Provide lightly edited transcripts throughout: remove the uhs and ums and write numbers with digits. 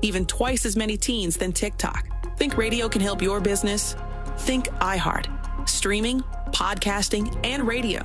even twice as many teens than TikTok. Think radio can help your business? Think iHeart. Streaming, podcasting, and radio.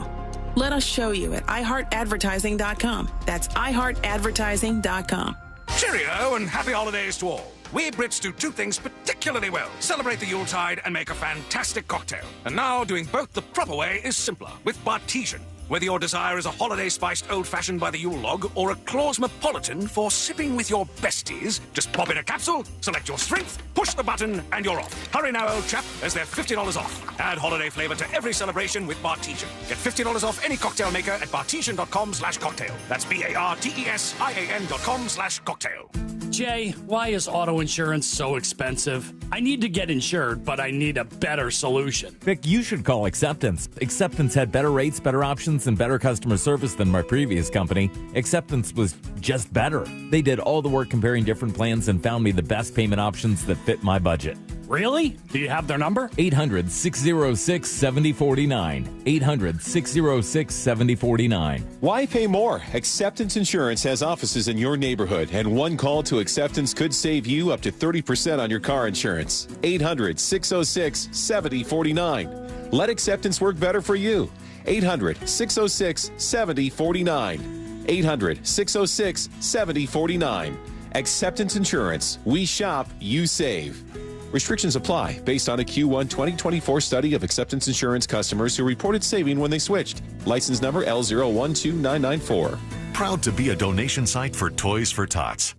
Let us show you at iHeartAdvertising.com. That's iHeartAdvertising.com. Cheerio and happy holidays to all. We Brits do two things particularly well. Celebrate the Yuletide and make a fantastic cocktail. And now doing both the proper way is simpler with Bartesian. Whether your desire is a holiday-spiced old-fashioned by the Yule log or a Clausmopolitan for sipping with your besties, just pop in a capsule, select your strength, push the button, and you're off. Hurry now, old chap, as they're $50 off. Add holiday flavor to every celebration with Bartesian. Get $50 off any cocktail maker at bartesian.com/cocktail. That's BARTESIAN.com/cocktail. Jay, why is auto insurance so expensive? I need to get insured, but I need a better solution. Vic, you should call Acceptance. Acceptance had better rates, better options, and better customer service than my previous company. Acceptance was just better. They did all the work comparing different plans and found me the best payment options that fit my budget. Really? Do you have their number? 800-606-7049. 800-606-7049. Why pay more? Acceptance Insurance has offices in your neighborhood, and one call to Acceptance could save you up to 30% on your car insurance. 800-606-7049. Let Acceptance work better for you. 800-606-7049. 800-606-7049. Acceptance Insurance. We shop, you save. Restrictions apply based on a Q1 2024 study of Acceptance Insurance customers who reported saving when they switched. License number L012994. Proud to be a donation site for Toys for Tots.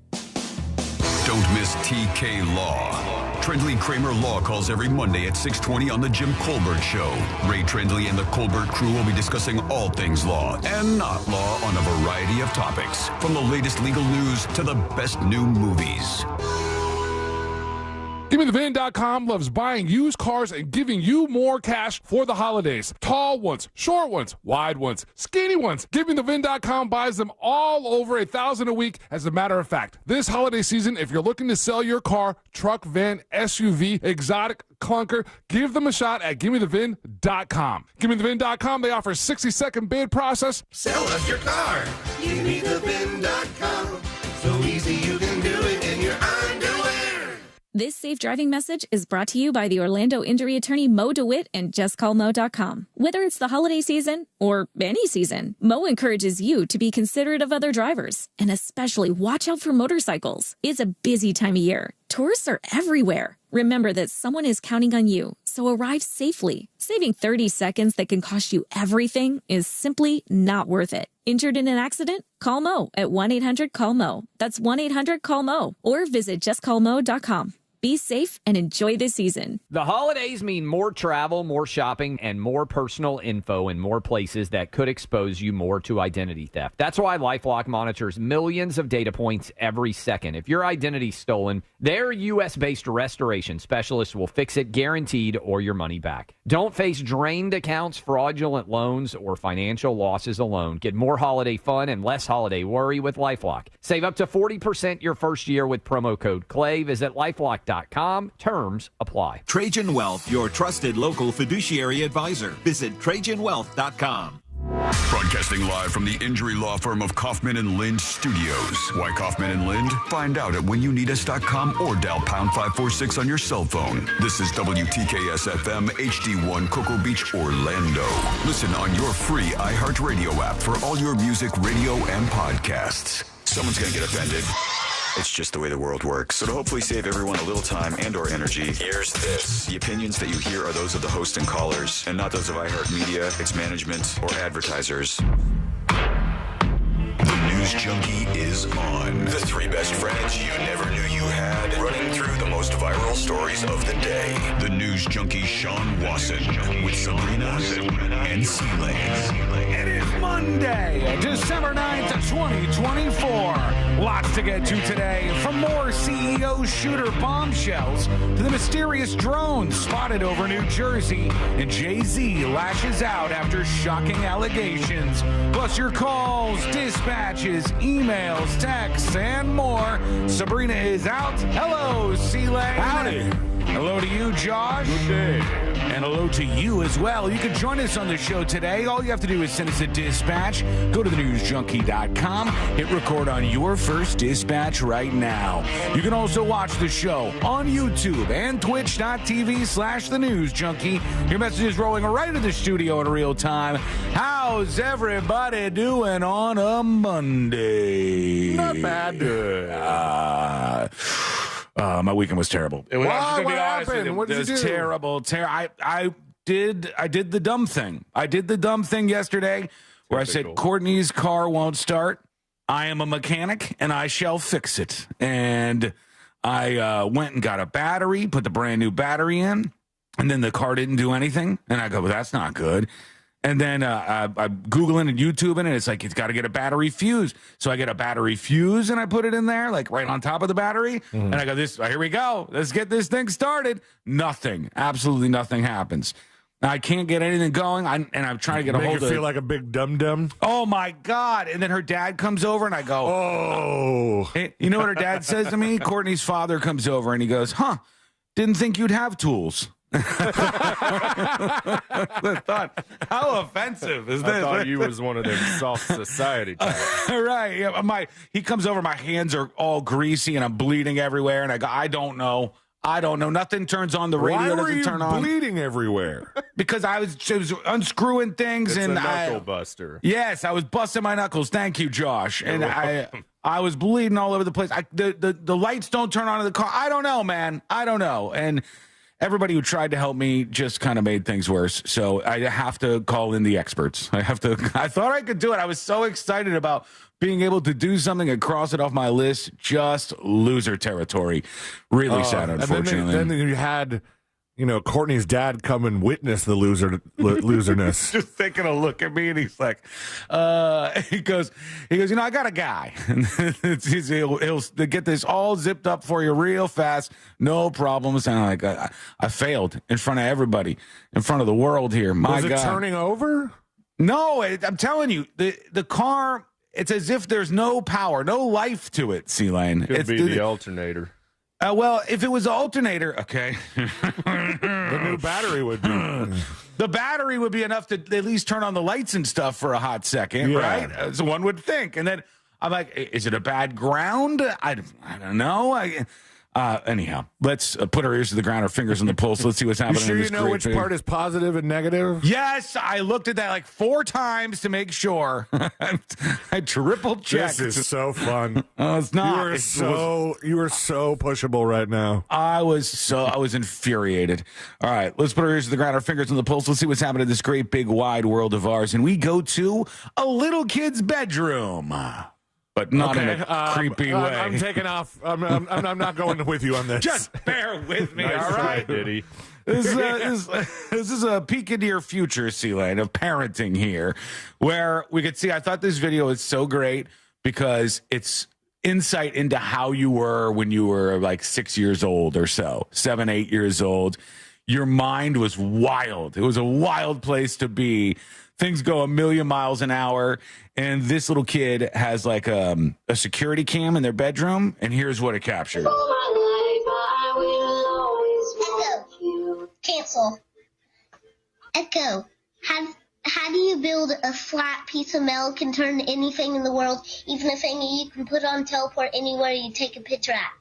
Don't miss TK Law. Trendley Kramer Law calls every Monday at 6:20 on The Jim Colbert Show. Ray Trendley and the Colbert crew will be discussing all things law and not law on a variety of topics, from the latest legal news to the best new movies. GiveMeTheVin.com loves buying used cars and giving you more cash for the holidays. Tall ones, short ones, wide ones, skinny ones. GiveMeTheVin.com buys them all over $1,000 a week. As a matter of fact, this holiday season, if you're looking to sell your car, truck, van, SUV, exotic, clunker, give them a shot at GiveMeTheVin.com. GiveMeTheVin.com, they offer a 60-second bid process. Sell us your car. GiveMeTheVin.com. So easy you can do it in your underwear. This safe driving message is brought to you by the Orlando injury attorney Mo DeWitt and JustCallMo.com. Whether it's the holiday season or any season, Mo encourages you to be considerate of other drivers and especially watch out for motorcycles. It's a busy time of year. Tourists are everywhere. Remember that someone is counting on you, so arrive safely. Saving 30 seconds that can cost you everything is simply not worth it. Injured in an accident? Call Mo at 1-800-CALL-MO. That's 1-800-CALL-MO. Or visit JustCallMo.com. Be safe and enjoy this season. The holidays mean more travel, more shopping, and more personal info in more places that could expose you more to identity theft. That's why LifeLock monitors millions of data points every second. If your identity's stolen, their U.S.-based restoration specialists will fix it guaranteed or your money back. Don't face drained accounts, fraudulent loans, or financial losses alone. Get more holiday fun and less holiday worry with LifeLock. Save up to 40% your first year with promo code CLAY. Visit LifeLock.com. Terms apply. Trajan Wealth, your trusted local fiduciary advisor. Visit TrajanWealth.com. Broadcasting live from the injury law firm of Kaufman and Lind Studios. Why Kaufman and Lind? Find out at whenyouneedus.com or dial pound 546 on your cell phone. This is WTKS-FM HD1 Cocoa Beach, Orlando. Listen on your free iHeartRadio app for all your music, radio, and podcasts. Someone's going to get offended. It's just the way the world works. So to hopefully save everyone a little time and or energy, here's this. The opinions that you hear are those of the host and callers, and not those of iHeartMedia, its management, or advertisers. The News Junkie is on. The three best friends you never knew you had, running through the most viral stories of the day. The News Junkie Sean Wasson with Sabrina and C-Lane. It is Monday, December 9th, 2024. Lots to get to today, from more CEO shooter bombshells to the mysterious drone spotted over New Jersey, and Jay-Z lashes out after shocking allegations. Plus your calls, dispatches, emails, texts, and more. Sabrina is out. Hello, C-Lane. Howdy. Hello to you, Josh. Good day. And hello to you as well. You can join us on the show today. All you have to do is send us a dispatch. Go to thenewsjunkie.com. Hit record on your first dispatch right now. You can also watch the show on YouTube and twitch.tv/thenewsjunkie. Your message is rolling right into the studio in real time. How's everybody doing on a Monday? Not bad. My weekend was terrible. It was, what happened? What did you do? Terrible. I did the dumb thing. I did the dumb thing yesterday where I said Courtney's car won't start. I am a mechanic and I shall fix it. And I went and got a battery, put the brand new battery in, and then the car didn't do anything. And I go, well, that's not good. And then I'm Googling and YouTubing, and it's like, it's got to get a battery fuse. So I get a battery fuse, and I put it in there, like right on top of the battery. And I go, here we go. Let's get this thing started. Nothing. Absolutely nothing happens. I can't get anything going, and I'm trying to get a hold of it. Make you feel like a big dum-dum? Oh, my God. And then her dad comes over, and I go, oh. You know what her dad says to me? Courtney's father comes over, and he goes, didn't think you'd have tools. I thought, how offensive is this? I thought you was one of them soft society types. Right. Yeah, he comes over, my hands are all greasy and I'm bleeding everywhere, and I go, I don't know. Nothing turns on. The radio doesn't turn on. Why were you bleeding everywhere? Because I was unscrewing things. It's and a knuckle buster. Yes, I was busting my knuckles. Thank you, Josh. And I was bleeding all over the place. The lights don't turn on in the car. I don't know, man. I don't know. And everybody who tried to help me just kind of made things worse. So I have to call in the experts. I thought I could do it. I was so excited about being able to do something and cross it off my list. Just loser territory. Really sad, unfortunately. And then you had, Courtney's dad come and witness the loserness. Just taking a look at me, and he's like, he goes, I got a guy. he'll get this all zipped up for you real fast, no problems. And I'm like, I failed in front of everybody, in front of the world here. My God. Was it turning over? No, I'm telling you, the car. It's as if there's no power, no life to it. C-Lane. Could be the alternator. Well, if it was an alternator, okay. The new battery would be. The battery would be enough to at least turn on the lights and stuff for a hot second, right? So one would think. And then I'm like, is it a bad ground? I don't know. Anyhow, let's put our ears to the ground, our fingers on the pulse. Let's see what's happening. You sure you know which part is positive and negative? Yes, I looked at that like 4 times to make sure. I triple checked. This is so fun. Oh, it's not. You were so pushable right now. I was infuriated. All right, let's put our ears to the ground, our fingers on the pulse. Let's see what's happening in this great big wide world of ours. And we go to a little kid's bedroom. But not in a creepy way. I'm taking off. I'm not going with you on this. Just bear with me, nice all right? Try, Diddy. This is a peek into your future, C-Lane, of parenting here, where we could see, I thought this video is so great because it's insight into how you were when you were like 6 years old or so, 7, 8 years old. Your mind was wild. It was a wild place to be. Things go a million miles an hour, and this little kid has like a security cam in their bedroom, and here's what it captured. For my life, I will always want you. Cancel. Echo, how do you build a flat piece of metal can turn anything in the world, even a thing you can put on teleport anywhere you take a picture at?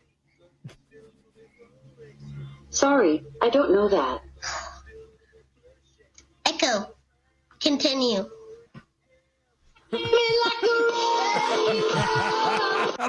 Sorry, I don't know that. Echo. Continue. The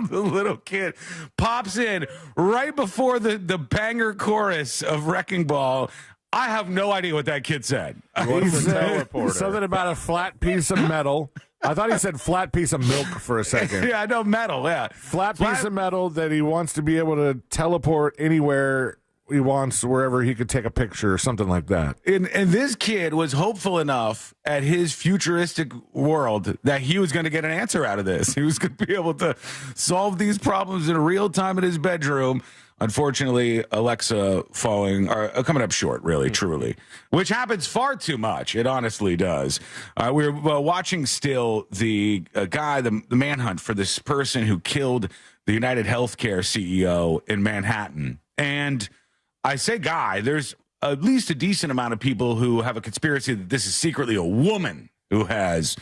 little kid pops in right before the banger chorus of Wrecking Ball. I have no idea what that kid said. He said something about a flat piece of metal. I thought he said flat piece of milk for a second. Yeah, I know metal, yeah. Flat piece of metal that he wants to be able to teleport anywhere he wants, wherever he could take a picture or something like that. And this kid was hopeful enough at his futuristic world that he was going to get an answer out of this. He was going to be able to solve these problems in real time in his bedroom. Unfortunately, Alexa coming up short, really, truly, which happens far too much. It honestly does. We're watching still the guy, the manhunt for this person who killed the United Healthcare CEO in Manhattan. And I say guy, there's at least a decent amount of people who have a conspiracy that this is secretly a woman who has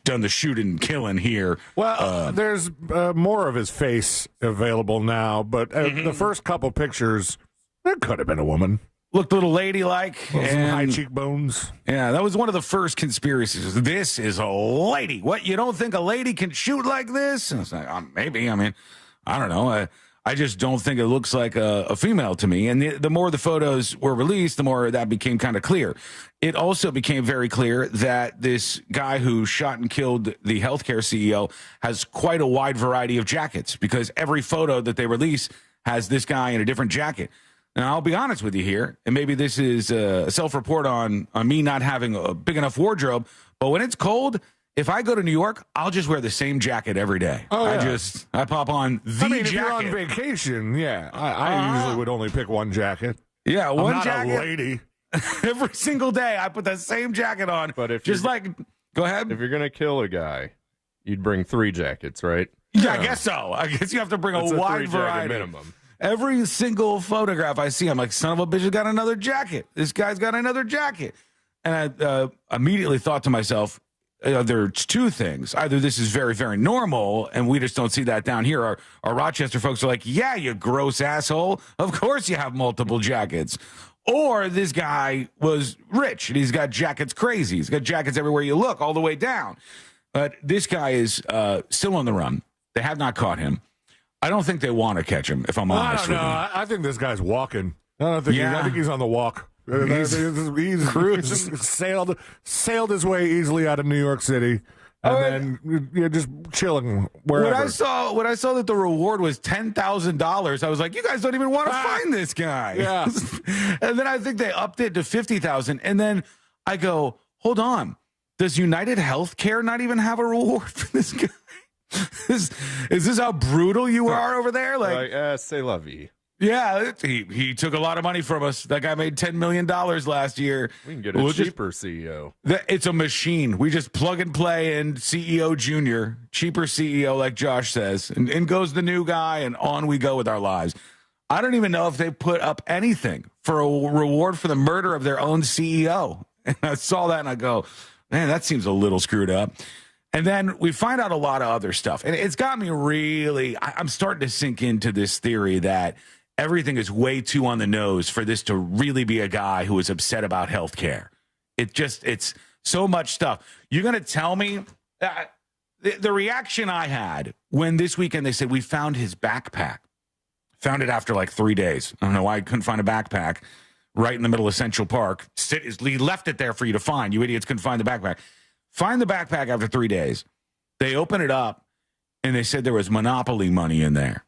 done the shooting and killing here. Well, there's more of his face available now, but the first couple pictures, there could have been a woman. Looked a little ladylike. Some high cheekbones. Yeah, that was one of the first conspiracies. This is a lady. What, you don't think a lady can shoot like this? And it's like, maybe. I mean, I don't know. I just don't think it looks like a female to me. And the more the photos were released, the more that became kind of clear. It also became very clear that this guy who shot and killed the healthcare CEO has quite a wide variety of jackets, because every photo that they release has this guy in a different jacket. Now, I'll be honest with you here, and maybe this is a self-report on me not having a big enough wardrobe, but when it's cold, if I go to New York, I'll just wear the same jacket every day. Oh, yeah. I pop on the jacket. If you're on vacation, yeah, I usually would only pick one jacket. Yeah, one I'm not jacket. a lady. Every single day, I put the same jacket on. But if just like, go ahead. If you're going to kill a guy, you'd bring 3 jackets, right? Yeah, I guess so. I guess you have to bring a wide variety. Minimum. Every single photograph I see, I'm like, son of a bitch has got another jacket. This guy's got another jacket. And I immediately thought to myself, there's 2 things. Either this is very, very normal, and we just don't see that down here. Our Rochester folks are like, yeah, you gross asshole. Of course you have multiple jackets. Or this guy was rich, and he's got jackets crazy. He's got jackets everywhere you look, all the way down. But this guy is still on the run. They have not caught him. I don't think they want to catch him, if I'm honest with you. I think this guy's walking. I think he's on the walk. He's sailed his way easily out of New York City, and then just chilling wherever. When I saw that the reward was $10,000, I was like, you guys don't even want to find this guy. Yeah. And then I think they upped it to $50,000, and then I go, hold on, does United Healthcare not even have a reward for this guy? Is this how brutal you are over there? C'est la vie. Yeah, he took a lot of money from us. That guy made $10 million last year. We can get a cheaper CEO. It's a machine. We just plug and play in CEO Junior, cheaper CEO, like Josh says, and in goes the new guy, and on we go with our lives. I don't even know if they put up anything for a reward for the murder of their own CEO. And I saw that and I go, man, that seems a little screwed up. And then we find out a lot of other stuff. And it's got me really, I'm starting to sink into this theory that everything is way too on the nose for this to really be a guy who is upset about healthcare. It's so much stuff. You're going to tell me the reaction I had when this weekend they said we found his backpack. Found it after like 3 days. I don't know why I couldn't find a backpack right in the middle of Central Park. He left it there for you to find. You idiots couldn't find the backpack. Find the backpack after 3 days. They open it up, and they said there was Monopoly money in there,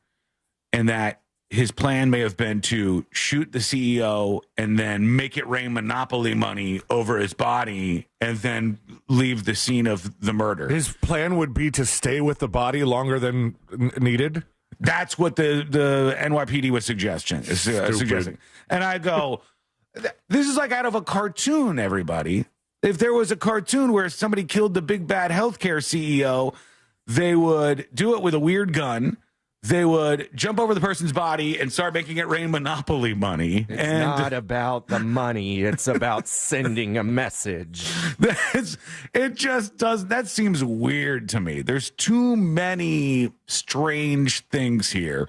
and that his plan may have been to shoot the CEO and then make it rain Monopoly money over his body and then leave the scene of the murder. His plan would be to stay with the body longer than needed? That's what the NYPD was suggesting. And I go, this is like out of a cartoon, everybody. If there was a cartoon where somebody killed the big bad healthcare CEO, they would do it with a weird gun. They would jump over the person's body and start making it rain Monopoly money. It's not about the money. It's about sending a message. It just does. That seems weird to me. There's too many strange things here.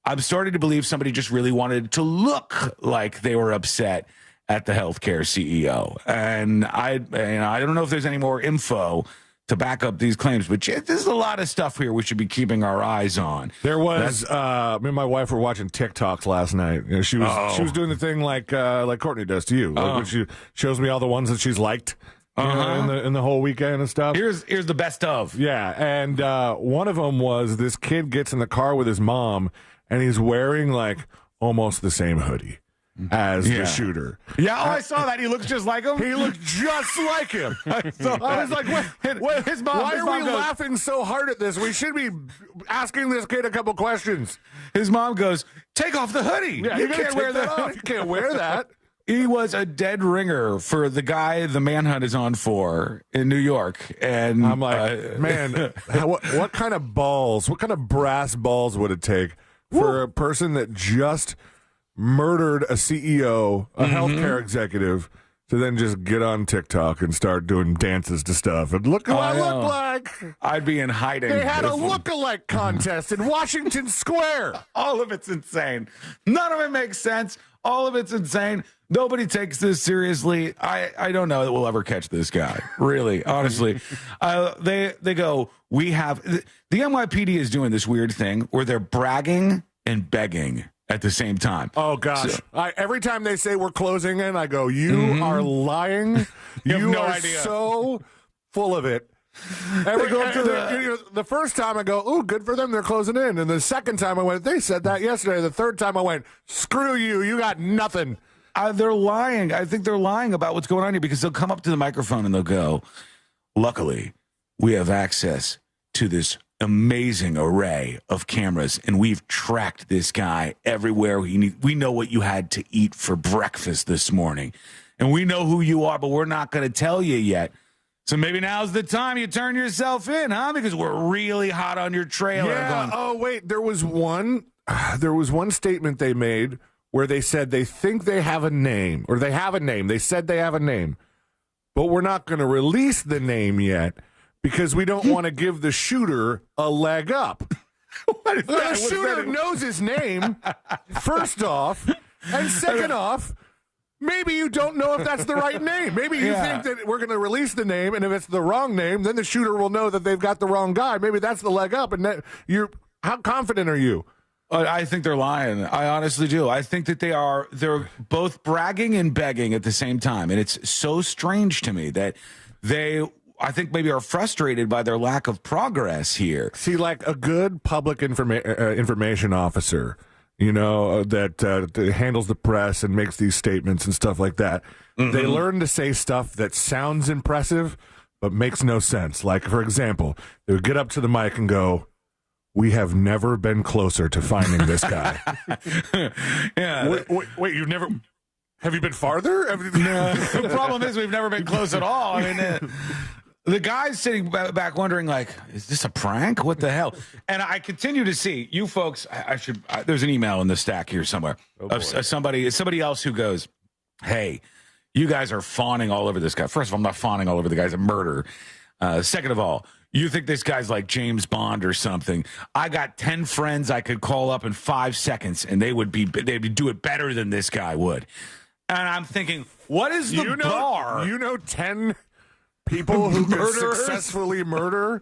I'm starting to believe somebody just really wanted to look like they were upset at the healthcare CEO. And I don't know if there's any more info to back up these claims, but there's a lot of stuff here we should be keeping our eyes on. There was, me and my wife were watching TikToks last night. You know, she was doing the thing like Courtney does to you. Like when she shows me all the ones that she's liked in the whole weekend and stuff. Here's the best of. Yeah, and one of them was this kid gets in the car with his mom, and he's wearing like almost the same hoodie as the shooter. Yeah, I saw that. He looks just like him. He looked just like him. I was like, wait, why are we laughing so hard at this? We should be asking this kid a couple questions. His mom goes, take off the hoodie. Yeah, you can't wear that off. You can't wear that. He was a dead ringer for the guy the Manhunt is on for in New York. And I'm like, man, what kind of balls, what kind of brass balls would it take for a person that just murdered a CEO, a healthcare executive, to then just get on TikTok and start doing dances to stuff. And look who I look like. I'd be in hiding. They had a look-alike contest in Washington Square. All of it's insane. None of it makes sense. All of it's insane. Nobody takes this seriously. I don't know that we'll ever catch this guy. Really, honestly. They go, we have... The NYPD is doing this weird thing where they're bragging and begging at the same time. Oh, gosh. So, every time they say we're closing in, I go, you are lying. You have no are idea. So full of it. The first time I go, ooh, good for them, they're closing in. And the second time I went, they said that yesterday. The third time I went, screw you, you got nothing. They're lying. I think they're lying about what's going on here because they'll come up to the microphone and they'll go, luckily, we have access to this amazing array of cameras, and we've tracked this guy everywhere. We know what you had to eat for breakfast this morning, and we know who you are, but we're not going to tell you yet. So maybe now's the time you turn yourself in, huh? Because we're really hot on your trailer. Yeah. Oh, wait. There was one statement they made where they said they think they have a name, or they have a name. They said they have a name, but we're not going to release the name yet because we don't want to give the shooter a leg up. The shooter knows his name, first off, and second off, maybe you don't know if that's the right name. Maybe you think that we're going to release the name, and if it's the wrong name, then the shooter will know that they've got the wrong guy. Maybe that's the leg up. And how confident are you? I think they're lying. I honestly do. I think that they're both bragging and begging at the same time. And it's so strange to me that I think maybe are frustrated by their lack of progress here. See, like a good public information officer, that handles the press and makes these statements and stuff like that. Mm-hmm. They learn to say stuff that sounds impressive but makes no sense. Like, for example, they would get up to the mic and go, we have never been closer to finding this guy. Yeah. Wait, you've never... Have you been farther? No. The problem is we've never been close at all. I mean, the guy's sitting back wondering, like, is this a prank? What the hell? And I continue to see you folks. There's an email in the stack here somewhere of somebody else who goes, hey, you guys are fawning all over this guy. First of all, I'm not fawning all over the guy's a murderer. Second of all, you think this guy's like James Bond or something. I got 10 friends I could call up in 5 seconds, and they'd do it better than this guy would. And I'm thinking, what is the bar? 10 people who can successfully murder?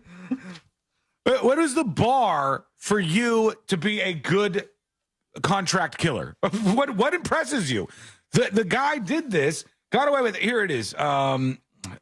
What is the bar for you to be a good contract killer? What impresses you? The guy did this, got away with it. Here it is.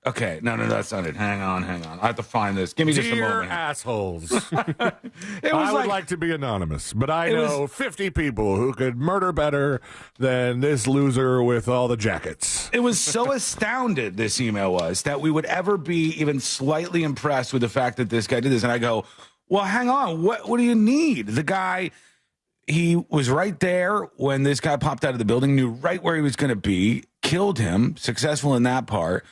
Okay, no, that's not it. Hang on. I have to find this. Give me just a moment. Dear assholes. I would like to be anonymous, but I know 50 people who could murder better than this loser with all the jackets. It was so astounded, this email was, that we would ever be even slightly impressed with the fact that this guy did this. And I go, well, hang on. What do you need? The guy, he was right there when this guy popped out of the building, knew right where he was going to be, killed him, successful in that part.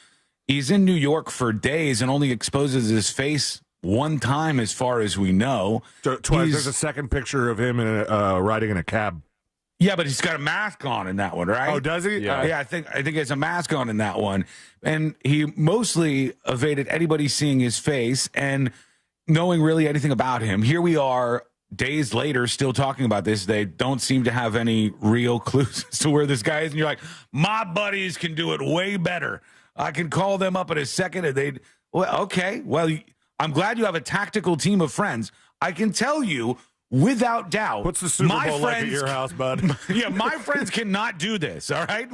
He's in New York for days and only exposes his face one time, as far as we know. There's a second picture of him riding in a cab. Yeah, but he's got a mask on in that one, right? Oh, does he? Yeah, I think he has a mask on in that one. And he mostly evaded anybody seeing his face and knowing really anything about him. Here we are, days later, still talking about this. They don't seem to have any real clues as to where this guy is. And you're like, my buddies can do it way better. I can call them up in a second and okay. Well, I'm glad you have a tactical team of friends. I can tell you without doubt. What's the Super Bowl like at your house, bud? Yeah, my friends cannot do this, all right?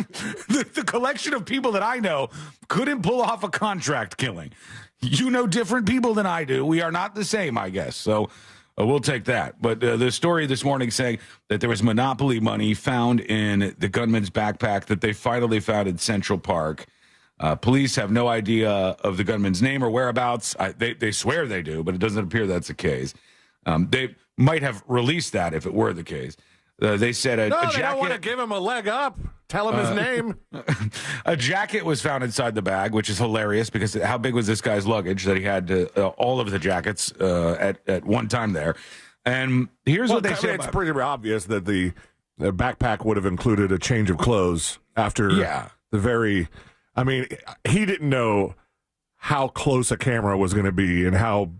The collection of people that I know couldn't pull off a contract killing. You know different people than I do. We are not the same, I guess. So we'll take that. But the story this morning saying that there was Monopoly money found in the gunman's backpack that they finally found in Central Park. Police have no idea of the gunman's name or whereabouts. They swear they do, but it doesn't appear that's the case. They might have released that if it were the case. They said a jacket. They don't want to give him a leg up. Tell him his name. A jacket was found inside the bag, which is hilarious because how big was this guy's luggage that he had all of the jackets at one time there. And here's what they say. It's pretty obvious that the the backpack would have included a change of clothes after the very. I mean, he didn't know how close a camera was going to be and how,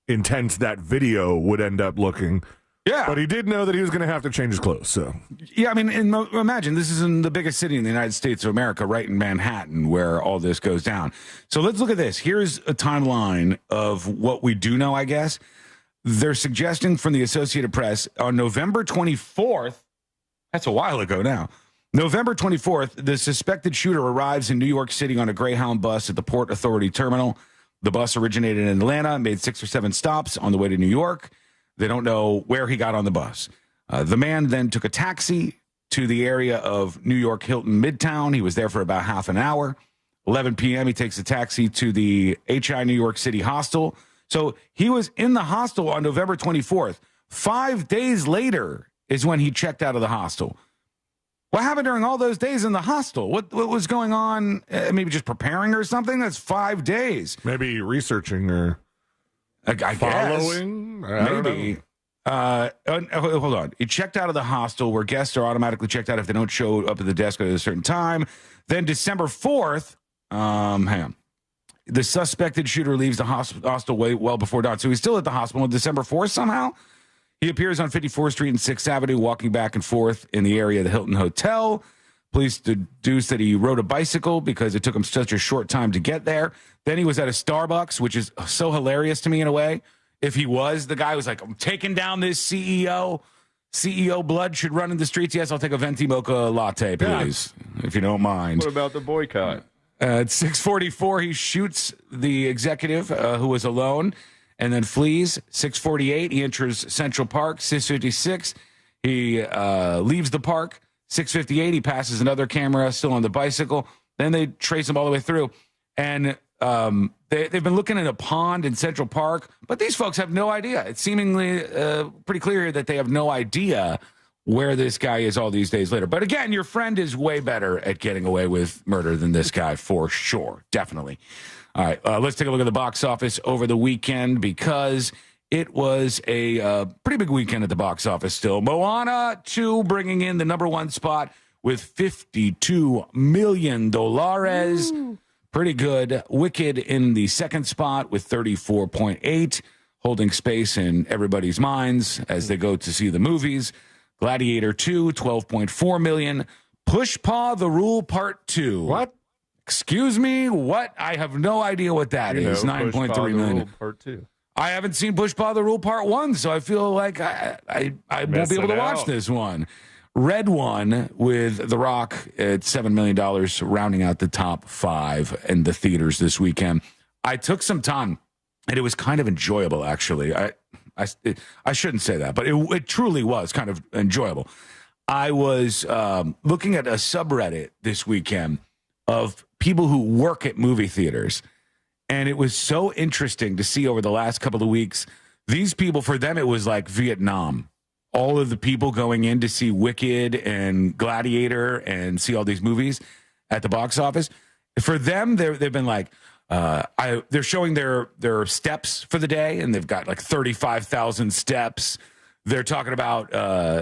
intense that video would end up looking. Yeah. But he did know that he was going to have to change his clothes. So yeah, I mean, imagine this is in the biggest city in the United States of America, right in Manhattan, where all this goes down. So let's look at this. Here's a timeline of what we do know, I guess. They're suggesting from the Associated Press on November 24th, that's a while ago now, November 24th, the suspected shooter arrives in New York City on a Greyhound bus at the Port Authority Terminal. The bus originated in Atlanta, made 6 or 7 stops on the way to New York. They don't know where he got on the bus. The man then took a taxi to the area of New York Hilton Midtown. He was there for about half an hour. 11 p.m., he takes a taxi to the HI New York City hostel. So he was in the hostel on November 24th. 5 days later is when he checked out of the hostel. What happened during all those days in the hostel? What was going on? Maybe just preparing or something? That's 5 days. maybe researching or I following. Maybe. Hold on. He checked out of the hostel where guests are automatically checked out if they don't show up at the desk at a certain time. Then December 4th, hang on. The suspected shooter leaves the hostel well before dawn. So he's still at the hospital on December 4th somehow. He appears on 54th Street and 6th Avenue, walking back and forth in the area of the Hilton Hotel. Police deduce that he rode a bicycle because it took him such a short time to get there. Then he was at a Starbucks, which is so hilarious to me in a way. If he was, the guy was like, I'm taking down this CEO. CEO blood should run in the streets. Yes, I'll take a venti mocha latte, please, if you don't mind. What about the boycott? At 6:44, he shoots the executive who was alone and then flees. 6:48, he enters Central Park. 6:56, he leaves the park. 6:58, he passes another camera still on the bicycle. Then they trace him all the way through. And they've been looking at a pond in Central Park, but these folks have no idea. It's seemingly pretty clear that they have no idea where this guy is all these days later. But again, your friend is way better at getting away with murder than this guy for sure. Definitely. All right, let's take a look at the box office over the weekend because it was a pretty big weekend at the box office still. Moana 2 bringing in the #1 spot with $52 million. Ooh. Pretty good. Wicked in the second spot with 34.8, holding space in everybody's minds as they go to see the movies. Gladiator 2, 12.4 million. Push Paw the Rule Part 2. What? Excuse me? What? I have no idea what that is. 9.3 million. Part 2. I haven't seen Push Paw the Rule Part 1, so I feel like I won't be able to watch this one. Red One with The Rock at $7 million, rounding out the top 5 in the theaters this weekend. I took some time, and it was kind of enjoyable, actually. I shouldn't say that, but it truly was kind of enjoyable. I was looking at a subreddit this weekend of people who work at movie theaters, and it was so interesting to see over the last couple of weeks. These people, for them, it was like Vietnam. All of the people going in to see Wicked and Gladiator and see all these movies at the box office. For them, they've been like, they're showing their steps for the day, and they've got like 35,000 steps. They're talking about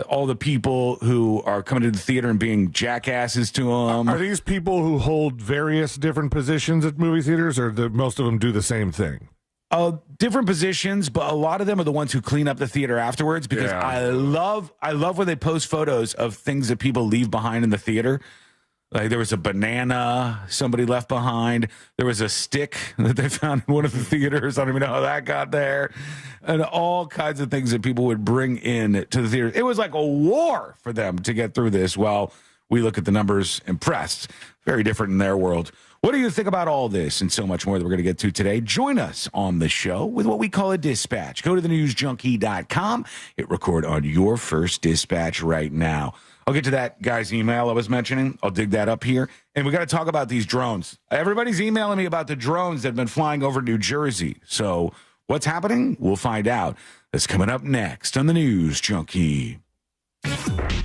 all the people who are coming to the theater and being jackasses to them. Are these people who hold various different positions at movie theaters, or most of them do the same thing? Different positions, but a lot of them are the ones who clean up the theater afterwards because I love when they post photos of things that people leave behind in the theater. Like there was a banana somebody left behind. There was a stick that they found in one of the theaters. I don't even know how that got there. And all kinds of things that people would bring in to the theater. It was like a war for them to get through this while we look at the numbers impressed. Very different in their world. What do you think about all this and so much more that we're going to get to today? Join us on the show with what we call a dispatch. Go to thenewsjunkie.com. Hit record on your first dispatch right now. I'll get to that guy's email I was mentioning. I'll dig that up here. And we got to talk about these drones. Everybody's emailing me about the drones that have been flying over New Jersey. So what's happening? We'll find out. That's coming up next on the News Junkie.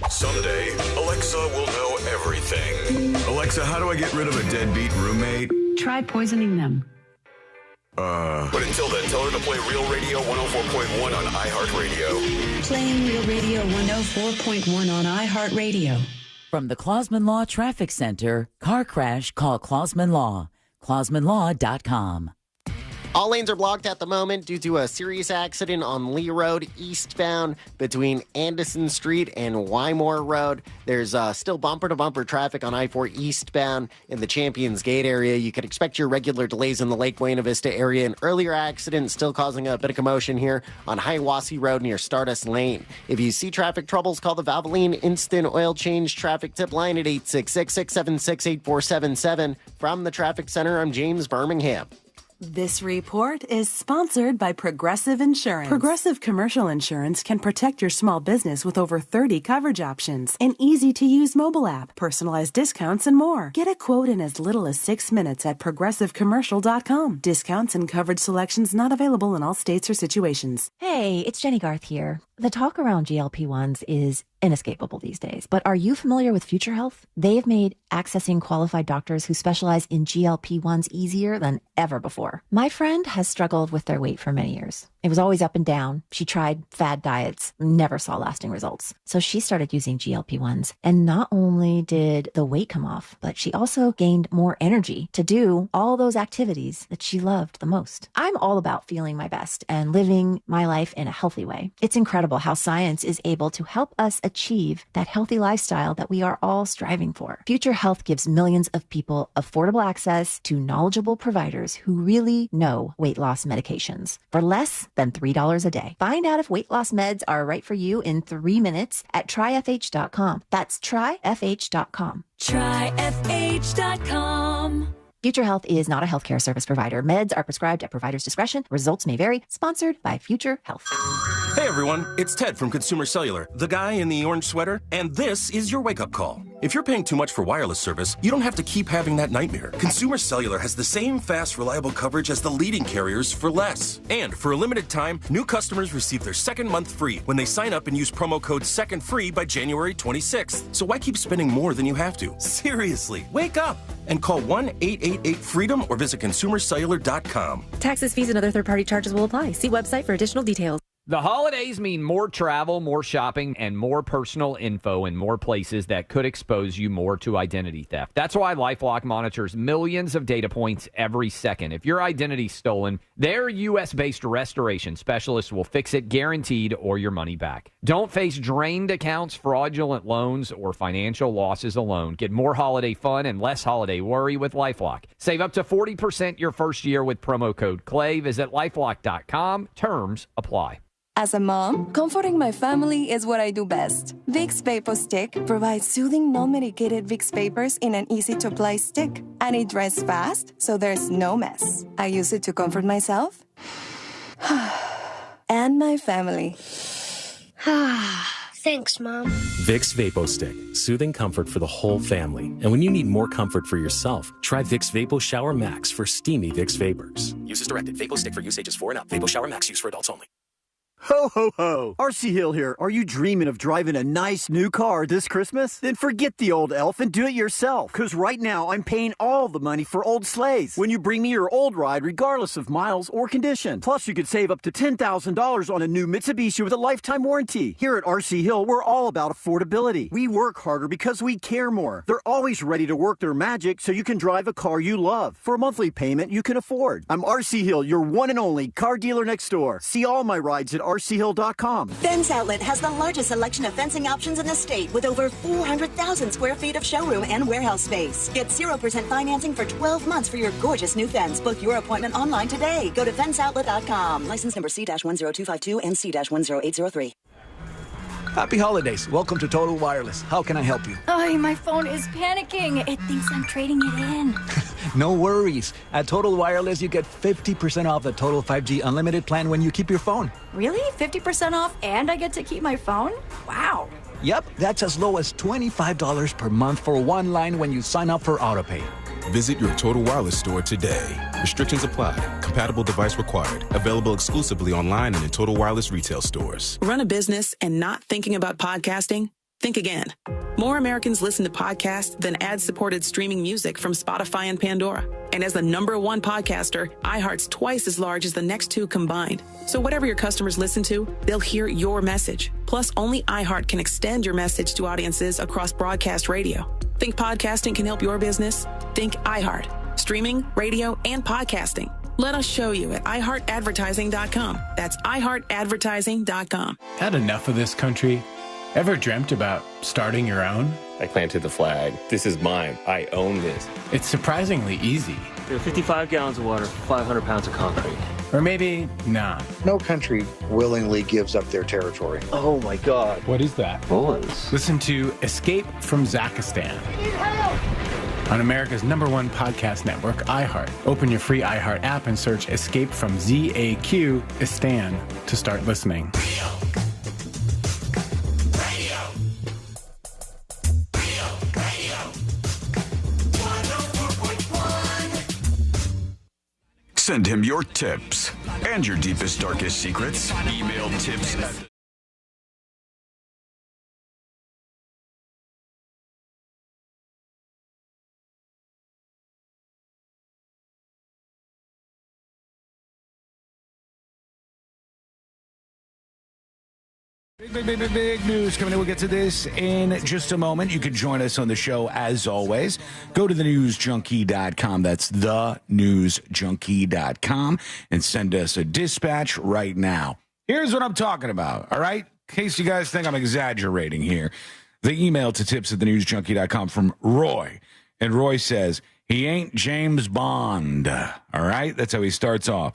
Someday, Alexa will know everything. Alexa, how do I get rid of a deadbeat roommate? Try poisoning them. But until then, tell her to play Real Radio 104.1 on iHeartRadio. Playing Real Radio 104.1 on iHeartRadio. From the Clausman Law Traffic Center, car crash, call Clausman Law. ClausmanLaw.com. All lanes are blocked at the moment due to a serious accident on Lee Road eastbound between Anderson Street and Wymore Road. There's still bumper-to-bumper traffic on I-4 eastbound in the Champions Gate area. You could expect your regular delays in the Lake Buena Vista area. An earlier accident still causing a bit of commotion here on Hiawassee Road near Stardust Lane. If you see traffic troubles, call the Valvoline Instant Oil Change Traffic Tip Line at 866-676-8477. From the Traffic Center, I'm James Birmingham. This report is sponsored by Progressive Insurance. Progressive Commercial Insurance can protect your small business with over 30 coverage options, an easy-to-use mobile app, personalized discounts, and more. Get a quote in as little as 6 minutes at progressivecommercial.com. Discounts and coverage selections not available in all states or situations. Hey, it's Jenny Garth here. The talk around GLP-1s is inescapable these days, but are you familiar with Future Health? They've made accessing qualified doctors who specialize in GLP-1s easier than ever before. My friend has struggled with their weight for many years. It was always up and down. She tried fad diets, never saw lasting results. So she started using GLP-1s. And not only did the weight come off, but she also gained more energy to do all those activities that she loved the most. I'm all about feeling my best and living my life in a healthy way. It's incredible how science is able to help us achieve that healthy lifestyle that we are all striving for. Future Health gives millions of people affordable access to knowledgeable providers who really know weight loss medications for less than $3 a day. Find out if weight loss meds are right for you in 3 minutes at tryfh.com. That's tryfh.com. Tryfh.com. Future Health is not a healthcare service provider. Meds are prescribed at provider's discretion. Results may vary. Sponsored by Future Health. Hey everyone, it's Ted from Consumer Cellular, the guy in the orange sweater, and this is your wake-up call. If you're paying too much for wireless service, you don't have to keep having that nightmare. Consumer Cellular has the same fast, reliable coverage as the leading carriers for less. And for a limited time, new customers receive their second month free when they sign up and use promo code SECONDFREE by January 26th. So why keep spending more than you have to? Seriously, wake up and call 1-888-FREEDOM or visit consumercellular.com. Taxes, fees, and other third-party charges will apply. See website for additional details. The holidays mean more travel, more shopping, and more personal info in more places that could expose you more to identity theft. That's why LifeLock monitors millions of data points every second. If your identity's stolen, their U.S.-based restoration specialists will fix it guaranteed or your money back. Don't face drained accounts, fraudulent loans, or financial losses alone. Get more holiday fun and less holiday worry with LifeLock. Save up to 40% your first year with promo code CLAY. Visit LifeLock.com. Terms apply. As a mom, comforting my family is what I do best. Vicks Vapor Stick provides soothing, non-medicated Vicks vapors in an easy-to-apply stick. And it dries fast, so there's no mess. I use it to comfort myself and my family. Thanks, Mom. Vicks Vapo Stick. Soothing comfort for the whole family. And when you need more comfort for yourself, try Vicks Vapo Shower Max for steamy Vicks Vapors. Use as directed. Vapo Stick for use ages 4 and up. Vapo Shower Max use for adults only. Ho, ho, ho! RC Hill here. Are you dreaming of driving a nice new car this Christmas? Then forget the old elf and do it yourself. Because right now, I'm paying all the money for old sleighs when you bring me your old ride regardless of miles or condition. Plus, you could save up to $10,000 on a new Mitsubishi with a lifetime warranty. Here at RC Hill, we're all about affordability. We work harder because we care more. They're always ready to work their magic so you can drive a car you love for a monthly payment you can afford. I'm RC Hill, your one and only car dealer next door. See all my rides at RCHill.com. Fence Outlet has the largest selection of fencing options in the state with over 400,000 square feet of showroom and warehouse space. Get 0% financing for 12 months for your gorgeous new fence. Book your appointment online today. Go to fenceoutlet.com. License number C-10252 and C-10803. Happy holidays. Welcome to Total Wireless. How can I help you? Oh, my phone is panicking. It thinks I'm trading it in. No worries. At Total Wireless, you get 50% off the Total 5G Unlimited plan when you keep your phone. Really? 50% off and I get to keep my phone? Wow. Yep, that's as low as $25 per month for one line when you sign up for AutoPay. Visit your Total Wireless store today. Restrictions apply. Compatible device required. Available exclusively online and in Total Wireless retail stores. Run a business and not thinking about podcasting? Think again. More Americans listen to podcasts than ad-supported streaming music from Spotify and Pandora. And as the #1 podcaster, iHeart's twice as large as the next two combined. So whatever your customers listen to, they'll hear your message. Plus, only iHeart can extend your message to audiences across broadcast radio. Think podcasting can help your business? Think iHeart. Streaming, radio, and podcasting. Let us show you at iHeartAdvertising.com. That's iHeartAdvertising.com. Had enough of this country? Ever dreamt about starting your own? I planted the flag. This is mine. I own this. It's surprisingly easy. There are 55 gallons of water, 500 pounds of concrete. Or maybe not. No country willingly gives up their territory. Oh my God. What is that? Bullets. Listen to Escape from Zakistan on America's #1 podcast network, iHeart. Open your free iHeart app and search Escape from ZAQ-istan to start listening. Send him your tips and your deepest, darkest secrets. Email tips at... Big news coming in. We'll get to this in just a moment. You can join us on the show as always. Go to thenewsjunkie.com. That's thenewsjunkie.com and send us a dispatch right now. Here's what I'm talking about, all right? In case you guys think I'm exaggerating here. The email to tips@thenewsjunkie.com from Roy. And Roy says, he ain't James Bond, all right? That's how he starts off.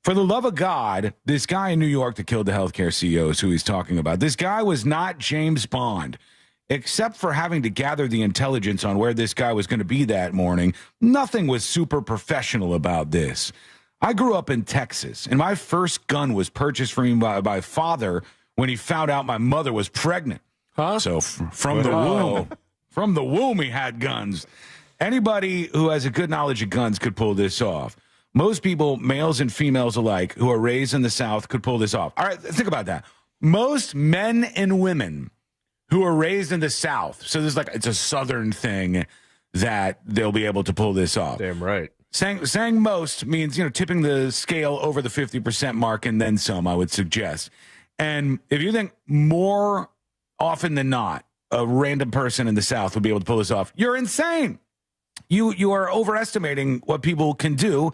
For the love of God, this guy in New York that killed the healthcare CEO is who he's talking about. This guy was not James Bond. Except for having to gather the intelligence on where this guy was going to be that morning, nothing was super professional about this. I grew up in Texas, and my first gun was purchased for me by my father when he found out my mother was pregnant. Huh? So from the womb, he had guns. Anybody who has a good knowledge of guns could pull this off. Most people, males and females alike, who are raised in the South could pull this off. All right, think about that. Most men and women who are raised in the South, so there's it's a Southern thing that they'll be able to pull this off. Damn right. Saying most means, tipping the scale over the 50% mark and then some, I would suggest. And if you think more often than not, a random person in the South would be able to pull this off, you're insane. You are overestimating what people can do.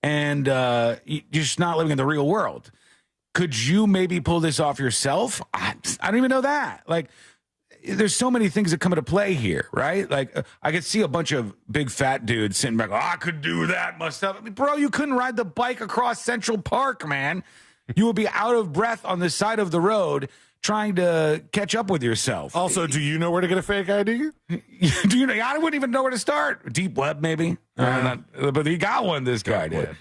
And you're just not living in the real world. Could you maybe pull this off yourself? I don't even know that. There's so many things that come into play here, right? I could see a bunch of big fat dudes sitting back, I could do that myself. I mean, bro, you couldn't ride the bike across Central Park, man. You would be out of breath on the side of the road trying to catch up with yourself. Also, do you know where to get a fake ID? Do you know? I wouldn't even know where to start. Deep web, maybe. But he got one, this guy did.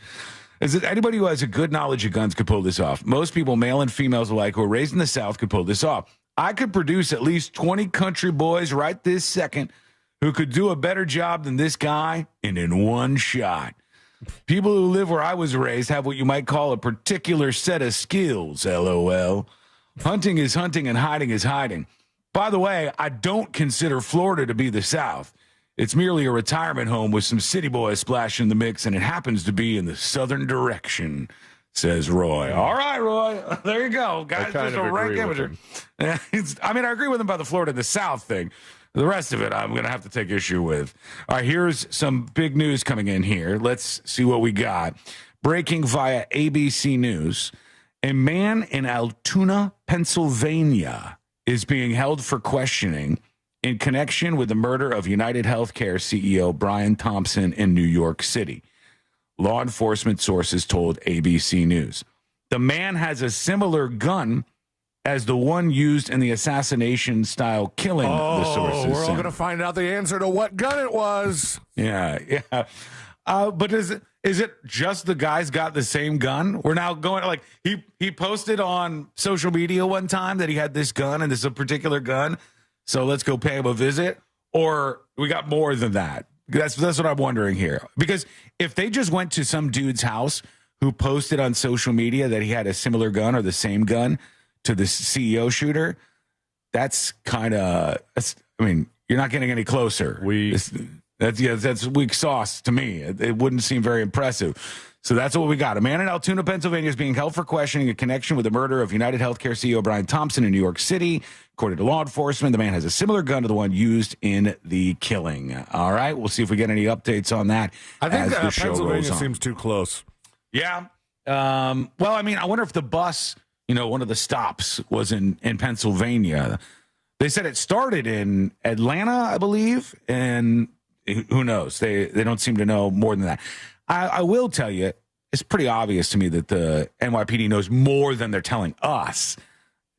Is it anybody who has a good knowledge of guns could pull this off? Most people, male and females alike, who are raised in the South could pull this off. I could produce at least 20 country boys right this second who could do a better job than this guy and in one shot. People who live where I was raised have what you might call a particular set of skills, LOL. Hunting is hunting and hiding is hiding. By the way, I don't consider Florida to be the South. It's merely a retirement home with some city boys splashing in the mix, and it happens to be in the southern direction, says Roy. All right, Roy. There you go. Guys, just a rank imager. I agree with him about the Florida, the South thing. The rest of it, I'm going to have to take issue with. All right, here's some big news coming in here. Let's see what we got. Breaking via ABC News. A man in Altoona, Pennsylvania, is being held for questioning in connection with the murder of United Healthcare CEO Brian Thompson in New York City. Law enforcement sources told ABC News. The man has a similar gun as the one used in the assassination-style killing, the sources we're all going to find out the answer to what gun it was. Yeah. But is it just the guy's got the same gun? We're now going he posted on social media one time that he had this gun and this is a particular gun. So let's go pay him a visit. Or we got more than that. That's what I'm wondering here. Because if they just went to some dude's house who posted on social media that he had a similar gun or the same gun to the CEO shooter, that's kind of, I mean, you're not getting any closer. That's weak sauce to me. It wouldn't seem very impressive. So that's what we got. A man in Altoona, Pennsylvania is being held for questioning in connection with the murder of United Healthcare CEO Brian Thompson in New York City. According to law enforcement, the man has a similar gun to the one used in the killing. All right, we'll see if we get any updates on that. I think as the show Pennsylvania goes on. seems too close. Yeah. Well, I mean, I wonder if the bus, one of the stops was in Pennsylvania. They said it started in Atlanta, I believe, and who knows? They don't seem to know more than that. I will tell you, it's pretty obvious to me that the NYPD knows more than they're telling us.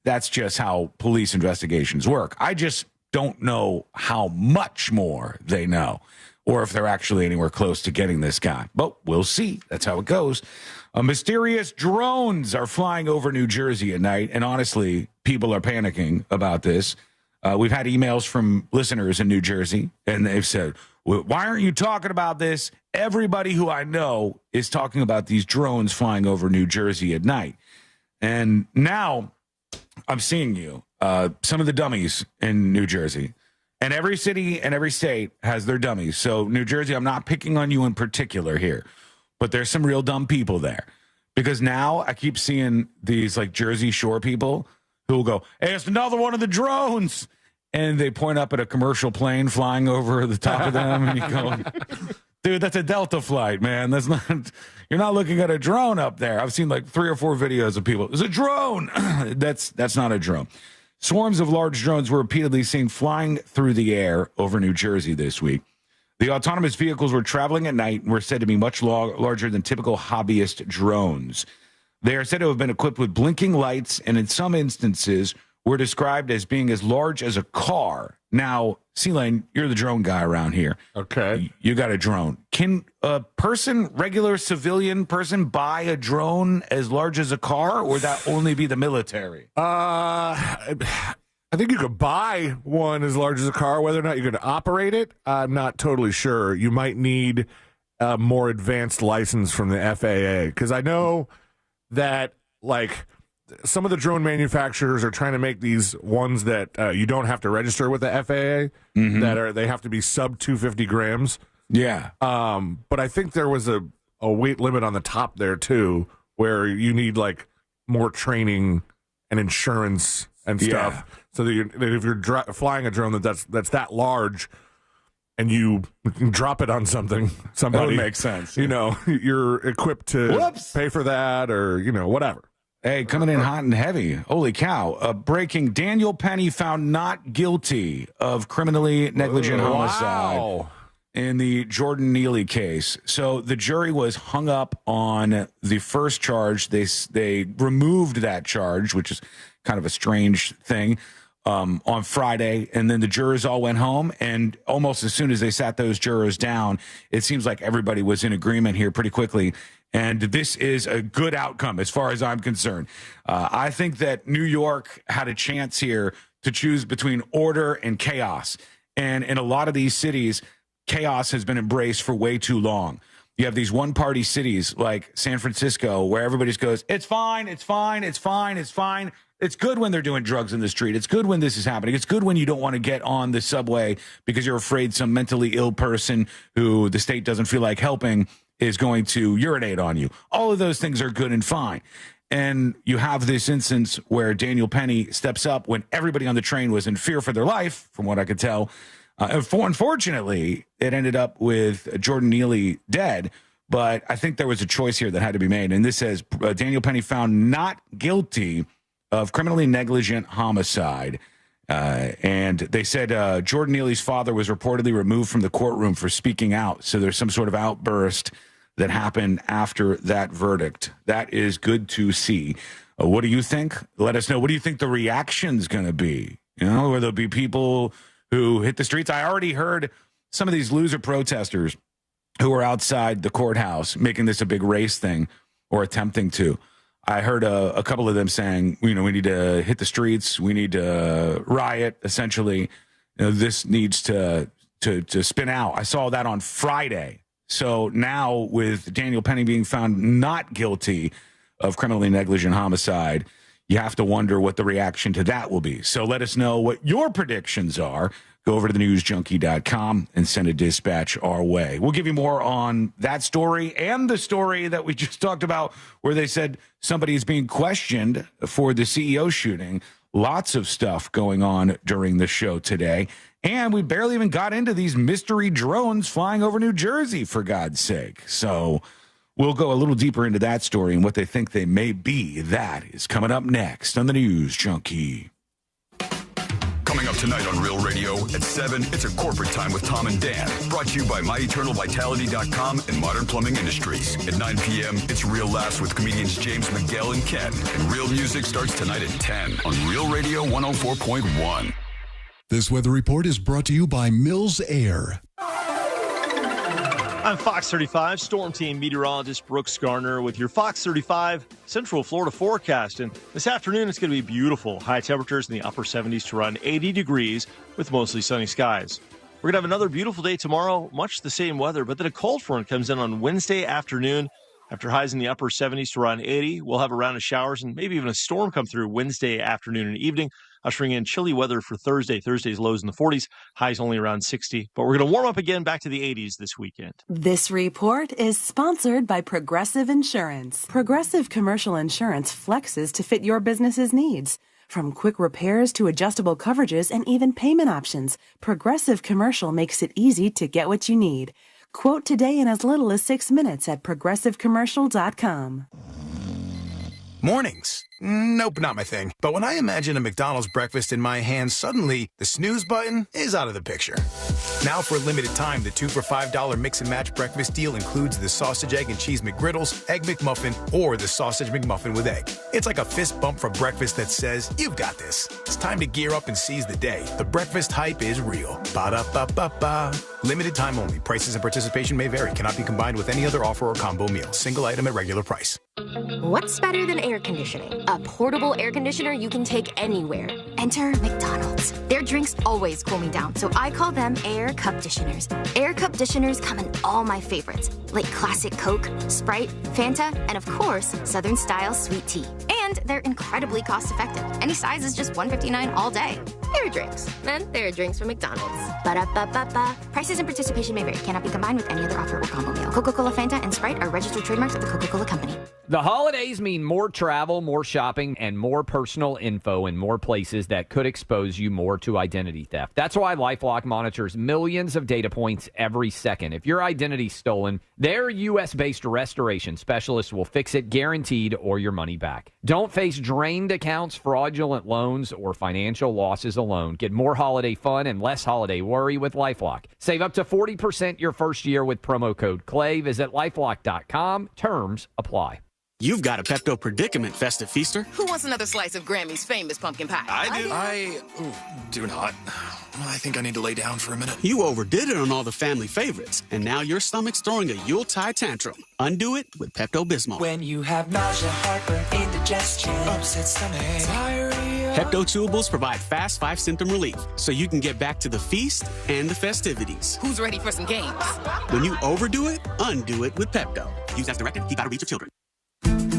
That's just how police investigations work. I just don't know how much more they know, or if they're actually anywhere close to getting this guy. But we'll see. That's how it goes. Mysterious drones are flying over New Jersey at night, and honestly, people are panicking about this. We've had emails from listeners in New Jersey, and they've said, why aren't you talking about this? Everybody who I know is talking about these drones flying over New Jersey at night. And now I'm seeing you, some of the dummies in New Jersey. And every city and every state has their dummies. So New Jersey, I'm not picking on you in particular here, but there's some real dumb people there. Because now I keep seeing these like Jersey Shore people who will go, hey, it's another one of the drones. And they point up at a commercial plane flying over the top of them. And you go, dude, that's a Delta flight, man. You're not looking at a drone up there. I've seen like 3 or 4 videos of people. It's a drone. That's not a drone. Swarms of large drones were repeatedly seen flying through the air over New Jersey this week. The autonomous vehicles were traveling at night and were said to be much larger than typical hobbyist drones. They are said to have been equipped with blinking lights and in some instances were described as being as large as a car. Now, C-Lane, you're the drone guy around here. Okay. You got a drone. Can a person, regular civilian person, buy a drone as large as a car, or would that only be the military? I think you could buy one as large as a car. Whether or not you're going to operate it, I'm not totally sure. You might need a more advanced license from the FAA, because I know that, like, some of the drone manufacturers are trying to make these ones that you don't have to register with the FAA, they have to be sub 250 grams. Yeah. But I think there was a weight limit on the top there too, where you need like more training and insurance and stuff. Yeah. So that if you're flying a drone that's that large and you drop it on somebody, that would make sense. You're equipped to pay for that, or whatever. Hey, coming in hot and heavy. Holy cow. Breaking, Daniel Penny found not guilty of criminally negligent homicide in the Jordan Neely case. So the jury was hung up on the first charge. They removed that charge, which is kind of a strange thing, on Friday. And then the jurors all went home. And almost as soon as they sat those jurors down, it seems like everybody was in agreement here pretty quickly. And this is a good outcome as far as I'm concerned. I think that New York had a chance here to choose between order and chaos. And in a lot of these cities, chaos has been embraced for way too long. You have these one-party cities like San Francisco where everybody just goes, it's fine, it's fine, it's fine, it's fine. It's good when they're doing drugs in the street. It's good when this is happening. It's good when you don't want to get on the subway because you're afraid some mentally ill person who the state doesn't feel like helping is going to urinate on you. All of those things are good and fine. And you have this instance where Daniel Penny steps up when everybody on the train was in fear for their life, from what I could tell. Unfortunately, it ended up with Jordan Neely dead, but I think there was a choice here that had to be made. And this says Daniel Penny found not guilty of criminally negligent homicide. And they said Jordan Neely's father was reportedly removed from the courtroom for speaking out. So there's some sort of outburst that happened after that verdict. That is good to see. What do you think? Let us know. What do you think the reaction's going to be? Will there be people who hit the streets? I already heard some of these loser protesters who were outside the courthouse making this a big race thing, or attempting to. I heard a couple of them saying, we need to hit the streets. We need to riot, essentially. This needs to spin out. I saw that on Friday. So now with Daniel Penny being found not guilty of criminally negligent homicide, you have to wonder what the reaction to that will be. So let us know what your predictions are. Go over to thenewsjunkie.com and send a dispatch our way. We'll give you more on that story and the story that we just talked about where they said somebody is being questioned for the CEO shooting. Lots of stuff going on during the show today. And we barely even got into these mystery drones flying over New Jersey, for God's sake. So we'll go a little deeper into that story and what they think they may be. That is coming up next on the News Junkie. Coming up tonight on Real Radio at 7, it's a corporate time with Tom and Dan. Brought to you by MyEternalVitality.com and Modern Plumbing Industries. At 9 p.m., it's Real Laughs with comedians James McGill and Ken. And Real Music starts tonight at 10 on Real Radio 104.1. This weather report is brought to you by Mills Air. I'm Fox 35 Storm Team meteorologist Brooks Garner with your Fox 35 Central Florida forecast. And this afternoon, it's going to be beautiful. High temperatures in the upper 70s to around 80 degrees with mostly sunny skies. We're going to have another beautiful day tomorrow, much the same weather, but then a cold front comes in on Wednesday afternoon. After highs in the upper 70s to around 80, we'll have a round of showers and maybe even a storm come through Wednesday afternoon and evening, ushering in chilly weather for Thursday. Thursday's lows in the 40s, highs only around 60. But we're going to warm up again back to the 80s this weekend. This report is sponsored by Progressive Insurance. Progressive Commercial Insurance flexes to fit your business's needs. From quick repairs to adjustable coverages and even payment options, Progressive Commercial makes it easy to get what you need. Quote today in as little as 6 minutes at progressivecommercial.com. Mornings. Nope, not my thing. But when I imagine a McDonald's breakfast in my hand, suddenly the snooze button is out of the picture. Now for a limited time, the 2 for $5 mix and match breakfast deal includes the sausage, egg, and cheese McGriddles, egg McMuffin, or the sausage McMuffin with egg. It's like a fist bump for breakfast that says, you've got this. It's time to gear up and seize the day. The breakfast hype is real. Ba-da-ba-ba-ba. Limited time only. Prices and participation may vary. Cannot be combined with any other offer or combo meal. Single item at regular price. What's better than air conditioning? A portable air conditioner you can take anywhere. Enter McDonald's. Their drinks always cool me down, so I call them Air Cup Disheners. Air Cup Disheners come in all my favorites, like classic Coke, Sprite, Fanta, and of course, Southern Style Sweet Tea. And they're incredibly cost-effective. Any size is just $1.59 all day. Air drinks. And there are drinks from McDonald's. Ba-da-ba-ba-ba. Prices and participation may vary. Cannot be combined with any other offer or combo meal. Coca-Cola, Fanta, and Sprite are registered trademarks of the Coca-Cola Company. The holidays mean more travel, more shopping, and more personal info in more places that could expose you more to identity theft. That's why LifeLock monitors millions of data points every second. If your identity's stolen, their U.S.-based restoration specialists will fix it guaranteed or your money back. Don't face drained accounts, fraudulent loans, or financial losses alone. Get more holiday fun and less holiday worry with LifeLock. Save up to 40% your first year with promo code CLAY. Visit LifeLock.com. Terms apply. You've got a Pepto predicament, festive feaster. Who wants another slice of Grammy's famous pumpkin pie? I do not. I think I need to lay down for a minute. You overdid it on all the family favorites, and now your stomach's throwing a Yuletide tantrum. Undo it with Pepto-Bismol. When you have nausea, heartburn, indigestion, upset stomach, diarrhea. Pepto Chewables provide fast 5-symptom relief, so you can get back to the feast and the festivities. Who's ready for some games? When you overdo it, undo it with Pepto. Use as directed. Keep out of reach of children.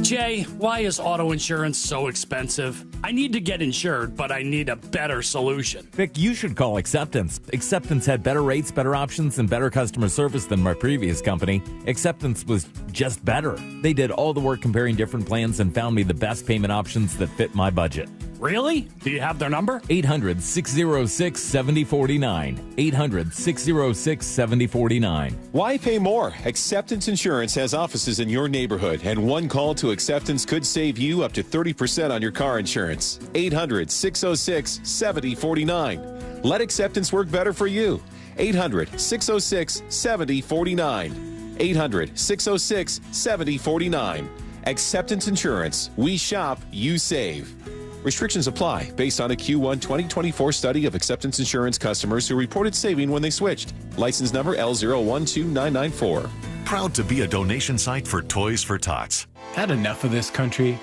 Jay, why is auto insurance so expensive? I need to get insured, but I need a better solution. Vic, you should call Acceptance. Acceptance had better rates, better options, and better customer service than my previous company. Acceptance was just better. They did all the work comparing different plans and found me the best payment options that fit my budget. Really? Do you have their number? 800-606-7049. 800-606-7049. Why pay more? Acceptance Insurance has offices in your neighborhood, and one call to Acceptance could save you up to 30% on your car insurance. 800-606-7049. Let Acceptance work better for you. 800-606-7049. 800-606-7049. Acceptance Insurance. We shop, you save. Restrictions apply based on a Q1 2024 study of Acceptance Insurance customers who reported saving when they switched. License number L012994. Proud to be a donation site for Toys for Tots. Had enough of this country?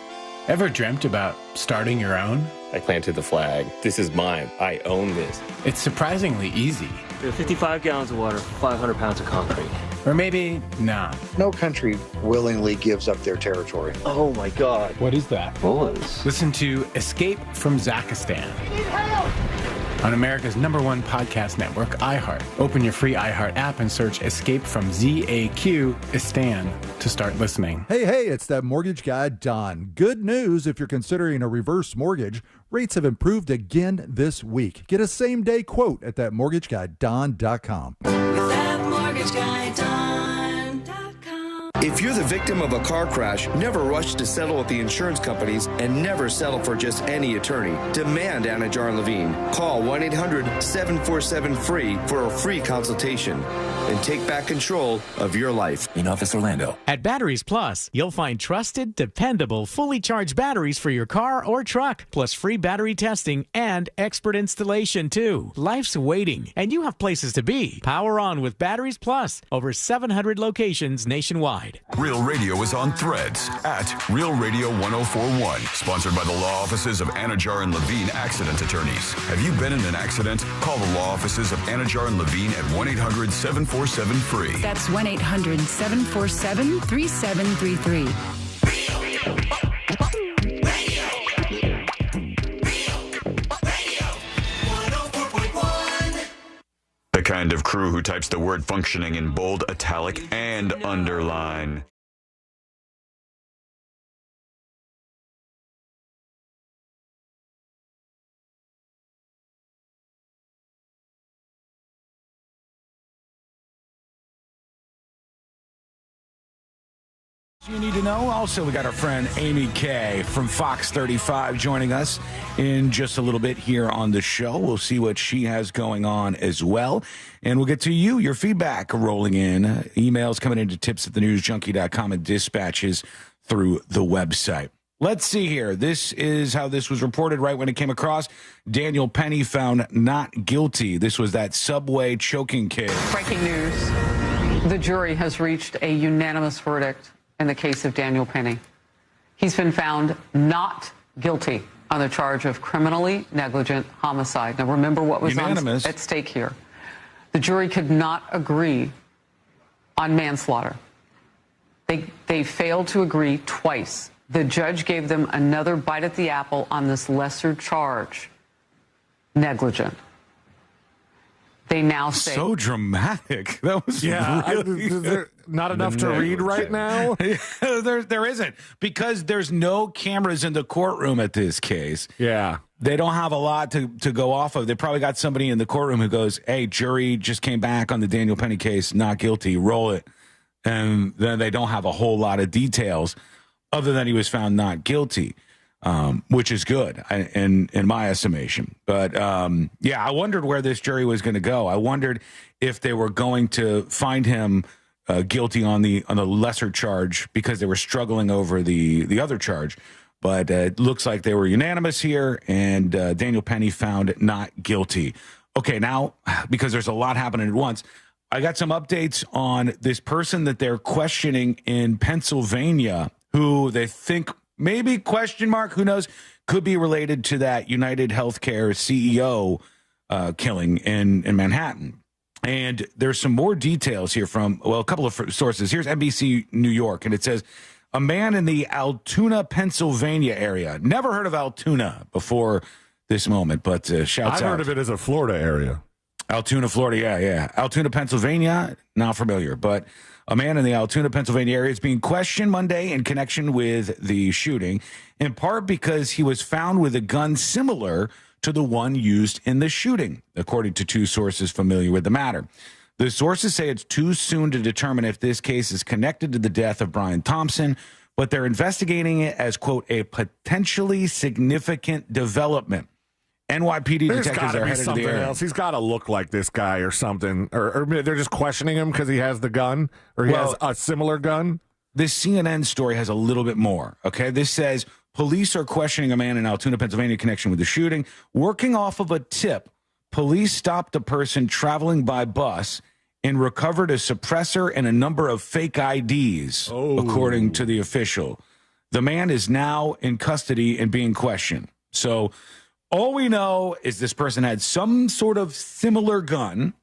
Ever dreamt about starting your own? I planted the flag. This is mine. I own this. It's surprisingly easy. 55 gallons of water, 500 pounds of concrete. Or maybe not. No country willingly gives up their territory. Oh my God. What is that? Bullets. Listen to Escape from Zakistan on America's #1 podcast network, iHeart. Open your free iHeart app and search Escape from ZAQ-istan to start listening. Hey, it's that mortgage guy, Don. Good news if you're considering a reverse mortgage. Rates have improved again this week. Get a same-day quote at thatmortgageguyDon.com. If you're the victim of a car crash, never rush to settle with the insurance companies and never settle for just any attorney. Demand Anna Jar and Levine. Call 1-800-747-FREE for a free consultation and take back control of your life. In Office Orlando. At Batteries Plus, you'll find trusted, dependable, fully charged batteries for your car or truck, plus free battery testing and expert installation too. Life's waiting, and you have places to be. Power on with Batteries Plus. Over 700 locations nationwide. Real Radio is on Threads at Real Radio 1041. Sponsored by the law offices of Anna Jar and Levine Accident Attorneys. Have you been in an accident? Call the law offices of Anna Jar and Levine at 1-800-747-FREE. That's 1-800-747-3733. The kind of crew who types the word functioning in bold, italic, and underline. You need to know. Also, we got our friend Amy Kay from Fox 35 joining us in just a little bit here on the show. We'll see what she has going on as well. And we'll get to you, your feedback rolling in. Emails coming into tips@thenewsjunkie.com and dispatches through the website. Let's see here. This is how this was reported right when it came across. Daniel Penny found not guilty. This was that subway choking kid. Breaking news. The jury has reached a unanimous verdict in the case of Daniel Penny. He's been found not guilty on the charge of criminally negligent homicide. Now, remember what was at stake here. The jury could not agree on manslaughter. They failed to agree twice. The judge gave them another bite at the apple on this lesser charge, negligent. They now say... So dramatic. That was really... Not enough to read right now? There isn't, because there's no cameras in the courtroom at this case. Yeah. They don't have a lot to go off of. They probably got somebody in the courtroom who goes, hey, jury just came back on the Daniel Penny case, not guilty, roll it. And then they don't have a whole lot of details other than he was found not guilty, which is good in my estimation. But, yeah, I wondered where this jury was going to go. I wondered if they were going to find him guilty on the lesser charge because they were struggling over the other charge. But it looks like they were unanimous here, and Daniel Penny found not guilty. Okay, now, because there's a lot happening at once, I got some updates on this person that they're questioning in Pennsylvania, who they think maybe, question mark, who knows, could be related to that United Healthcare CEO killing in Manhattan. And there's some more details here from, well, a couple of sources. Here's NBC New York, and it says, a man in the Altoona, Pennsylvania area. Never heard of Altoona before this moment, but shouts out. I've heard of it as a Florida area. Altoona, Florida, yeah. Altoona, Pennsylvania, not familiar. But a man in the Altoona, Pennsylvania area is being questioned Monday in connection with the shooting, in part because he was found with a gun similar to the one used in the shooting, according to two sources familiar with the matter. The sources say it's too soon to determine if this case is connected to the death of Brian Thompson, but they're investigating it as, quote, a potentially significant development. NYPD detectives are headed to the area. He's got to look like this guy or something. Or they're just questioning him because he has the gun or he has a similar gun. This CNN story has a little bit more, okay? This says police are questioning a man in Altoona, Pennsylvania, in connection with the shooting. Working off of a tip, police stopped a person traveling by bus and recovered a suppressor and a number of fake IDs, according to the official. The man is now in custody and being questioned. So All we know is this person had some sort of similar gun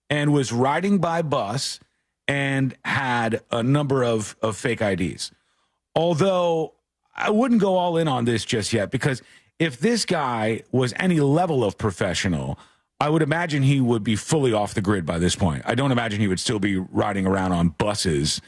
and was riding by bus and had a number of fake IDs. Although I wouldn't go all in on this just yet, because if this guy was any level of professional, I would imagine he would be fully off the grid by this point. I don't imagine he would still be riding around on buses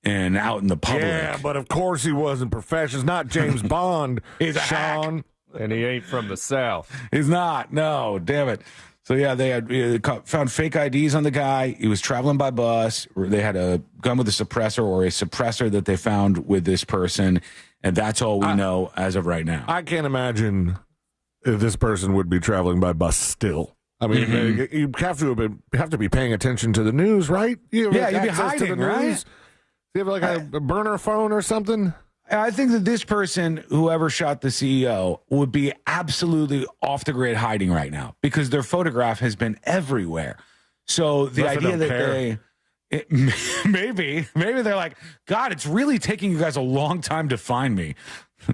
and out in the public. Yeah, but of course he wasn't professional. It's not James Bond, He's a Sean. hack. And he ain't from the South. He's not. No, damn it. So, yeah, they had found fake IDs on the guy. He was traveling by bus. They had a gun with a suppressor or a suppressor that they found with this person. And that's all we know as of right now. I can't imagine if this person would be traveling by bus still. I mean, you have to be paying attention to the news, right? You'd be hiding, right? You have like a burner phone or something? I think that this person, whoever shot the CEO, would be absolutely off the grid hiding right now because their photograph has been everywhere. So the idea that maybe they're like, God, it's really taking you guys a long time to find me.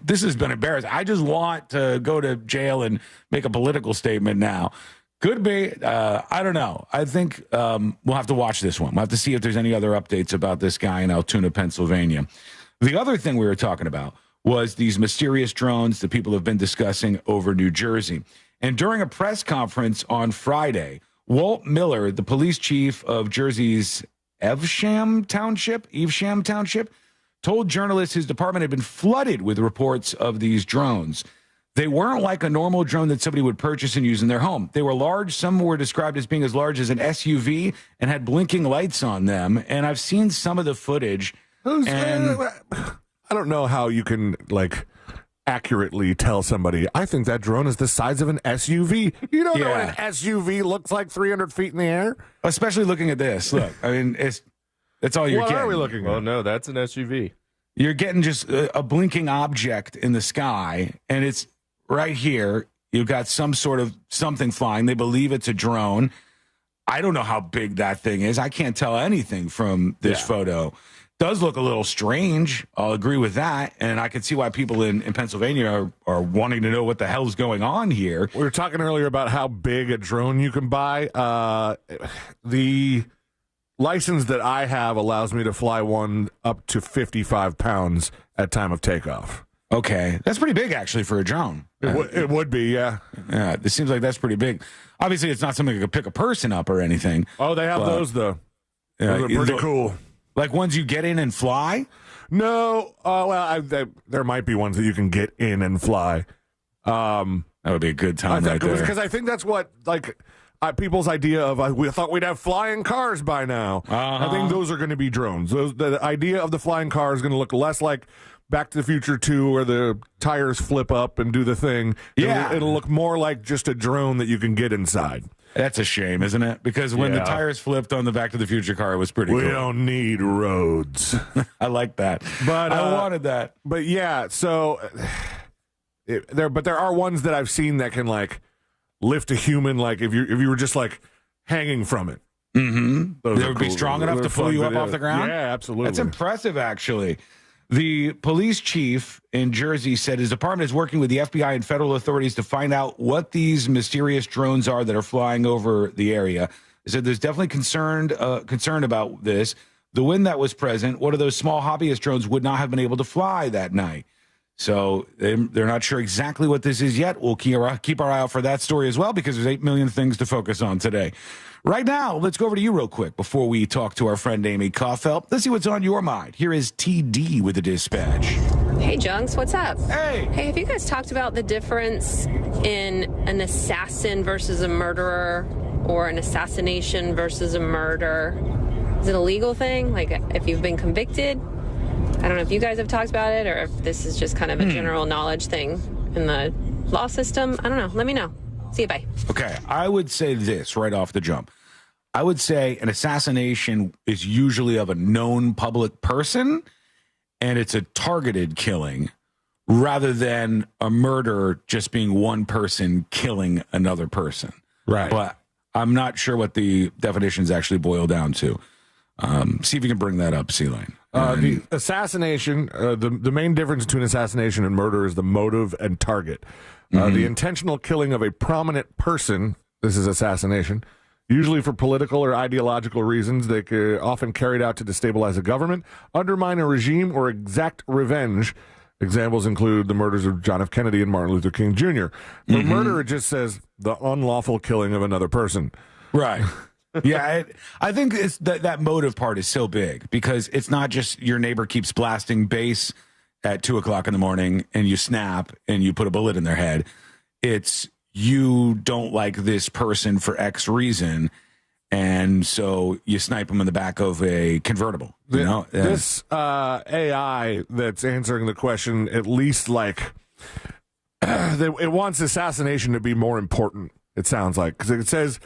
This has been embarrassing. I just want to go to jail and make a political statement now. Could be. I don't know. I think we'll have to watch this one. We'll have to see if there's any other updates about this guy in Altoona, Pennsylvania. The other thing we were talking about was these mysterious drones that people have been discussing over New Jersey. And during a press conference on Friday, Walt Miller, the police chief of Jersey's Evesham Township, told journalists his department had been flooded with reports of these drones. They weren't like a normal drone that somebody would purchase and use in their home. They were large. Some were described as being as large as an SUV and had blinking lights on them. And I've seen some of the footage. I don't know how you can accurately tell somebody, I think that drone is the size of an SUV. You don't know what an SUV looks like 300 feet in the air? Especially looking at this. Look, I mean, that's all you're getting. What are we looking at? Oh, no, that's an SUV. You're getting just a blinking object in the sky, and it's right here. You've got some sort of something flying. They believe it's a drone. I don't know how big that thing is. I can't tell anything from this photo. Does look a little strange. I'll agree with that. And I can see why people in Pennsylvania are wanting to know what the hell's going on here. We were talking earlier about how big a drone you can buy. The license that I have allows me to fly one up to 55 pounds at time of takeoff. Okay. That's pretty big, actually, for a drone. It would be, yeah. Yeah, it seems like that's pretty big. Obviously, it's not something that could pick a person up or anything. Oh, they have those, though. Yeah, those are pretty cool. Like ones you get in and fly? No. There might be ones that you can get in and fly. That would be a good time right there. Because I think that's what, people's idea of, we thought we'd have flying cars by now. I think those are going to be drones. The idea of the flying car is going to look less like Back to the Future 2 where the tires flip up and do the thing. Yeah. It'll look more like just a drone that you can get inside. That's a shame, isn't it? Because when the tires flipped on the Back to the Future car, it was pretty cool. We don't need roads. I like that. But I wanted that. But yeah, so there are ones that I've seen that can lift a human, if you were just hanging from it. Mm-hmm. They would be strong enough to pull you up off the ground? Yeah, absolutely. That's impressive, actually. The police chief in Jersey said his department is working with the FBI and federal authorities to find out what these mysterious drones are that are flying over the area. He said there's definitely concern about this. The wind that was present, one of those small hobbyist drones would not have been able to fly that night. So they're not sure exactly what this is yet. We'll keep our eye out for that story as well because there's 8 million things to focus on today. Right now, let's go over to you real quick before we talk to our friend Amy Kaufeld. Let's see what's on your mind. Here is TD with the dispatch. Hey, Junks, what's up? Hey. Hey, have you guys talked about the difference in an assassin versus a murderer or an assassination versus a murder? Is it a legal thing? If you've been convicted? I don't know if you guys have talked about it or if this is just kind of a general knowledge thing in the law system. I don't know. Let me know. See you, bye. Okay, I would say this right off the jump. I would say an assassination is usually of a known public person, and it's a targeted killing rather than a murder just being one person killing another person. Right. But I'm not sure what the definitions actually boil down to. See if you can bring that up, C-Lane. The assassination, the main difference between assassination and murder is the motive and target. The intentional killing of a prominent person, this is assassination, usually for political or ideological reasons. They are often carried out to destabilize a government, undermine a regime, or exact revenge. Examples include the murders of John F. Kennedy and Martin Luther King Jr. For murder, it just says the unlawful killing of another person. Right. Yeah, I think it's that motive part is so big because it's not just your neighbor keeps blasting bass at 2:00 in the morning and you snap and you put a bullet in their head. It's you don't like this person for X reason, and so you snipe them in the back of a convertible. You know, this AI that's answering the question, at least like it wants assassination to be more important. It sounds like because it says.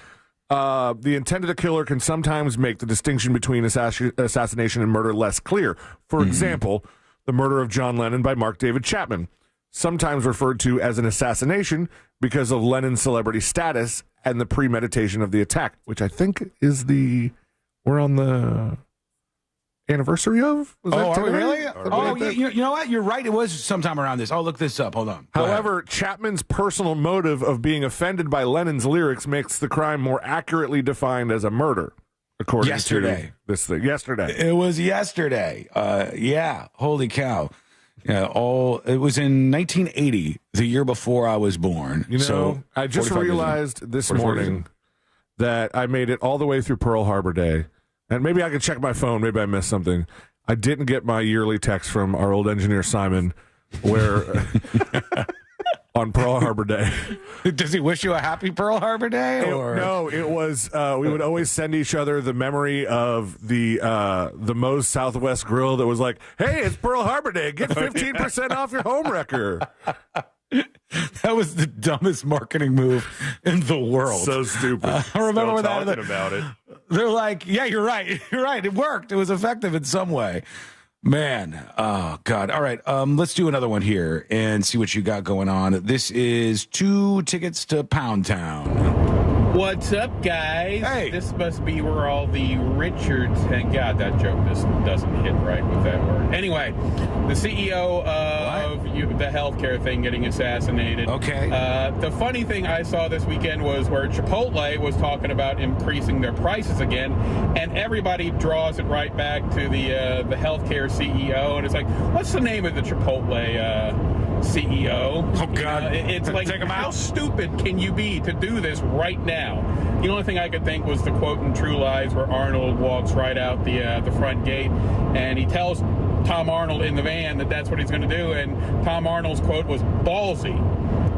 The intent of the killer can sometimes make the distinction between assassination and murder less clear. For example, the murder of John Lennon by Mark David Chapman, sometimes referred to as an assassination because of Lennon's celebrity status and the premeditation of the attack, which I think is we're on the anniversary of? Are we really? You know what? You're right. It was sometime around this. I'll look this up. Hold on. However, Chapman's personal motive of being offended by Lennon's lyrics makes the crime more accurately defined as a murder, according to this thing. Yesterday. It was yesterday. Yeah. Holy cow. Yeah. It was in 1980, the year before I was born. You know, so I just realized this morning that I made it all the way through Pearl Harbor Day. And maybe I could check my phone. Maybe I missed something. I didn't get my yearly text from our old engineer, Simon, where on Pearl Harbor Day. Does he wish you a happy Pearl Harbor Day? No, it was, we would always send each other the memory of the Moe's Southwest Grill that was like, hey, it's Pearl Harbor Day. Get 15% off your home wrecker. That was the dumbest marketing move in the world. So stupid. I remember Still that. talking about it. They're like, yeah, you're right. You're right. It worked. It was effective in some way. Man. Oh, God. All right. Let's do another one here and see what you got going on. This is 2 tickets to Pound Town. What's up, guys? Hey. This must be where all the Richards hang. God, that joke just doesn't hit right with that word. Anyway, the CEO of the healthcare thing getting assassinated. Okay. The funny thing I saw this weekend was where Chipotle was talking about increasing their prices again, and everybody draws it right back to the healthcare CEO, and it's like, what's the name of the Chipotle CEO? Oh, God. It's like, how stupid can you be to do this right now? The only thing I could think was the quote in True Lies where Arnold walks right out the front gate, and he tells Tom Arnold in the van that that's what he's going to do, and Tom Arnold's quote was ballsy.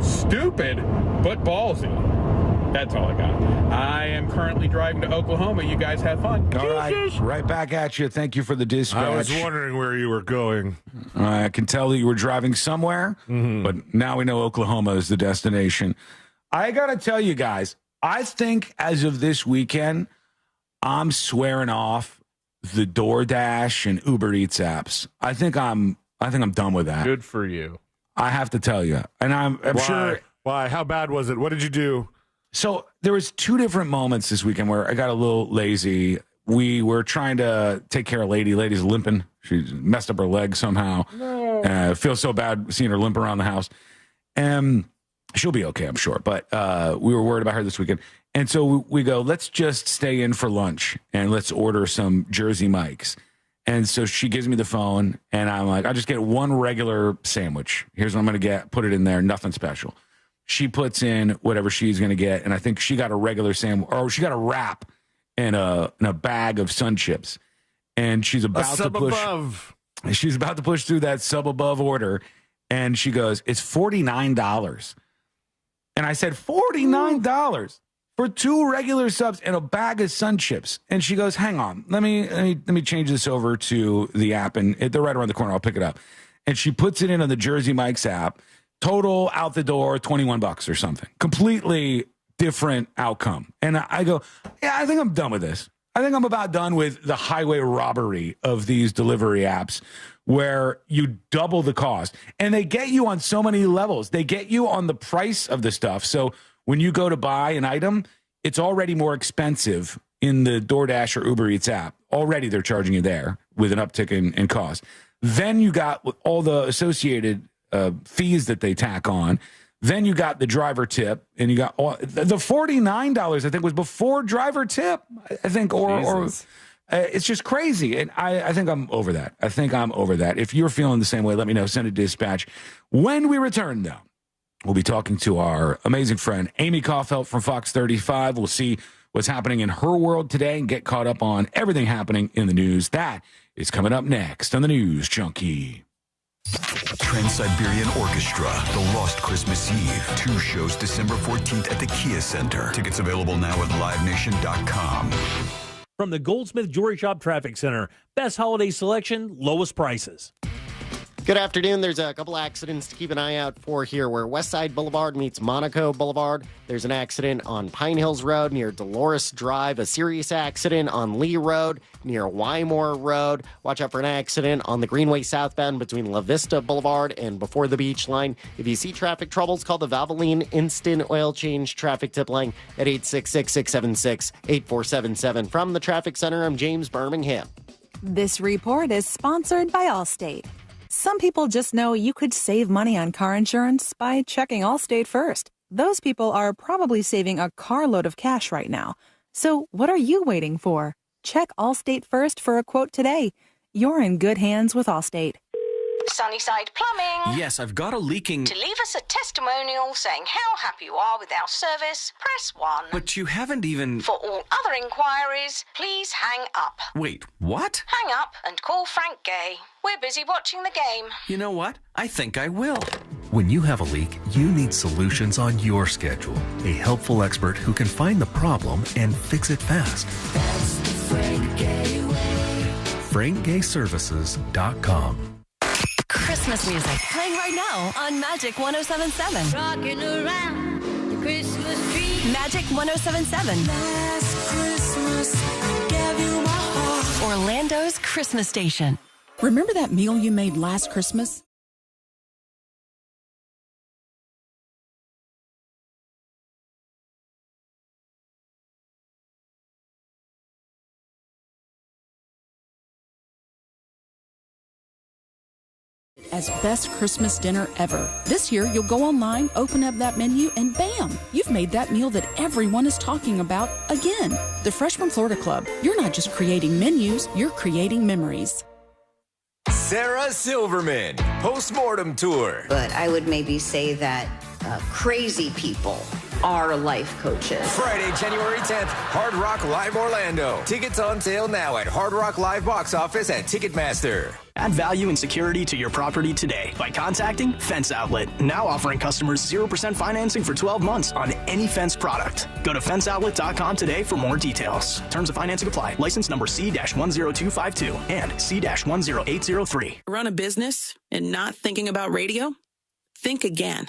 Stupid, but ballsy. That's all I got. I am currently driving to Oklahoma. You guys have fun. All right. Right back at you. Thank you for the dispatch. I was wondering where you were going. I can tell that you were driving somewhere, but now we know Oklahoma is the destination. I got to tell you guys, I think as of this weekend, I'm swearing off the DoorDash and Uber Eats apps. I think I'm done with that. Good for you. I have to tell you. And I'm sure. Why? How bad was it? What did you do? So there was 2 different moments this weekend where I got a little lazy. We were trying to take care of Lady. Lady's limping. She messed up her leg somehow. No. Feels so bad seeing her limp around the house. And she'll be okay, I'm sure. But we were worried about her this weekend. And so we go, let's just stay in for lunch and let's order some Jersey Mike's. And so she gives me the phone and I'm like, I'll just get 1 regular sandwich. Here's what I'm going to get. Put it in there. Nothing special. She puts in whatever she's going to get. And I think she got a regular sandwich, or she got a wrap and a bag of Sun Chips. And she's about to push. She's about to push through that sub above order. And she goes, it's $49. And I said, $49 for 2 regular subs and a bag of Sun Chips. And she goes, hang on, let me change this over to the app, and they're right around the corner. I'll pick it up. And she puts it in on the Jersey Mike's app. Total out the door, $21 or something. Completely different outcome. And I go, yeah, I think I'm done with this. I think I'm about done with the highway robbery of these delivery apps where you double the cost. And they get you on so many levels. They get you on the price of the stuff. So when you go to buy an item, it's already more expensive in the DoorDash or Uber Eats app. Already they're charging you there. with an uptick in cost. Then you got all the associated fees that they tack on. Then you got the driver tip, and you got the $49, I think, was before driver tip, I think, or it's just crazy. And I think I'm over that. I think I'm over that. If you're feeling the same way, let me know. Send a dispatch. When we return, though, we'll be talking to our amazing friend, Amy Kaufelt from Fox 35. We'll see what's happening in her world today and get caught up on everything happening in the news. That is coming up next on the News Junkie. Trans-Siberian Orchestra, The Lost Christmas Eve. 2 shows December 14th at the Kia Center. Tickets available now at livenation.com. From the Goldsmith Jewelry Shop Traffic Center, best holiday selection, lowest prices. Good afternoon. There's a couple accidents to keep an eye out for here where Westside Boulevard meets Monaco Boulevard. There's an accident on Pine Hills Road near Dolores Drive, a serious accident on Lee Road near Wymore Road. Watch out for an accident on the Greenway southbound between La Vista Boulevard and before the beach line. If you see traffic troubles, call the Valvoline Instant Oil Change traffic tip line at 866-676-8477. From the Traffic Center, I'm James Birmingham. This report is sponsored by Allstate. Some people just know you could save money on car insurance by checking Allstate first. Those people are probably saving a carload of cash right now. So what are you waiting for? Check Allstate first for a quote today. You're in good hands with Allstate. Sunnyside Plumbing. Yes, I've got a leaking... To leave us a testimonial saying how happy you are with our service, press 1. But you haven't even... For all other inquiries, please hang up. Wait, what? Hang up and call Frank Gay. We're busy watching the game. You know what? I think I will. When you have a leak, you need solutions on your schedule. A helpful expert who can find the problem and fix it fast. That's the Frank Gay way. FrankGayServices.com. Christmas music playing right now on Magic 107.7. Rocking around the Christmas tree. Magic 107.7. Last Christmas, I gave you my heart. Orlando's Christmas station. Remember that meal you made last Christmas? As best Christmas dinner ever. This year, you'll go online, open up that menu, and bam! You've made that meal that everyone is talking about again. The Fresh from Florida Club. You're not just creating menus, you're creating memories. Sarah Silverman, Postmortem Tour. But I would maybe say that crazy people are life coaches. Friday, January 10th, Hard Rock Live Orlando. Tickets on sale now at Hard Rock Live box office at Ticketmaster. Add value and security to your property today by contacting Fence Outlet, now offering customers 0% financing for 12 months on any Fence product. Go to fenceoutlet.com today for more details. Terms of financing apply. License number C-10252 and C-10803. Run a business and not thinking about radio? Think again.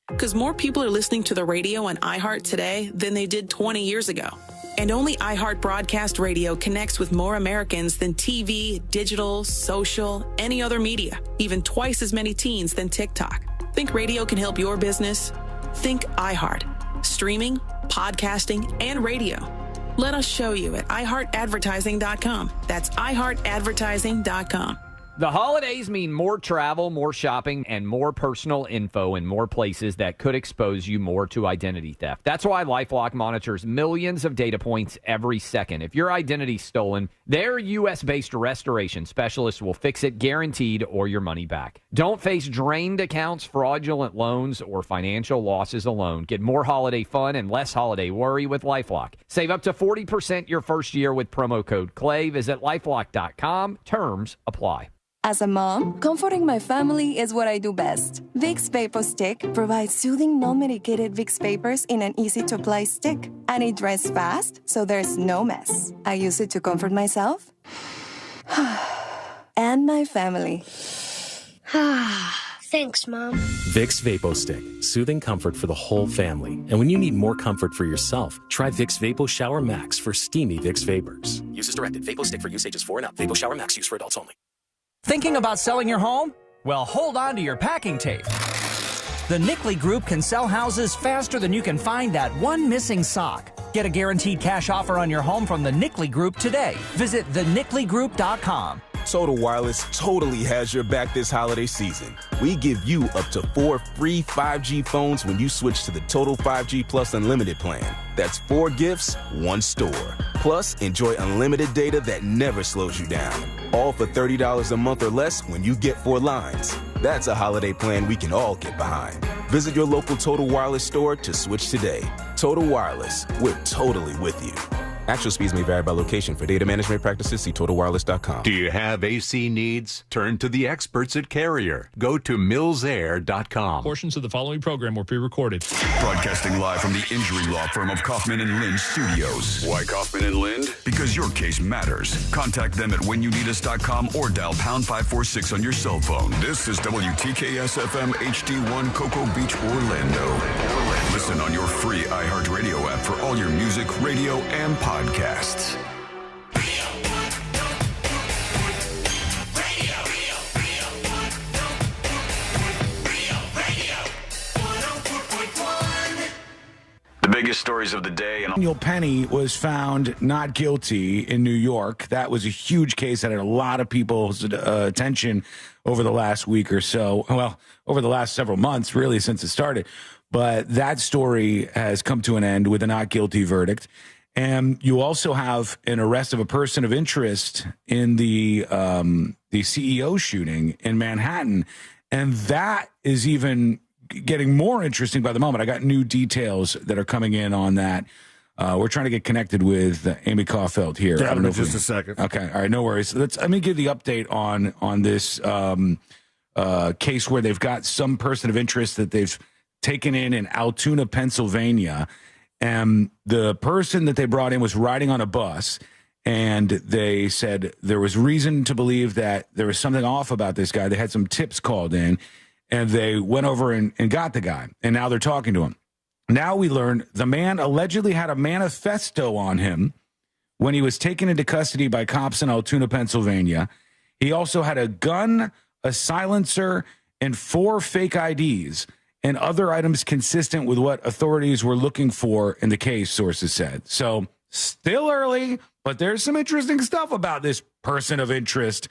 Because more people are listening to the radio on iHeart today than they did 20 years ago. And only iHeart Broadcast Radio connects with more Americans than TV, digital, social, any other media, even twice as many teens than TikTok. Think radio can help your business? Think iHeart. Streaming, podcasting, and radio. Let us show you at iHeartAdvertising.com. That's iHeartAdvertising.com. The holidays mean more travel, more shopping, and more personal info in more places that could expose you more to identity theft. That's why LifeLock monitors millions of data points every second. If your identity's stolen, their U.S.-based restoration specialists will fix it guaranteed or your money back. Don't face drained accounts, fraudulent loans, or financial losses alone. Get more holiday fun and less holiday worry with LifeLock. Save up to 40% your first year with promo code CLAY. Visit LifeLock.com. Terms apply. As a mom, comforting my family is what I do best. Vicks VapoStick provides soothing, non-medicated Vicks vapors in an easy-to-apply stick. And it dries fast, so there's no mess. I use it to comfort myself and my family. Thanks, Mom. Vicks VapoStick, soothing comfort for the whole family. And when you need more comfort for yourself, try Vicks Vapo Shower Max for steamy Vicks vapors. Use as directed. VapoStick for use ages 4 and up. Vapo Shower Max use for adults only. Thinking about selling your home? Well, hold on to your packing tape. The Nickley Group can sell houses faster than you can find that one missing sock. Get a guaranteed cash offer on your home from the Nickley Group today. Visit thenickley.group.com. Total Wireless totally has your back this holiday season. We give you up to 4 free 5G phones when you switch to the Total 5G Plus Unlimited plan. That's 4 gifts, 1 store. Plus, enjoy unlimited data that never slows you down. All for $30 a month or less when you get 4 lines. That's a holiday plan we can all get behind. Visit your local Total Wireless store to switch today. Total Wireless, we're totally with you. Actual speeds may vary by location. For data management practices, see TotalWireless.com. Do you have AC needs? Turn to the experts at Carrier. Go to millsair.com. Portions of the following program were pre-recorded. Broadcasting live from the injury law firm of Kaufman and Lind Studios. Why Kaufman and Lind? Because your case matters. Contact them at whenyouneedus.com or dial pound 546 on your cell phone. This is WTKS FM HD1 Cocoa Beach, Orlando. Listen on your free iHeartRadio app for all your music, radio, and podcasts. The biggest stories of the day. Daniel Penny was found not guilty in New York. That was a huge case that had a lot of people's attention over the last week or so. Well, over the last several months, really, since it started. But that story has come to an end with a not guilty verdict. And you also have an arrest of a person of interest in the CEO shooting in Manhattan. And that is even getting more interesting by the moment. I got new details that are coming in on that. We're trying to get connected with Amy Caulfield here. Yeah, in just a second. Okay, all right, no worries. Let me give the update on this case where they've got some person of interest that they've taken in Altoona, Pennsylvania. And the person that they brought in was riding on a bus, and they said there was reason to believe that there was something off about this guy. They had some tips called in, and they went over and got the guy, and now they're talking to him. Now we learn the man allegedly had a manifesto on him when he was taken into custody by cops in Altoona, Pennsylvania. He also had a gun, a silencer, and 4 fake IDs and other items consistent with what authorities were looking for in the case, sources said. So still early, but there's some interesting stuff about this person of interest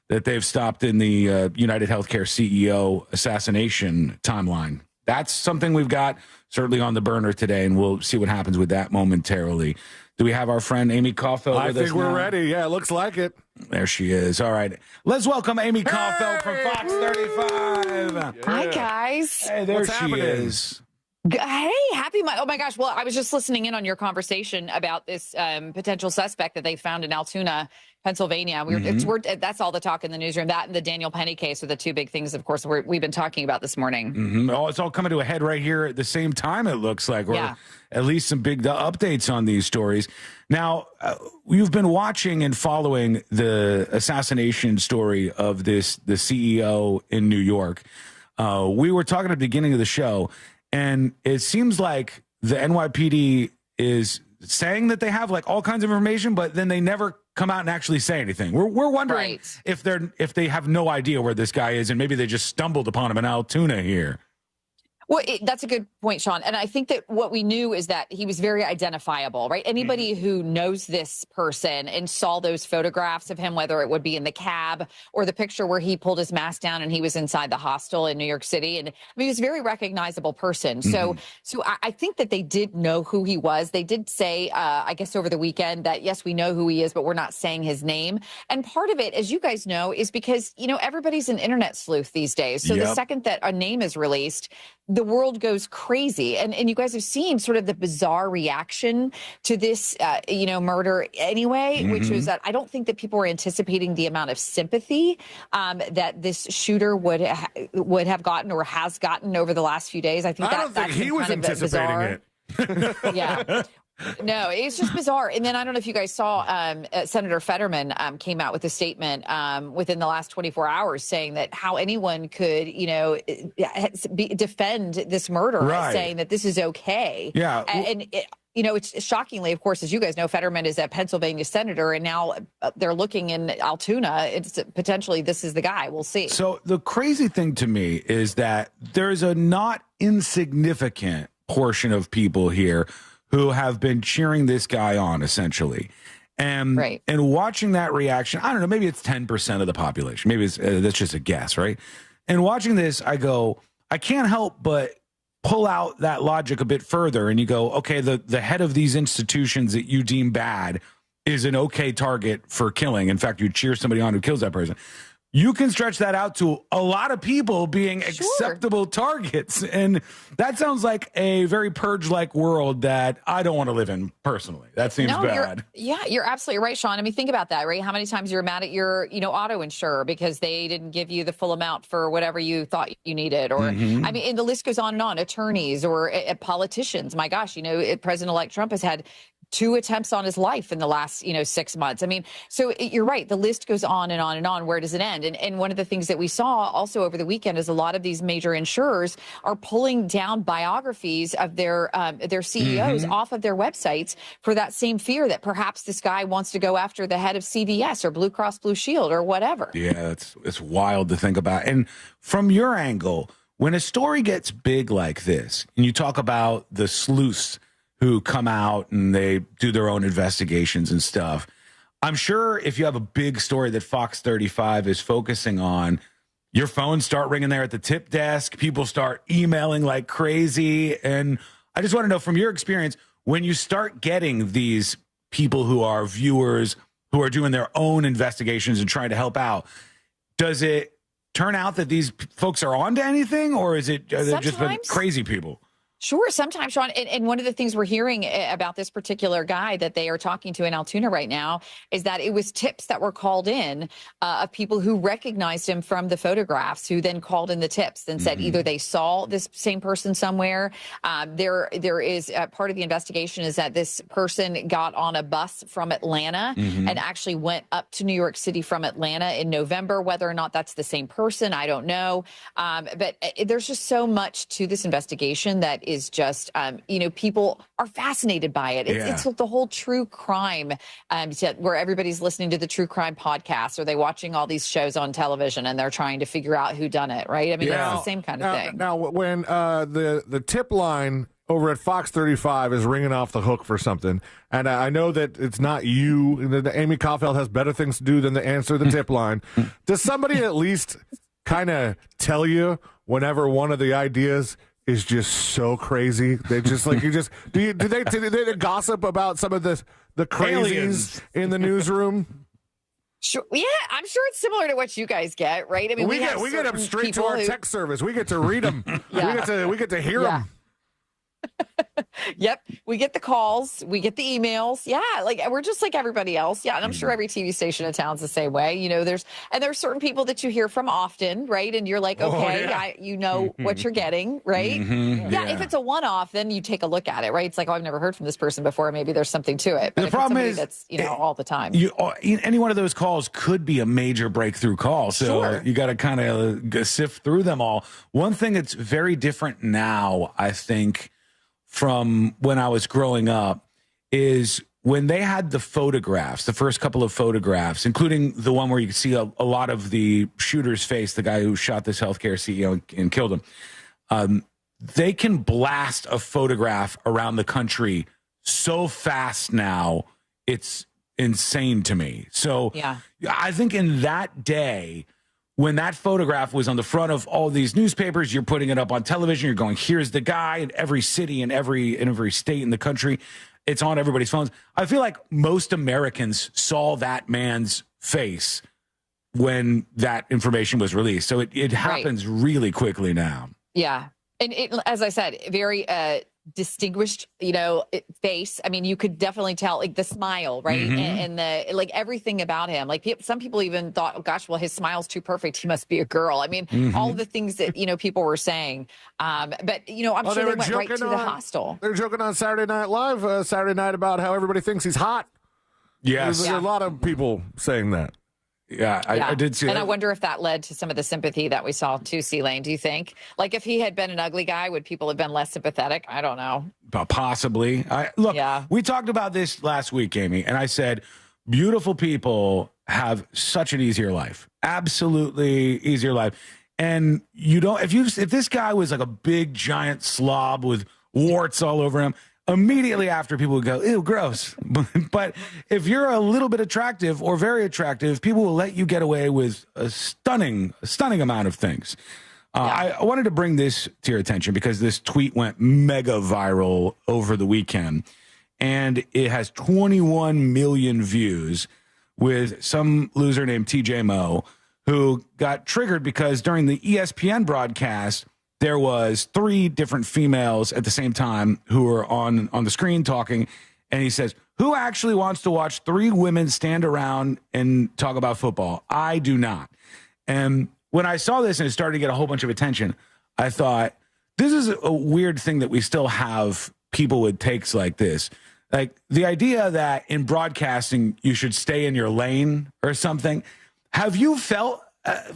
that they've stopped in the United Healthcare CEO assassination timeline. That's something we've got certainly on the burner today, and we'll see what happens with that momentarily. Do we have our friend Amy Caulfield with us? I think we're ready. Yeah, it looks like it. There she is. All right. Let's welcome Amy Caulfield from Fox 35. Yeah. Hi, guys. Hey, there she is. Hey, oh my gosh. Well, I was just listening in on your conversation about this potential suspect that they found in Altoona, Pennsylvania. That's all the talk in the newsroom. That and the Daniel Penny case are the two big things, of course, we've been talking about this morning. Mm-hmm. Oh, it's all coming to a head right here at the same time, it looks like, or at least some big updates on these stories. Now, you've been watching and following the assassination story of the CEO in New York. We were talking at the beginning of the show, and it seems like the NYPD is saying that they have like all kinds of information, but then they never come out and actually say anything. We're wondering if they have no idea where this guy is, and maybe they just stumbled upon him in Altoona here. Well, that's a good point, Sean. And I think that what we knew is that he was very identifiable, right? Anybody who knows this person and saw those photographs of him, whether it would be in the cab or the picture where he pulled his mask down and he was inside the hostel in New York City. And I mean, he was a very recognizable person. So I think that they did know who he was. They did say, I guess over the weekend that, yes, we know who he is, but we're not saying his name. And part of it, as you guys know, is because, everybody's an internet sleuth these days. So the second that a name is released, the world goes crazy. And you guys have seen sort of the bizarre reaction to this, murder anyway, which was that I don't think that people were anticipating the amount of sympathy that this shooter would have gotten or has gotten over the last few days. I think he was anticipating it. Yeah. No, it's just bizarre. And then I don't know if you guys saw Senator Fetterman came out with a statement within the last 24 hours saying that how anyone could, defend this murder, saying that this is okay. Yeah. And it's shockingly, of course, as you guys know, Fetterman is a Pennsylvania senator, and now they're looking in Altoona. It's potentially this is the guy. We'll see. So the crazy thing to me is that there's a not insignificant portion of people here who have been cheering this guy on, essentially. And watching that reaction, I don't know, maybe it's 10% of the population. Maybe it's that's just a guess, right? And watching this, I go, I can't help but pull out that logic a bit further. And you go, okay, the head of these institutions that you deem bad is an okay target for killing. In fact, you cheer somebody on who kills that person. You can stretch that out to a lot of people being acceptable targets. And that sounds like a very Purge-like world that I don't want to live in personally. That seems bad. You're absolutely right, Sean. I mean, think about that, right? How many times you're mad at your, auto insurer because they didn't give you the full amount for whatever you thought you needed. Or, I mean, and the list goes on and on. Attorneys or politicians. My gosh, President-elect Trump has had 2 attempts on his life in the last, 6 months. I mean, so you're right. The list goes on and on and on. Where does it end? And one of the things that we saw also over the weekend is a lot of these major insurers are pulling down biographies of their CEOs off of their websites for that same fear that perhaps this guy wants to go after the head of CVS or Blue Cross Blue Shield or whatever. Yeah, it's wild to think about. And from your angle, when a story gets big like this, and you talk about the sleuths who come out and they do their own investigations and stuff, I'm sure if you have a big story that Fox 35 is focusing on, your phones start ringing there at the tip desk. People start emailing like crazy. And I just want to know from your experience, when you start getting these people who are viewers who are doing their own investigations and trying to help out, does it turn out that these folks are onto anything, or is it just been crazy people? Sure. Sometimes, Sean, and one of the things we're hearing about this particular guy that they are talking to in Altoona right now is that it was tips that were called in of people who recognized him from the photographs, who then called in the tips and said either they saw this same person somewhere. There is part of the investigation is that this person got on a bus from Atlanta and actually went up to New York City from Atlanta in November. Whether or not that's the same person, I don't know. But there's just so much to this investigation that is just, people are fascinated by it. It's the whole true crime, where everybody's listening to the true crime podcast, or they watching all these shows on television and they're trying to figure out who done it, right? I mean, it's the same kind of thing. Now, when the tip line over at Fox 35 is ringing off the hook for something, and I know that it's not you, that Amy Caulfield has better things to do than to answer the tip line, does somebody at least kind of tell you whenever one of the ideas is just so crazy? They just like, do they gossip about some of the crazies in the newsroom? Sure. Yeah, I'm sure it's similar to what you guys get, right? I mean, we get them straight to our text service. We get to read them. We get to hear them. Yep. We get the calls. We get the emails. Yeah. Like, we're just like everybody else. Yeah. And I'm sure every TV station in town's the same way. There's certain people that you hear from often, right? And you're like, okay, what you're getting, right? Yeah. If it's a one-off, then you take a look at it, right? It's like, I've never heard from this person before. Maybe there's something to it. But the problem is that's, all the time. Any one of those calls could be a major breakthrough call. So you got to kind of sift through them all. One thing that's very different now, I think, from when I was growing up, is when they had the photographs, the first couple of photographs, including the one where you could see a lot of the shooter's face, the guy who shot this healthcare CEO and killed him. They can blast a photograph around the country so fast now, it's insane to me. So I think in that day, when that photograph was on the front of all these newspapers, you're putting it up on television, you're going, here's the guy in every city and every state in the country. It's on everybody's phones. I feel like most Americans saw that man's face when that information was released. So it happens really quickly now. Yeah. And as I said, very distinguished, face. I mean, you could definitely tell, like, the smile, right? And the, like, everything about him. Like, some people even thought, oh gosh, well, his smile's too perfect, he must be a girl. I mean, all the things that people were saying. But I'm sure they went right to the hostel. They're joking on Saturday Night Live Saturday night about how everybody thinks he's hot. Yes, there's a lot of people saying that. Yeah, I did see that. And I wonder if that led to some of the sympathy that we saw too, C-Lane. Do you think? Like, if he had been an ugly guy, would people have been less sympathetic? I don't know. Possibly. We talked about this last week, Amy, and I said, beautiful people have such an easier life. Absolutely easier life. And you don't, if this guy was like a big giant slob with warts all over him, immediately after, people would go, ew, gross. But if you're a little bit attractive or very attractive, people will let you get away with a stunning amount of things. I wanted to bring this to your attention because this tweet went mega viral over the weekend, and it has 21 million views with some loser named TJ Moe, who got triggered because during the ESPN broadcast, there was 3 different females at the same time who were on the screen talking, and he says, who actually wants to watch 3 women stand around and talk about football? I do not. And when I saw this and it started to get a whole bunch of attention, I thought, this is a weird thing that we still have people with takes like this. Like the idea that in broadcasting, you should stay in your lane or something. Have you felt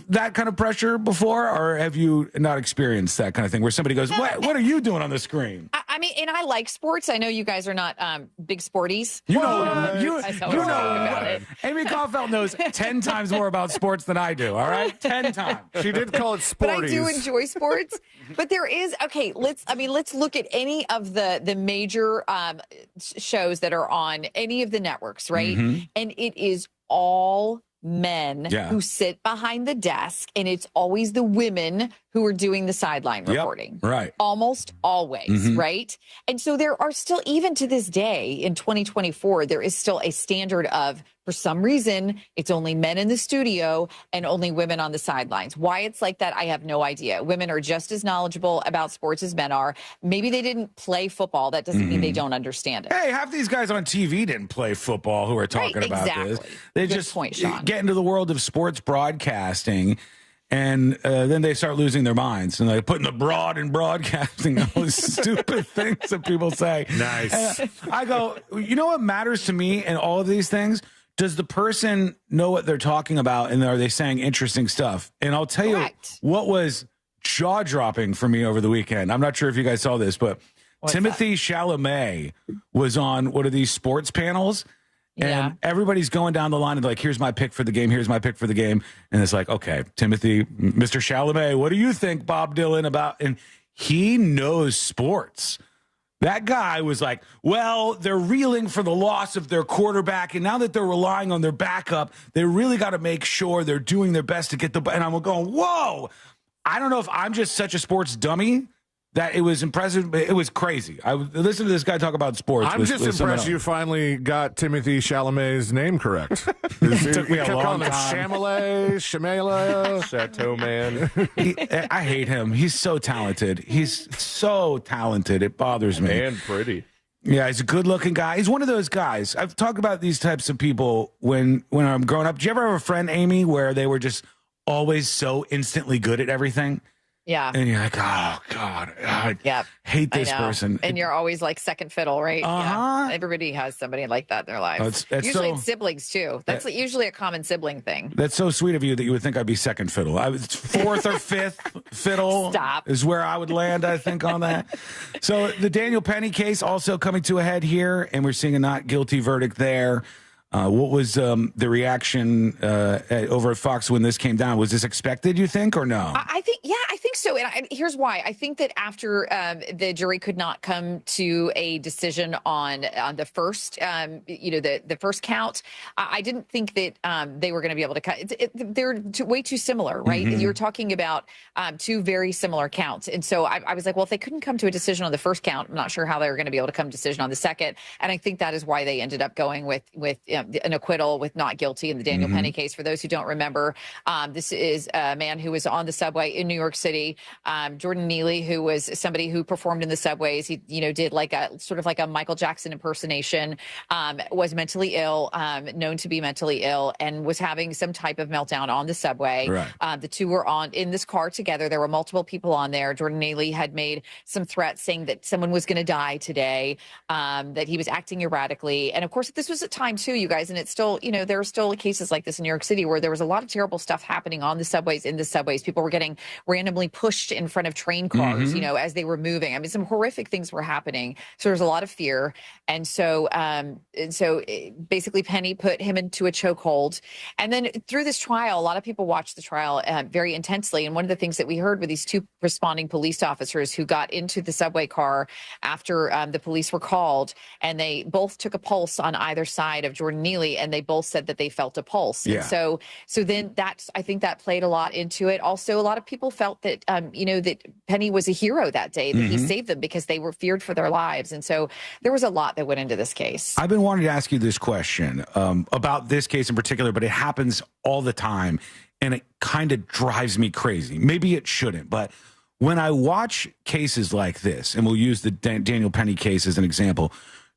that kind of pressure before, or have you not experienced that kind of thing where somebody goes, what are you doing on the screen? I mean, and I like sports. I know you guys are not big sporties. You know, Amy Caulfield knows 10 times more about sports than I do. All right, 10 times. She did call it sporties. But I do enjoy sports. But there is let's look at any of the major shows that are on any of the networks, right? Mm-hmm. And it is all men who sit behind the desk, and it's always the women who are doing the sideline reporting. Right. Almost always, right? And so there are still, even to this day in 2024, there is still a standard of, for some reason, it's only men in the studio and only women on the sidelines. Why it's like that, I have no idea. Women are just as knowledgeable about sports as men are. Maybe they didn't play football. That doesn't mean they don't understand it. Hey, half these guys on TV didn't play football who are talking about this. They just get into the world of sports broadcasting, and then they start losing their minds and like putting the broad in broadcasting, all these stupid things that people say. Nice. And I go, you know what matters to me in all of these things? Does the person know what they're talking about, and are they saying interesting stuff? And I'll tell you what was jaw-dropping for me over the weekend. I'm not sure if you guys saw this, but Timothy Chalamet was on one of these sports panels, and everybody's going down the line and like, here's my pick for the game, here's my pick for the game. And it's like, okay, Timothy, Mr. Chalamet, what do you think, Bob Dylan, about? And he knows sports. That guy was like, well, they're reeling for the loss of their quarterback, and now that they're relying on their backup, they really got to make sure they're doing their best to get the – and I'm going, whoa. I don't know if I'm just such a sports dummy that it was impressive. It was crazy. I listened to this guy talk about sports. I'm just impressed you finally got Timothy Chalamet's name correct. It took me a long time. Chalamet, Chateau Man. I hate him. He's so talented. He's so talented. It bothers me. And pretty. Yeah, he's a good-looking guy. He's one of those guys. I've talked about these types of people when I'm growing up. Did you ever have a friend, Amy, where they were just always so instantly good at everything? Yeah. And you're like, oh, God, I hate this person. And you're always like second fiddle, right? Yeah. Everybody has somebody like that in their lives. That's usually so, it's siblings, too. That's usually a common sibling thing. That's so sweet of you that you would think I'd be second fiddle. I was fourth or fifth fiddle. Stop. Is where I would land, I think, on that. So the Daniel Penny case also coming to a head here, and we're seeing a not guilty verdict there. What was the reaction over at Fox when this came down? Was this expected, you think, or no? I think so. And here's why. I think that after the jury could not come to a decision on the first, the first count, I didn't think that they were going to be able to cut. They're way too similar, right? Mm-hmm. You're talking about 2 very similar counts. And so I was like, well, if they couldn't come to a decision on the first count, I'm not sure how they were going to be able to come to a decision on the second. And I think that is why they ended up going with an acquittal with not guilty in the Daniel Penny case. For those who don't remember, this is a man who was on the subway in New York City. Jordan Neely, who was somebody who performed in the subways. He, did like a sort of like a Michael Jackson impersonation, was mentally ill, known to be mentally ill, and was having some type of meltdown on the subway. Right. The two were in this car together. There were multiple people on there. Jordan Neely had made some threats saying that someone was going to die today, that he was acting erratically. And of course, this was a time too, you guys, and it's still, there are still cases like this in New York City where there was a lot of terrible stuff happening on the subways, in the subways. People were getting randomly pushed in front of train cars, you know, as they were moving. I mean, some horrific things were happening. So there's a lot of fear. And so basically Penny put him into a chokehold. And then through this trial, a lot of people watched the trial very intensely. And one of the things that we heard were these two responding police officers who got into the subway car after the police were called, and they both took a pulse on either side of Jordan Neely, and they both said that they felt a pulse. Yeah. And so then I think that played a lot into it. Also, a lot of people felt that, you know, that Penny was a hero that day, that he saved them because they were feared for their lives. And so there was a lot that went into this case. I've been wanting to ask you this question about this case in particular, but it happens all the time, and it kind of drives me crazy. Maybe it shouldn't, but when I watch cases like this, and we'll use the Daniel Penny case as an example,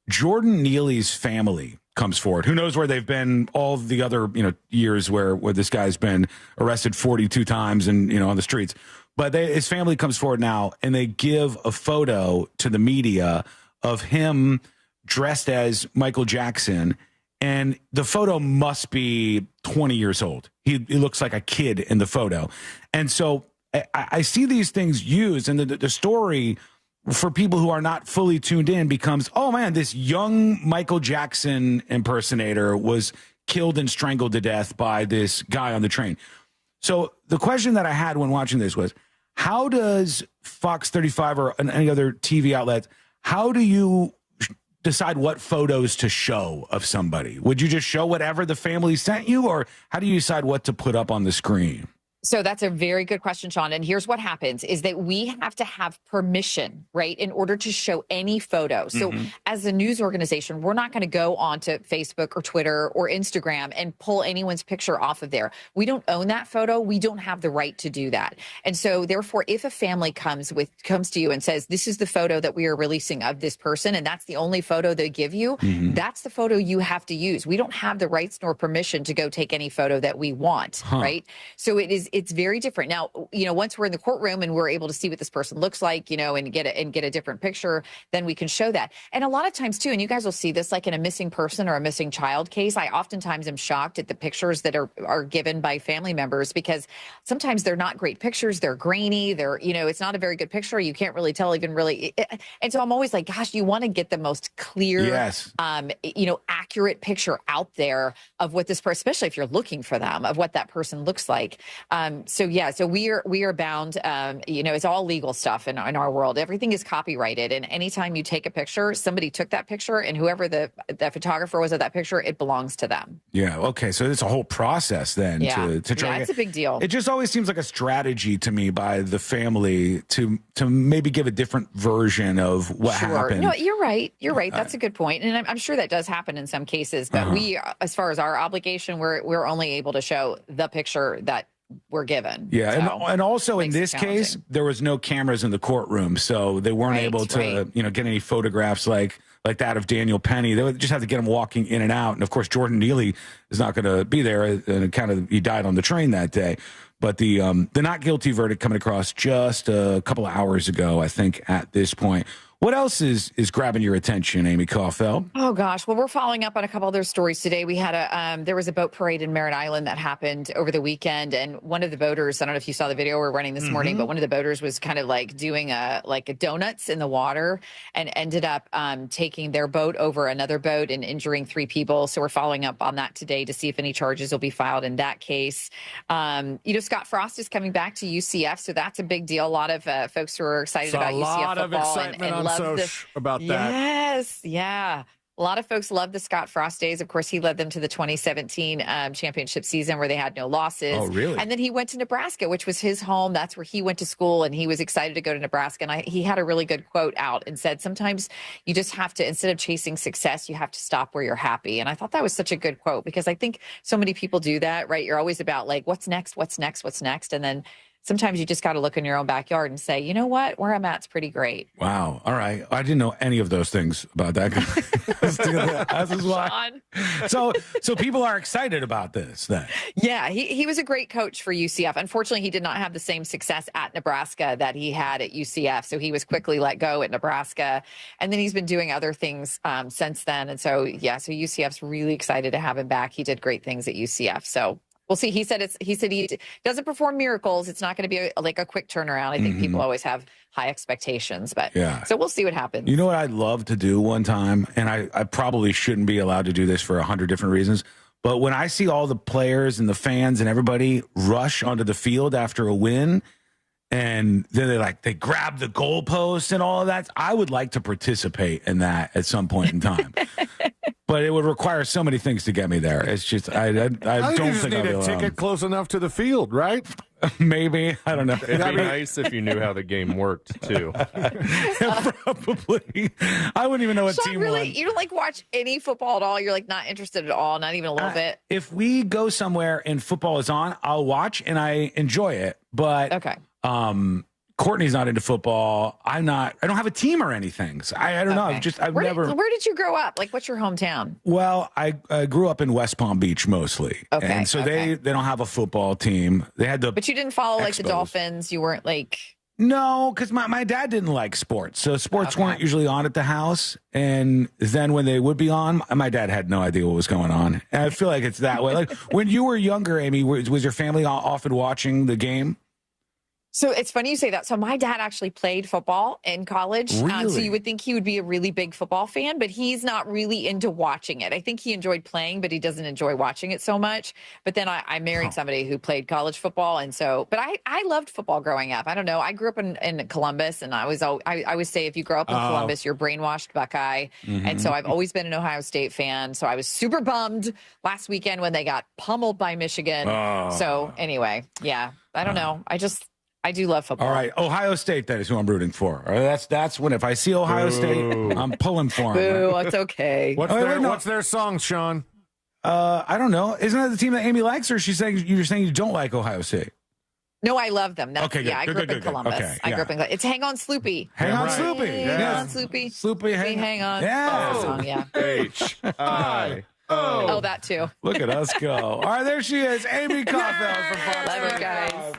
Jordan Neely's family comes forward. Who knows where they've been all the other, you know, years where this guy's been arrested 42 times and, you know, on the streets. But his family comes forward now, and they give a photo to the media of him dressed as Michael Jackson. And the photo must be 20 years old. He looks like a kid in the photo. And so I see these things used, and the story for people who are not fully tuned in becomes, oh man, this young Michael Jackson impersonator was killed and strangled to death by this guy on the train. So the question that I had when watching this was, how does Fox 35 or any other TV outlet, how do you decide what photos to show of somebody? Would you just show whatever the family sent you, or how do you decide what to put up on the screen? So that's a very good question, Sean. And here's what happens is that we have to have permission, right, in order to show any photo. So as a news organization, we're not going to go onto Facebook or Twitter or Instagram and pull anyone's picture off of there. We don't own that photo. We don't have the right to do that. And so therefore, if a family comes to you and says, this is the photo that we are releasing of this person, and that's the only photo they give you, that's the photo you have to use. We don't have the rights nor permission to go take any photo that we want, right? So it's very different. Now, you know, once we're in the courtroom and we're able to see what this person looks like, you know, and get a different picture, then we can show that. And a lot of times too, and you guys will see this, like in a missing person or a missing child case, I oftentimes am shocked at the pictures that are given by family members, because sometimes they're not great pictures. They're grainy. They're, you know, it's not a very good picture. You can't really tell even really. And so I'm always like, gosh, you want to get the most clear, you know, accurate picture out there of what this person, especially if you're looking for them, of what that person looks like. So we are bound, you know, it's all legal stuff in our world. Everything is copyrighted. And anytime you take a picture, somebody took that picture, and whoever the photographer was of that picture, it belongs to them. Yeah. Okay. So it's a whole process then to try. Yeah, it's a big deal. It just always seems like a strategy to me by the family to maybe give a different version of what happened. No, you're right. You're right. That's a good point. And I'm sure that does happen in some cases, but we, as far as our obligation, we're only able to show the picture that we're given. Yeah. So and also in this case, there was no cameras in the courtroom, so they weren't able to, you know, get any photographs like that of Daniel Penny. They would just have to get him walking in and out. And of course, Jordan Neely is not going to be there. And he died on the train that day. But the not guilty verdict coming across just a couple of hours ago, I think, at this point. What else is grabbing your attention, Amy Caulfield? Oh, gosh. Well, we're following up on a couple other stories today. We had there was a boat parade in Merritt Island that happened over the weekend. And one of the boaters, I don't know if you saw the video we're running this morning, but one of the boaters was kind of like doing a donuts in the water and ended up taking their boat over another boat and injuring 3 people. So we're following up on that today to see if any charges will be filed in that case. You know, Scott Frost is coming back to UCF. So that's a big deal. A lot of folks who are excited about UCF football and love about that. Yes, yeah. A lot of folks love the Scott Frost days. Of course, he led them to the 2017 championship season where they had no losses. Oh, really? And then he went to Nebraska, which was his home. That's where he went to school, and he was excited to go to Nebraska. And he had a really good quote out and said, sometimes you just have to, instead of chasing success, you have to stop where you're happy. And I thought that was such a good quote, because I think so many people do that, right? You're always about like, what's next, what's next, what's next? And then sometimes you just got to look in your own backyard and say, you know what, where I'm at's pretty great. Wow. All right. I didn't know any of those things about that. This is why. So people are excited about this then. Yeah, he was a great coach for UCF. Unfortunately, he did not have the same success at Nebraska that he had at UCF. So he was quickly let go at Nebraska. And then he's been doing other things since then. And so, yeah, so UCF's really excited to have him back. He did great things at UCF. So We'll see. He said he doesn't perform miracles. It's not going to be like a quick turnaround. I think people always have high expectations, but so we'll see what happens. You know what I'd love to do one time, and I probably shouldn't be allowed to do this for 100 different reasons, but when I see all the players and the fans and everybody rush onto the field after a win, and then they grab the goalpost and all of that, I would like to participate in that at some point in time. But it would require so many things to get me there. It's just I don't think need a ticket close enough to the field, right? Maybe. I don't know. It'd be nice if you knew how the game worked too. Probably. I wouldn't even know what Sean, team really, won. you don't watch any football at all? You're not interested at all, not even a little bit? If we go somewhere and football is on, I'll watch and I enjoy it. But okay. Courtney's not into football. I'm not. I don't have a team or anything. So I don't know. I've never. Where did you grow up? What's your hometown? Well, I grew up in West Palm Beach mostly. Okay. And so they don't have a football team. They had But you didn't follow the Expos. Dolphins. You weren't No, because my dad didn't like sports. So sports weren't usually on at the house. And then when they would be on, my dad had no idea what was going on. And I feel like it's that way. When you were younger, Amy, was your family often watching the game? So it's funny you say that. So my dad actually played football in college. Really? So you would think he would be a really big football fan, but he's not really into watching it. I think he enjoyed playing, but he doesn't enjoy watching it so much. But then I married somebody who played college football. And so, but I loved football growing up. I don't know. I grew up in Columbus, and I always say if you grow up in Columbus, you're brainwashed Buckeye. And so I've always been an Ohio State fan. So I was super bummed last weekend when they got pummeled by Michigan. So anyway, yeah, I don't know. I do love football. All right, Ohio State, that is who I'm rooting for. All right, that's when if I see Ohio State, I'm pulling for them. Boo, it's okay. What's their song, Sean? I don't know. Isn't that the team that Amy likes, or you're saying you don't like Ohio State? No, I love them. Okay, good. I grew up in Columbus. Okay, I grew up in Columbus. It's Hang On Sloopy. Hang on, Sloopy. Hang on, Sloopy. Sloopy, hang on. Yeah. Oh, song, yeah. H-I-O. Oh, that too. Look at us go. All right, there she is, Amy Kaufeld from Fox. Love you guys.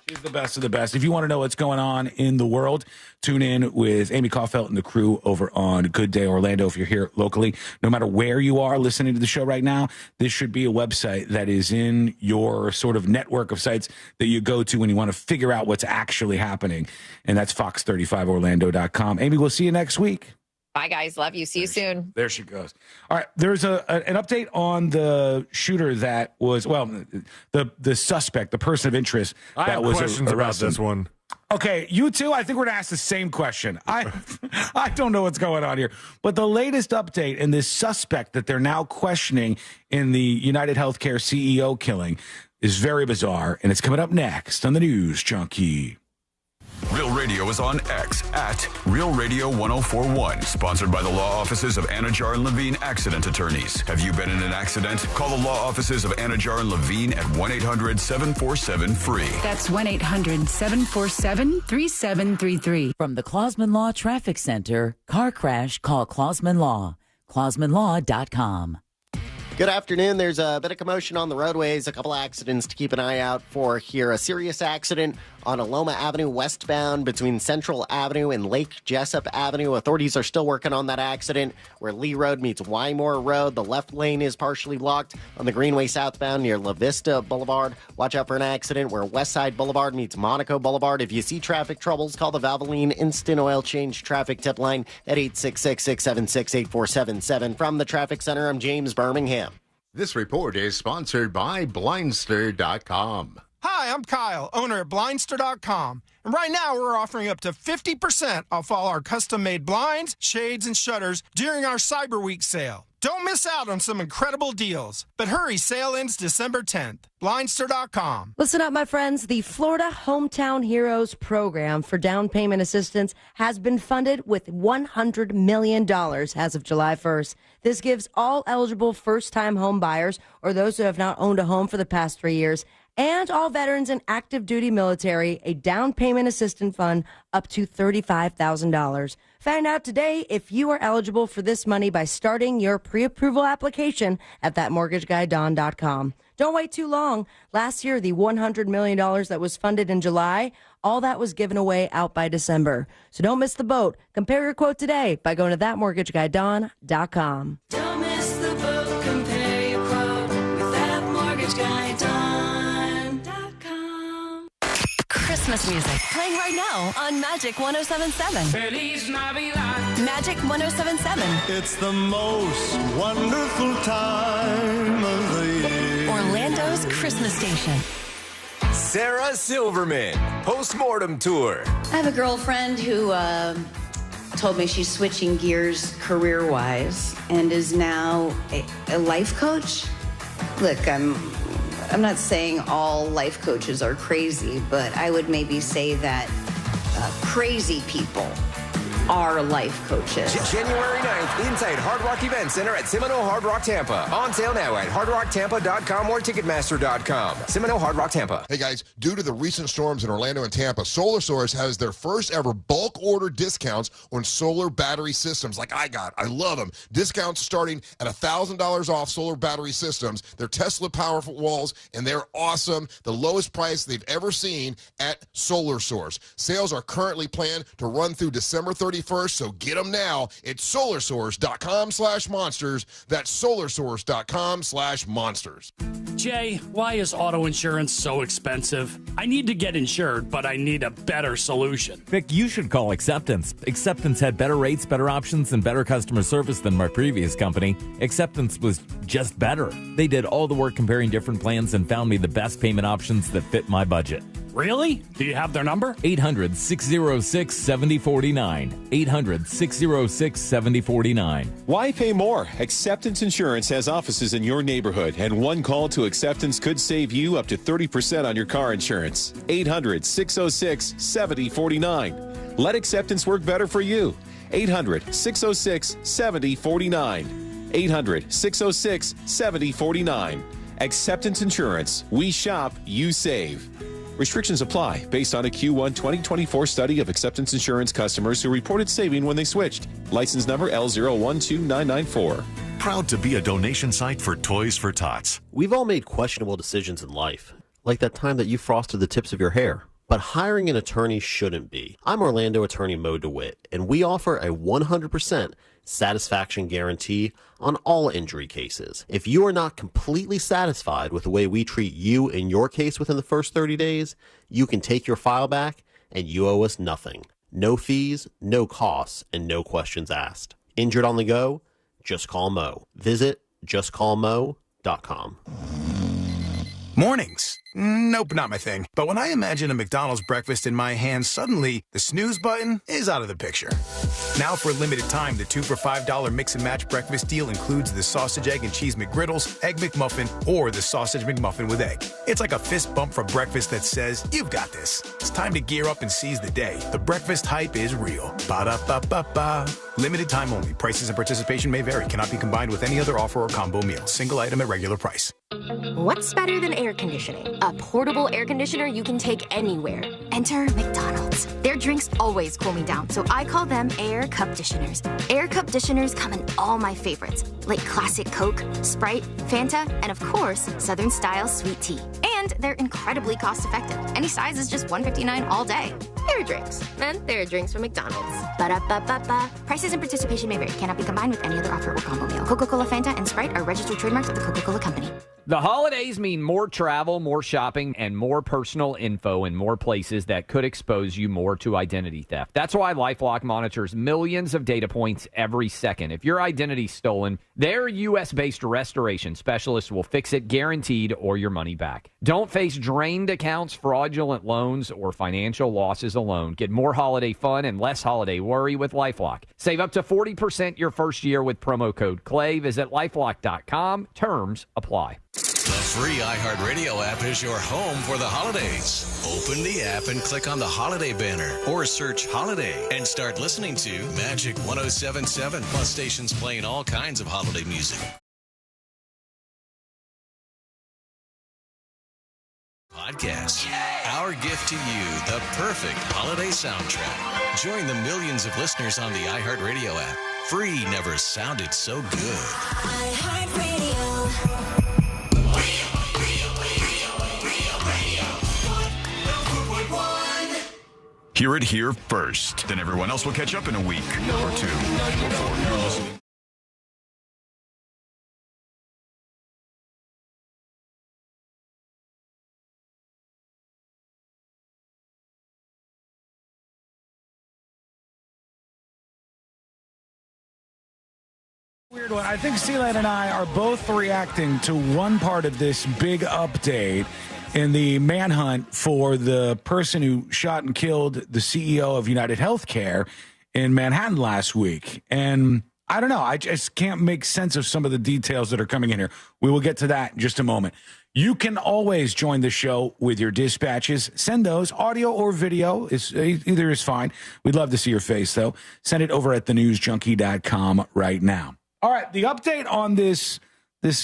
She's the best of the best. If you want to know what's going on in the world, tune in with Amy Kaufeld and the crew over on Good Day Orlando. If you're here locally, no matter where you are listening to the show right now, this should be a website that is in your sort of network of sites that you go to when you want to figure out what's actually happening. And that's fox35orlando.com. Amy, we'll see you next week. Bye, guys. Love you. See you soon. There she goes. All right. There's an update on the shooter that was, the suspect, the person of interest that I have was questions about this one. Okay, you two, I think we're going to ask the same question. I don't know what's going on here. But the latest update in this suspect that they're now questioning in the United Healthcare CEO killing is very bizarre, and it's coming up next on the News Junkie. Real Radio is on X at Real Radio 1041. Sponsored by the law offices of Anajar and Levine Accident Attorneys. Have you been in an accident? Call the law offices of Anajar and Levine at 1-800-747-FREE. That's 1-800-747-3733. From the Clausman Law Traffic Center, car crash, call Clausman Law. ClausmanLaw.com. Good afternoon. There's a bit of commotion on the roadways, a couple accidents to keep an eye out for here. A serious accident on Aloma Avenue westbound between Central Avenue and Lake Jessup Avenue. Authorities are still working on that accident where Lee Road meets Wymore Road. The left lane is partially blocked on the Greenway southbound near La Vista Boulevard. Watch out for an accident where Westside Boulevard meets Monaco Boulevard. If you see traffic troubles, call the Valvoline Instant Oil Change Traffic Tip Line at 866-676-8477. From the Traffic Center, I'm James Birmingham. This report is sponsored by Blindster.com. Hi, I'm Kyle, owner of Blindster.com. And right now we're offering up to 50% off all our custom-made blinds, shades, and shutters during our Cyber Week sale. Don't miss out on some incredible deals. But hurry, sale ends December 10th. Blindster.com. Listen up, my friends. The Florida Hometown Heroes program for down payment assistance has been funded with $100 million as of July 1st. This gives all eligible first-time home buyers or those who have not owned a home for the past 3 years and all veterans and active duty military a down payment assistance fund up to $35,000. Find out today if you are eligible for this money by starting your pre-approval application at thatmortgageguydawn.com. Don't wait too long. Last year, the $100 million that was funded in July, all that was given away out by December. So don't miss the boat. Compare your quote today by going to thatmortgageguydawn.com. Don't miss the boat, compare your quote with That Mortgage Guy Dawn. Christmas music playing right now on Magic 107.7. Feliz Navidad. Magic 107.7. It's the most wonderful time of the year. Orlando's Christmas station. Sarah Silverman, Postmortem Tour. I have a girlfriend who told me she's switching gears career-wise and is now a life coach. Look, I'm not saying all life coaches are crazy, but I would maybe say that crazy people are life coaches. January 9th, inside Hard Rock Event Center at Seminole Hard Rock Tampa. On sale now at hardrocktampa.com or Ticketmaster.com. Seminole Hard Rock Tampa. Hey guys, due to the recent storms in Orlando and Tampa, Solar Source has their first ever bulk order discounts on solar battery systems like I got. I love them. Discounts starting at $1,000 off solar battery systems. They're Tesla powerful walls and they're awesome. The lowest price they've ever seen at Solar Source. Sales are currently planned to run through December 31st, so get them now. It's solarsource.com/monsters. That's solarsource.com/monsters. Jay, why is auto insurance so expensive? I need to get insured, but I need a better solution. Vic, you should call Acceptance. Acceptance had better rates, better options, and better customer service than my previous company. Acceptance was just better. They did all the work comparing different plans and found me the best payment options that fit my budget. Really? Do you have their number? 800-606-7049. 800-606-7049. Why pay more? Acceptance Insurance has offices in your neighborhood, and one call to Acceptance could save you up to 30% on your car insurance. 800-606-7049. Let Acceptance work better for you. 800-606-7049. 800-606-7049. Acceptance Insurance. We shop, you save. Restrictions apply based on a Q1 2024 study of Acceptance Insurance customers who reported saving when they switched. License number L012994. Proud to be a donation site for Toys for Tots. We've all made questionable decisions in life, like that time that you frosted the tips of your hair. But hiring an attorney shouldn't be. I'm Orlando attorney Mo DeWitt, and we offer a 100% satisfaction guarantee on all injury cases. If you are not completely satisfied with the way we treat you in your case within the first 30 days, you can take your file back and you owe us nothing. No fees, no costs, and no questions asked. Injured on the go? Just call Mo. Visit justcallmo.com. Mornings. Nope, not my thing. But when I imagine a McDonald's breakfast in my hand, suddenly the snooze button is out of the picture. Now for a limited time, the 2 for $5 mix and match breakfast deal includes the sausage, egg, and cheese McGriddles, egg McMuffin, or the sausage McMuffin with egg. It's like a fist bump for breakfast that says, you've got this. It's time to gear up and seize the day. The breakfast hype is real. Ba-da-ba-ba-ba. Limited time only. Prices and participation may vary. Cannot be combined with any other offer or combo meal. Single item at regular price. What's better than air conditioning? A portable air conditioner you can take anywhere. Enter McDonald's. Their drinks always cool me down, so I call them Air Cup Disheners. Air Cup Disheners come in all my favorites, like classic Coke, Sprite, Fanta, and of course, Southern Style Sweet Tea. And they're incredibly cost-effective. Any size is just $1.59 all day. There are drinks. And there are drinks from McDonald's. Ba-da-ba-ba-ba. Prices and participation may vary. Cannot be combined with any other offer or combo meal. Coca-Cola, Fanta, and Sprite are registered trademarks of the Coca-Cola Company. The holidays mean more travel, more shopping, and more personal info in more places that could expose you more to identity theft. That's why LifeLock monitors millions of data points every second. If your identity's stolen, their U.S.-based restoration specialists will fix it guaranteed or your money back. Don't face drained accounts, fraudulent loans, or financial losses alone. Get more holiday fun and less holiday worry with LifeLock. Save up to 40% your first year with promo code CLAY. Visit LifeLock.com. Terms apply. The free iHeartRadio app is your home for the holidays. Open the app and click on the holiday banner or search holiday and start listening to Magic 107.7 plus stations playing all kinds of holiday music. Podcast. Our gift to you, the perfect holiday soundtrack. Join the millions of listeners on the iHeartRadio app. Free never sounded so good. iHeartRadio. Hear it here first. Then everyone else will catch up in a week or two before you're listening. Weird one. I think Sealand and I are both reacting to one part of this big update in the manhunt for the person who shot and killed the CEO of United Healthcare in Manhattan last week. And I don't know. I just can't make sense of some of the details that are coming in here. We will get to that in just a moment. You can always join the show with your dispatches. Send those, audio or video. Either is fine. We'd love to see your face, though. Send it over at thenewsjunkie.com right now. All right, the update on this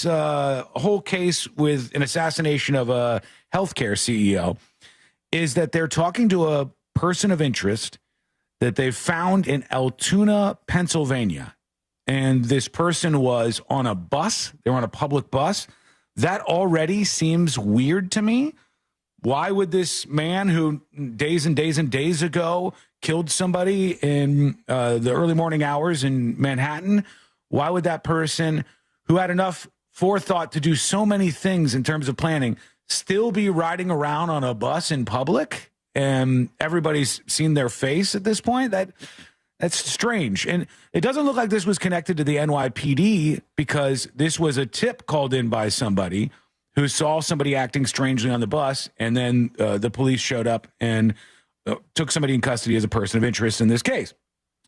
whole case with an assassination of a healthcare CEO is that they're talking to a person of interest that they found in Altoona, Pennsylvania. And this person was on a bus. They were on a public bus. That already seems weird to me. Why would this man who days and days and days ago killed somebody in the early morning hours in Manhattan, why would that person who had enough forethought to do so many things in terms of planning still be riding around on a bus in public? And everybody's seen their face at this point. That's strange. And it doesn't look like this was connected to the NYPD because this was a tip called in by somebody who saw somebody acting strangely on the bus. And then the police showed up and took somebody in custody as a person of interest in this case.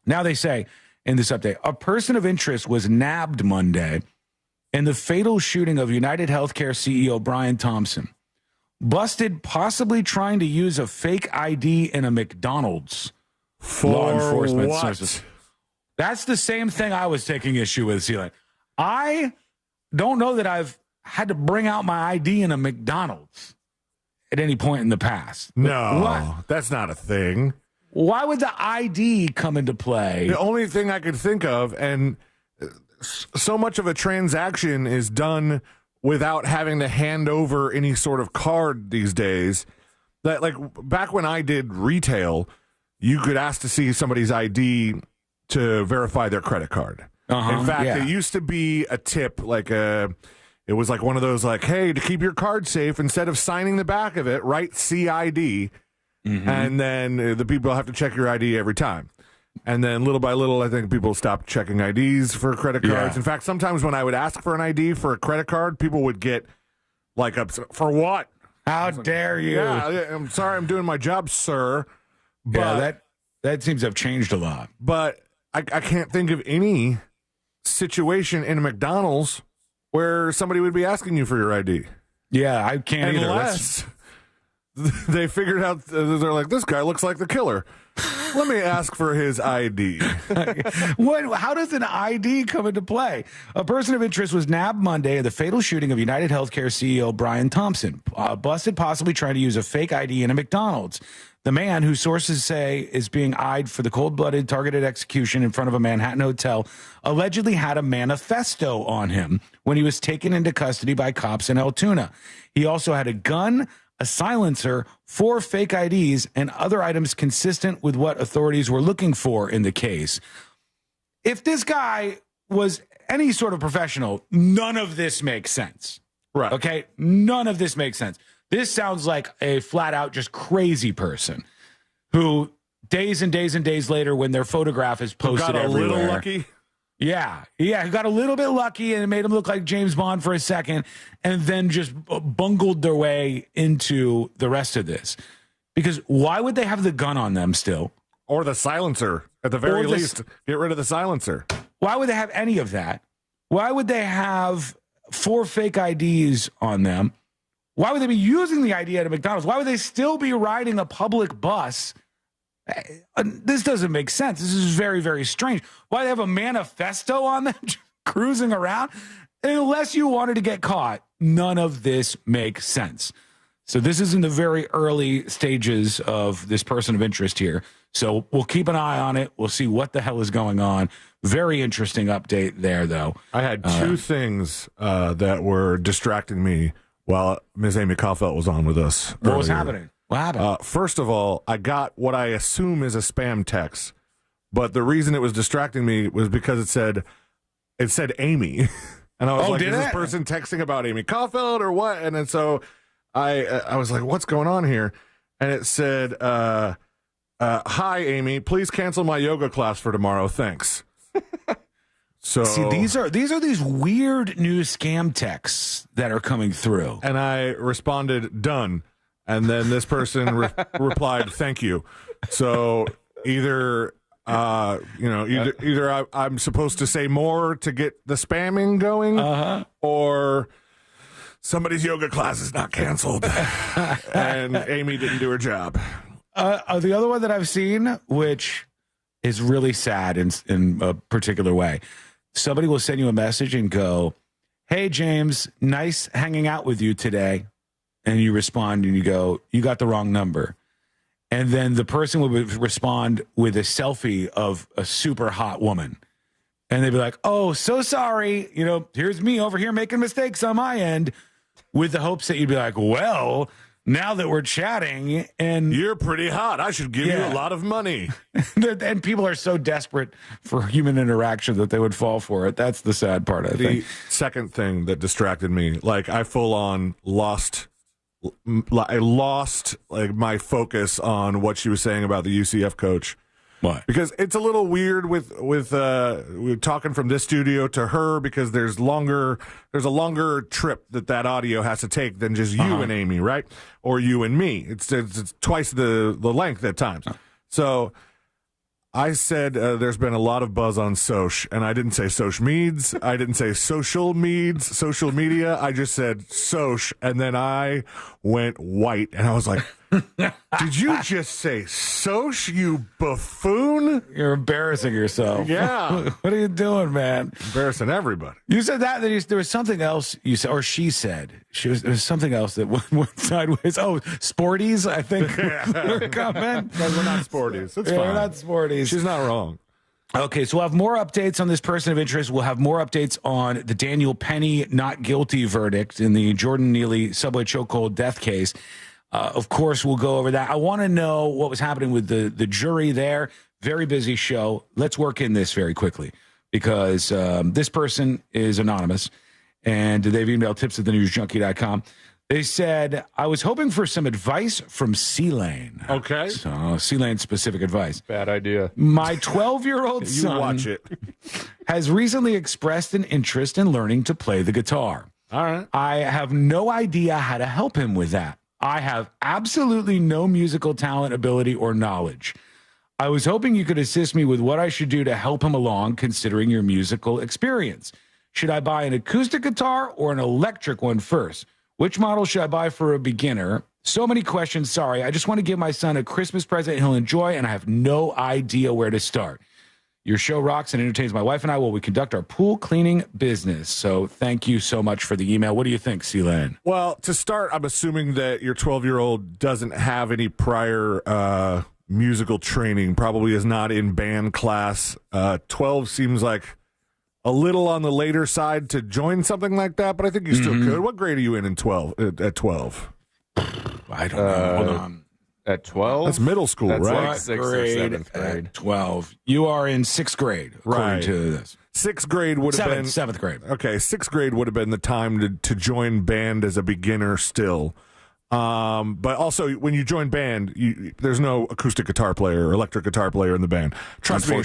Now they say in this update, a person of interest was nabbed Monday in the fatal shooting of United Healthcare CEO Brian Thompson. Busted possibly trying to use a fake ID in a McDonald's. Law enforcement sources. That's the same thing I was taking issue with, Sealand. I don't know that I've had to bring out my ID in a McDonald's at any point in the past. No, that's not a thing. Why would the ID come into play? The only thing I could think of, and so much of a transaction is done without having to hand over any sort of card these days, that like back when I did retail, you could ask to see somebody's ID to verify their credit card. In fact, it used to be a tip, like it was like one of those like, hey, to keep your card safe, instead of signing the back of it, write CID, and then the people have to check your ID every time. And then little by little, I think people stopped checking IDs for credit cards. In fact, sometimes when I would ask for an ID for a credit card, people would get like upset. For what? How dare you? Yeah, I'm sorry, I'm doing my job, sir. But, that seems to have changed a lot. But I can't think of any situation in a McDonald's where somebody would be asking you for your ID. Yeah, I can't unless they figured out, they're like, this guy looks like the killer. Let me ask for his ID. How does an ID come into play? A person of interest was nabbed Monday in the fatal shooting of United Healthcare CEO Brian Thompson, busted possibly trying to use a fake ID in a McDonald's. The man, who sources say is being eyed for the cold-blooded targeted execution in front of a Manhattan hotel, allegedly had a manifesto on him when he was taken into custody by cops in Altoona. He also had a gun, a silencer, 4 fake IDs, and other items consistent with what authorities were looking for in the case. If this guy was any sort of professional, none of this makes sense. Right. Okay? None of this makes sense. This sounds like a flat-out just crazy person who days and days and days later, when their photograph is posted everywhere. Got a little lucky? Yeah, who got a little bit lucky and it made him look like James Bond for a second and then just bungled their way into the rest of this. Because why would they have the gun on them still? Or the silencer, at the very least. Get rid of the silencer. Why would they have any of that? Why would they have 4 fake IDs on them? Why would they be using the ID at a McDonald's? Why would they still be riding a public bus? This doesn't make sense. This is very, very strange. Why do they have a manifesto on them cruising around? Unless you wanted to get caught, none of this makes sense. So this is in the very early stages of this person of interest here. So we'll keep an eye on it. We'll see what the hell is going on. Very interesting update there, though. I had 2 things that were distracting me while Ms. Amy Kaufeld was on with us. What was happening? What happened? First of all, I got what I assume is a spam text, but the reason it was distracting me was because it said Amy, and I was like, is this person texting about Amy Kaufeld or what? And then so I was like, what's going on here? And it said, "Hi, Amy, please cancel my yoga class for tomorrow. Thanks." So see, these are these weird new scam texts that are coming through. And I responded, done. And then this person replied, thank you. So either I'm supposed to say more to get the spamming going, or somebody's yoga class is not canceled and Amy didn't do her job. The other one that I've seen, which is really sad in a particular way, somebody will send you a message and go, hey, James, nice hanging out with you today. And you respond and you go, you got the wrong number. And then the person would respond with a selfie of a super hot woman. And they'd be like, oh, so sorry. Here's me over here making mistakes on my end, with the hopes that you'd be like, well, now that we're chatting and you're pretty hot, I should give you a lot of money. And people are so desperate for human interaction that they would fall for it. That's the sad part, I think. The second thing that distracted me, like I full on lost like my focus on what she was saying about the UCF coach. Why? Because it's a little weird with we're talking from this studio to her, because there's a longer trip that audio has to take than just you and Amy, right? Or you and me. It's twice the length at times. So I said there's been a lot of buzz on Soch, and I didn't say Soch Meds. I didn't say social media. I just said Soch, and then I went white, and I was like, did you just say Soch, you buffoon? You're embarrassing yourself. Yeah. What are you doing, man? Embarrassing everybody. You said that there was something else you said, or she said. There was something else that went sideways. Oh, sporties, I think. We're coming. No, we're not sporties. It's fine. fine. We're not sporties. She's not wrong. Okay, so we'll have more updates on this person of interest. We'll have more updates on the Daniel Penny not guilty verdict in the Jordan Neely subway chokehold death case. Of course, we'll go over that. I want to know what was happening with the jury there. Very busy show. Let's work in this very quickly, because this person is anonymous, and they've emailed tips@thenewsjunkie.com. They said, I was hoping for some advice from C-Lane. Okay. So C-Lane specific advice. Bad idea. My 12-year-old son watch it. has recently expressed an interest in learning to play the guitar. All right. I have no idea how to help him with that. I have absolutely no musical talent, ability, or knowledge. I was hoping you could assist me with what I should do to help him along, considering your musical experience. Should I buy an acoustic guitar or an electric one first? Which model should I buy for a beginner? So many questions. Sorry. I just want to give my son a Christmas present he'll enjoy, and I have no idea where to start. Your show rocks and entertains my wife and I while we conduct our pool cleaning business. So thank you so much for the email. What do you think, C-Lane? Well, to start, I'm assuming that your 12-year-old doesn't have any prior musical training, probably is not in band class. 12 seems like a little on the later side to join something like that, but I think you still could. What grade are you in 12? At 12? I don't know. Hold on. At 12? That's middle school, That's right? like 6th or 7th grade. At 12. You are in 6th grade, according Right. to this. 6th grade would have been 7th grade. Okay, 6th grade would have been the time to join band as a beginner still. But also, when you join band, there's no acoustic guitar player or electric guitar player in the band. Trust me, I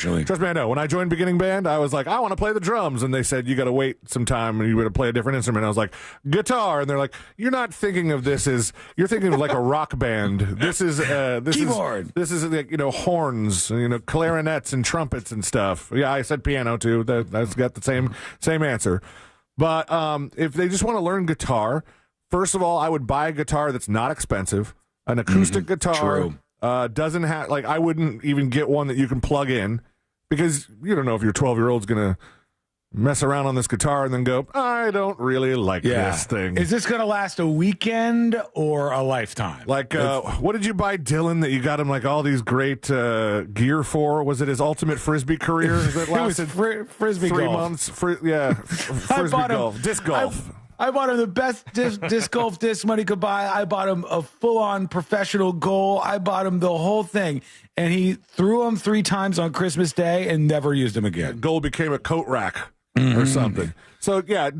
know. When I joined beginning band, I was like, I want to play the drums, and they said you got to wait some time and you got to play a different instrument. I was like, guitar, and they're like, you're not thinking of this as you're thinking of like a rock band. This is keyboard. This is like horns, clarinets and trumpets and stuff. Yeah, I said piano too. That's got the same answer. But if they just want to learn guitar. First of all, I would buy a guitar that's not expensive. An acoustic guitar doesn't have, I wouldn't even get one that you can plug in, because you don't know if your 12-year-old's going to mess around on this guitar and then go, I don't really like this thing. Is this going to last a weekend or a lifetime? What did you buy Dylan that you got him all these great gear for? Was it his ultimate Frisbee career that lasted Frisbee 3 golf. months? Frisbee golf. Disc golf. I bought him the best disc golf disc money could buy. I bought him a full-on professional goal. I bought him the whole thing. And he threw them 3 times on Christmas Day and never used them again. Goal became a coat rack or something. So, yeah,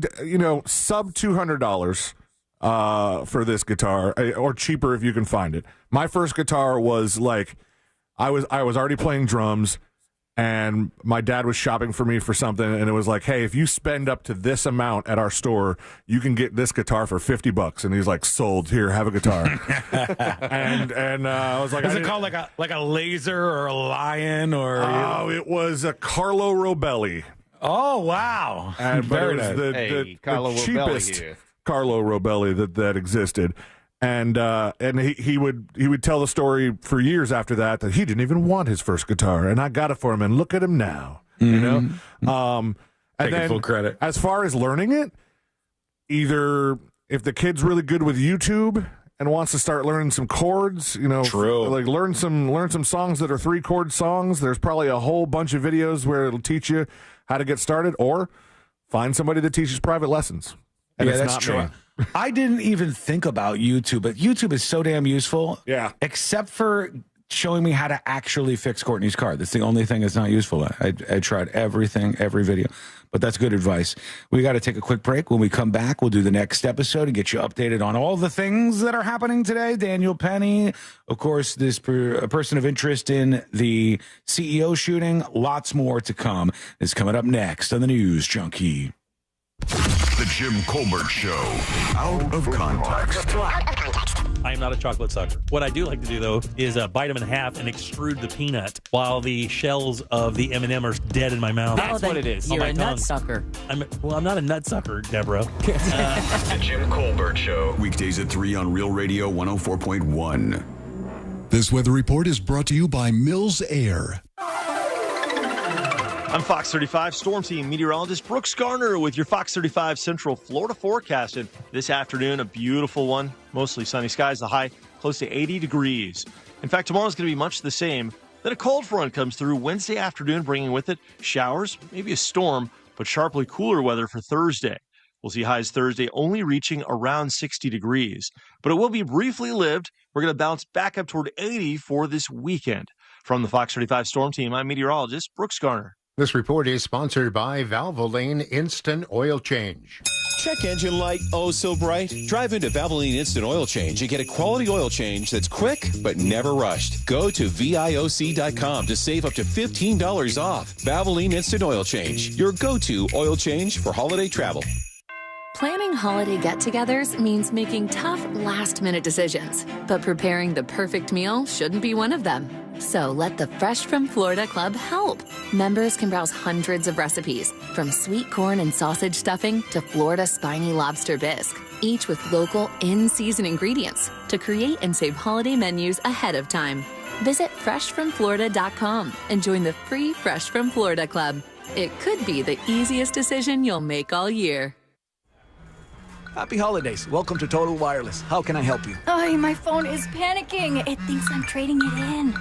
sub $200 for this guitar, or cheaper if you can find it. My first guitar was I was already playing drums, and my dad was shopping for me for something, and it was like, hey, if you spend up to this amount at our store, you can get this guitar for $50. And he's like, sold. Here, have a guitar. and I was like, is it called like a laser or a lion or? Oh, it was a Carlo Robelli. Oh wow! But it was the cheapest Carlo Robelli that existed. And he would tell the story for years after that he didn't even want his first guitar, and I got it for him, and look at him now, you know. And Taking full credit. As far as learning it, either if the kid's really good with YouTube and wants to start learning some chords, you know, like learn some songs that are 3-chord songs. There's probably a whole bunch of videos where it'll teach you how to get started, or find somebody that teaches private lessons. And yeah, that's true. Me. I didn't even think about YouTube, but YouTube is so damn useful. Yeah. Except for showing me how to actually fix Courtney's car. That's the only thing that's not useful. I tried everything, every video, but that's good advice. We got to take a quick break. When we come back, we'll do the next episode and get you updated on all the things that are happening today. Daniel Penny, of course, this a person of interest in the CEO shooting. Lots more to come. Is coming up next on the News Junkie. The Jim Colbert Show. Out of context. I am not a chocolate sucker. What I do like to do, though, is bite them in half and extrude the peanut while the shells of the M&M are dead in my mouth. That's what it is. You're a nut sucker. I'm not a nut sucker, Deborah. The Jim Colbert Show. Weekdays at 3 on Real Radio 104.1. This weather report is brought to you by Mills Air. I'm Fox 35 Storm Team meteorologist Brooks Garner with your Fox 35 Central Florida forecast. And this afternoon, a beautiful one, mostly sunny skies, the high close to 80 degrees. In fact, tomorrow's going to be much the same. Then a cold front comes through Wednesday afternoon, bringing with it showers, maybe a storm, but sharply cooler weather for Thursday. We'll see highs Thursday only reaching around 60 degrees, but it will be briefly lived. We're going to bounce back up toward 80 for this weekend. From the Fox 35 Storm Team, I'm meteorologist Brooks Garner. This report is sponsored by Valvoline Instant Oil Change. Check engine light, oh so bright? Drive into Valvoline Instant Oil Change and get a quality oil change that's quick but never rushed. Go to VIOC.com to save up to $15 off. Valvoline Instant Oil Change, your go-to oil change for holiday travel. Planning holiday get-togethers means making tough, last-minute decisions. But preparing the perfect meal shouldn't be one of them. So let the Fresh from Florida Club help. Members can browse hundreds of recipes, from sweet corn and sausage stuffing to Florida spiny lobster bisque, each with local, in-season ingredients to create and save holiday menus ahead of time. Visit freshfromflorida.com and join the free Fresh from Florida Club. It could be the easiest decision you'll make all year. Happy holidays. Welcome to Total Wireless. How can I help you? Oh, my phone is panicking. It thinks I'm trading it in.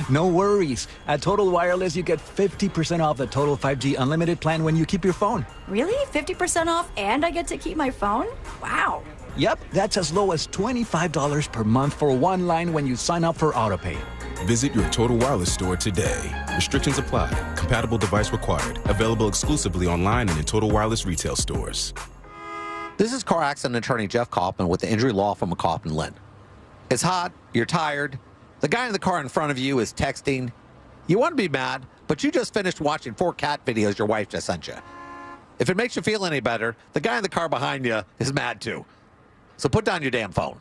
No worries. At Total Wireless, you get 50% off the Total 5G Unlimited plan when you keep your phone. Really? 50% off and I get to keep my phone? Wow. Yep, that's as low as $25 per month for one line when you sign up for AutoPay. Visit your Total Wireless store today. Restrictions apply. Compatible device required. Available exclusively online and in Total Wireless retail stores. This is car accident attorney Jeff Kaufman with the injury law firm of Kaufman Lynn. It's hot, you're tired, the guy in the car in front of you is texting. You want to be mad, but you just finished watching 4 cat videos your wife just sent you. If it makes you feel any better, the guy in the car behind you is mad too. So put down your damn phone.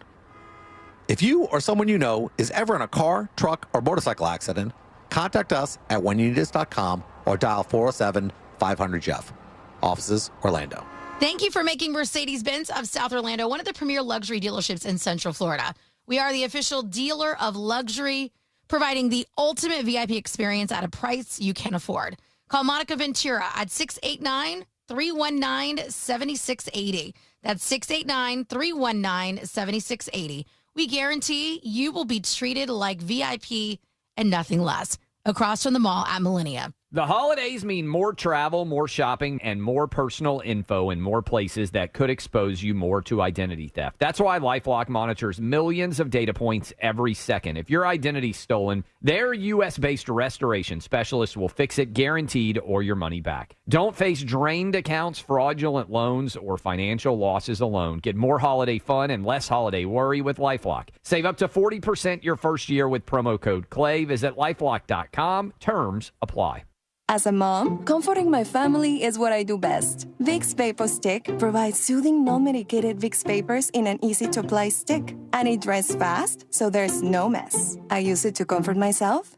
If you or someone you know is ever in a car, truck, or motorcycle accident, contact us at whenyouneedus.com or dial 407-500-JEFF. Offices, Orlando. Thank you for making Mercedes-Benz of South Orlando one of the premier luxury dealerships in Central Florida. We are the official dealer of luxury, providing the ultimate VIP experience at a price you can afford. Call Monica Ventura at 689-319-7680. That's 689-319-7680. We guarantee you will be treated like VIP and nothing less. Across from the mall at Millennia. The holidays mean more travel, more shopping, and more personal info in more places that could expose you more to identity theft. That's why LifeLock monitors millions of data points every second. If your identity's stolen, their U.S.-based restoration specialists will fix it guaranteed or your money back. Don't face drained accounts, fraudulent loans, or financial losses alone. Get more holiday fun and less holiday worry with LifeLock. Save up to 40% your first year with promo code CLAY. Visit LifeLock.com. Terms apply. As a mom, comforting my family is what I do best. Vicks Vapor Stick provides soothing, non-medicated Vicks vapors in an easy-to-apply stick. And it dries fast, so there's no mess. I use it to comfort myself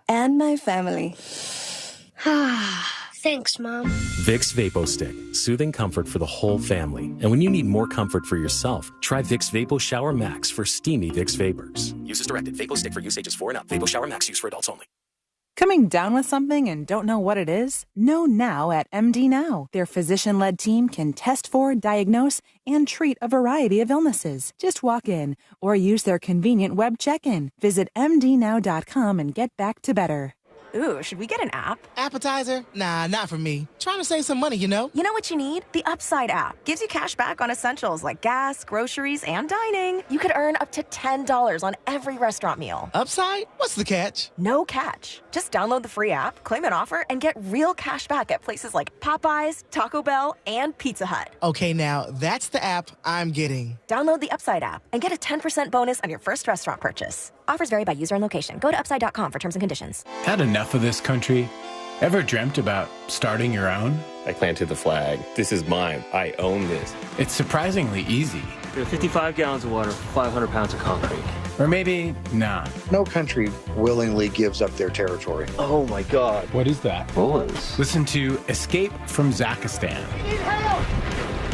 and my family. Thanks, Mom. Vicks Vapo Stick. Soothing comfort for the whole family. And when you need more comfort for yourself, try Vicks Vapo Shower Max for steamy Vicks vapors. Use as directed. Vapo Stick for use ages 4 and up. Vapo Shower Max use for adults only. Coming down with something and don't know what it is? Know now at MD Now. Their physician-led team can test for, diagnose, and treat a variety of illnesses. Just walk in or use their convenient web check-in. Visit mdnow.com and get back to better. Ooh, should we get an app? Appetizer? Nah, not for me. Trying to save some money, you know? You know what you need? The Upside app. Gives you cash back on essentials like gas, groceries, and dining. You could earn up to $10 on every restaurant meal. Upside? What's the catch? No catch. Just download the free app, claim an offer, and get real cash back at places like Popeyes, Taco Bell, and Pizza Hut. Okay, now that's the app I'm getting. Download the Upside app and get a 10% bonus on your first restaurant purchase. Offers vary by user and location. Go to upside.com for terms and conditions. Had enough of this country? Ever dreamt about starting your own? I planted the flag. This is mine. I own this. It's surprisingly easy. 55 gallons of water, 500 pounds of concrete. Or maybe not. No country willingly gives up their territory. Oh my God. What is that? Bullets. Listen to Escape from Zakistan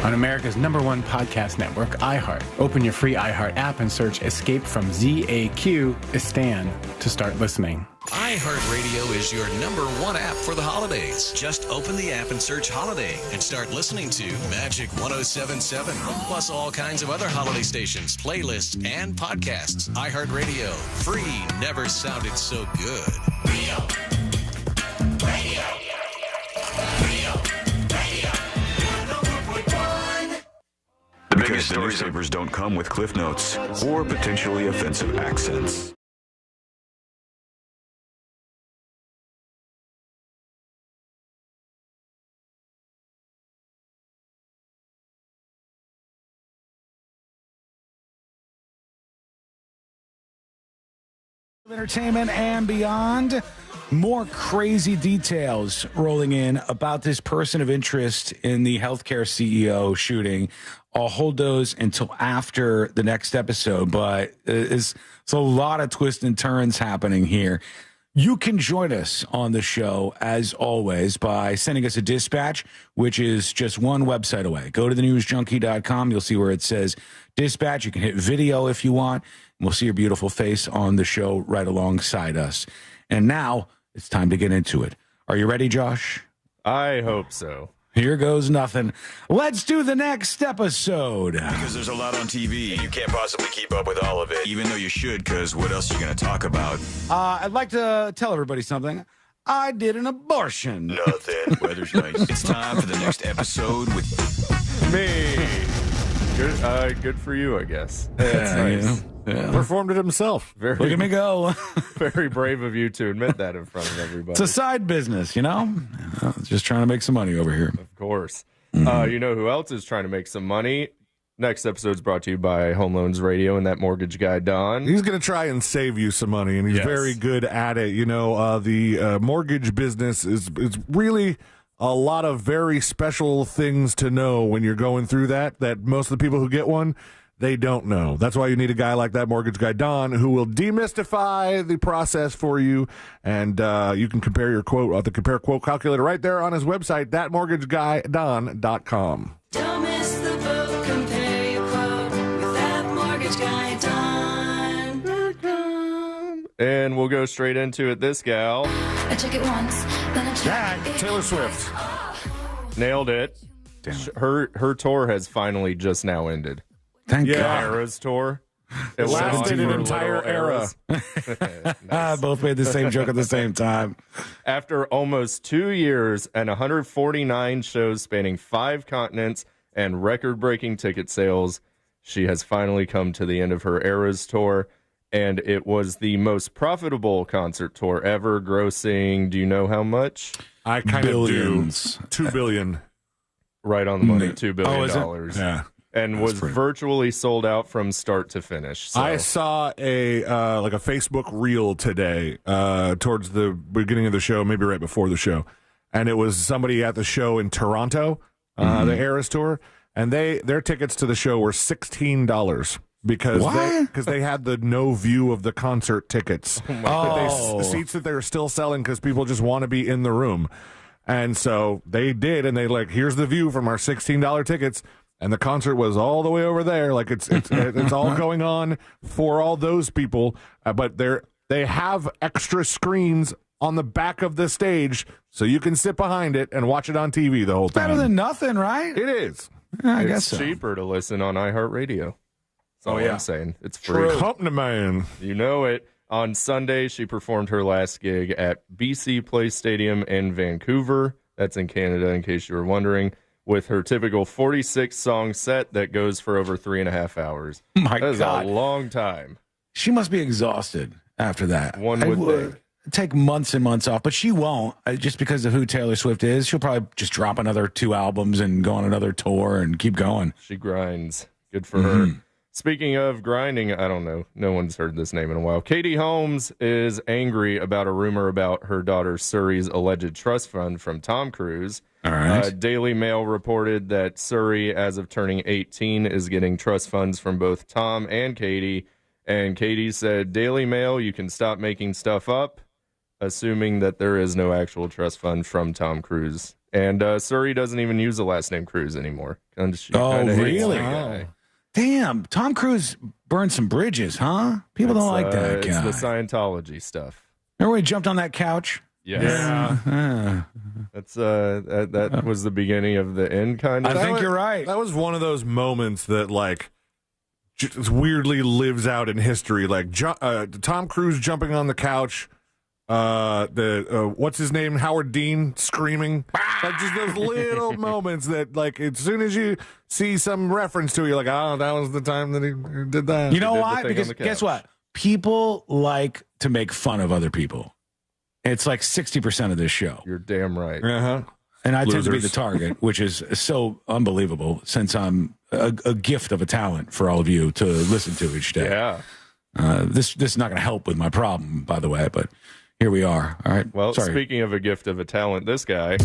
on America's #1 podcast network, iHeart. Open your free iHeart app and search Escape from Zakistan to start listening. iHeartRadio is your #1 app for the holidays. Just open the app and search Holiday and start listening to Magic 107.7, plus all kinds of other holiday stations, playlists, and podcasts. iHeartRadio. Free never sounded so good. The biggest newspapers don't come with cliff notes or potentially offensive accents. Entertainment and beyond. More crazy details rolling in about this person of interest in the healthcare CEO shooting. I'll hold those until after the next episode, but it's a lot of twists and turns happening here. You can join us on the show, as always, by sending us a dispatch, which is just one website away. Go to thenewsjunkie.com. You'll see where it says dispatch. You can hit video if you want. We'll see your beautiful face on the show right alongside us. And now it's time to get into it. Are you ready, Josh? I hope so. Here goes nothing. Let's do the next episode. Because there's a lot on TV. You can't possibly keep up with all of it, even though you should, because what else are you going to talk about? I'd like to tell everybody something. I did an abortion. Nothing. Weather's nice. It's time for the next episode with me. Good for you, I guess. That's nice. Yeah. Performed it himself. Look at me go. Very brave of you to admit that in front of everybody. It's a side business, you know? Just trying to make some money over here. Of course. You know who else is trying to make some money? Next episode's brought to you by Home Loans Radio and that mortgage guy, Don. He's going to try and save you some money, and he's very good at it. You know, the mortgage business is really a lot of very special things to know when you're going through that most of the people who get one, they don't know. That's why you need a guy like that mortgage guy, Don, who will demystify the process for you. And you can compare your quote, the compare quote calculator right there on his website, thatmortgageguyDon.com. Don't miss the boat, compare your quote with that mortgage guy, Don. And we'll go straight into it. This gal. I check it once, then I check it Taylor Swift. Nailed it. Damn it. Her tour has finally just now ended. Thank The God. Eras tour. It lasted an entire era. Nice. Both made the same joke at the same time. After almost 2 years and 149 shows spanning 5 continents and record-breaking ticket sales, she has finally come to the end of her Eras tour, and it was the most profitable concert tour ever, grossing, do you know how much? I kind Billions. of do. $2 billion. Right on the money, $2 billion. Yeah. and was virtually sold out from start to finish. So. I saw a Facebook reel today towards the beginning of the show, maybe right before the show, and it was somebody at the show in Toronto, the Eras Tour, and their tickets to the show were $16 because they had the no view of the concert tickets, seats that they were still selling because people just want to be in the room, and so they did, and they here's the view from our $16 tickets. And the concert was all the way over there, like it's all going on for all those people. But they have extra screens on the back of the stage, so you can sit behind it and watch it on TV the whole time. Better than nothing, right? It is. I it's guess so. cheaper to listen on iHeartRadio. That's all I'm saying. It's free. Company man. You know it. On Sunday, she performed her last gig at BC Place Stadium in Vancouver. That's in Canada, in case you were wondering. With her typical 46-song set that goes for over 3.5 hours. My that is God. a long time. She must be exhausted after that. One would think. Take months and months off, but she won't, just because of who Taylor Swift is. She'll probably just drop another 2 albums and go on another tour and keep going. She grinds. Good for her. Speaking of grinding, I don't know. No one's heard this name in a while. Katie Holmes is angry about a rumor about her daughter Suri's alleged trust fund from Tom Cruise. All right. Daily Mail reported that Suri, as of turning 18, is getting trust funds from both Tom and Katie. And Katie said, Daily Mail, you can stop making stuff up, assuming that there is no actual trust fund from Tom Cruise. And Suri doesn't even use the last name Cruise anymore. She really? Guy. Damn, Tom Cruise burned some bridges, huh? People don't like that guy. It's the Scientology stuff. Remember when he jumped on that couch? Yes. Yeah. That's that was the beginning of the end, kind of. I think you're right. That was one of those moments that just weirdly lives out in history. Like Tom Cruise jumping on the couch, what's his name, Howard Dean screaming, like just those little moments that as soon as you see some reference to it, you're like, oh, that was the time that he did that. You know why? Because guess what? People like to make fun of other people. It's like 60% of this show. You're damn right. Uh-huh. And I tend to be the target, which is so unbelievable since I'm a gift of a talent for all of you to listen to each day. Yeah. This is not going to help with my problem, by the way, but here we are. All right. Well, speaking of a gift of a talent, this guy.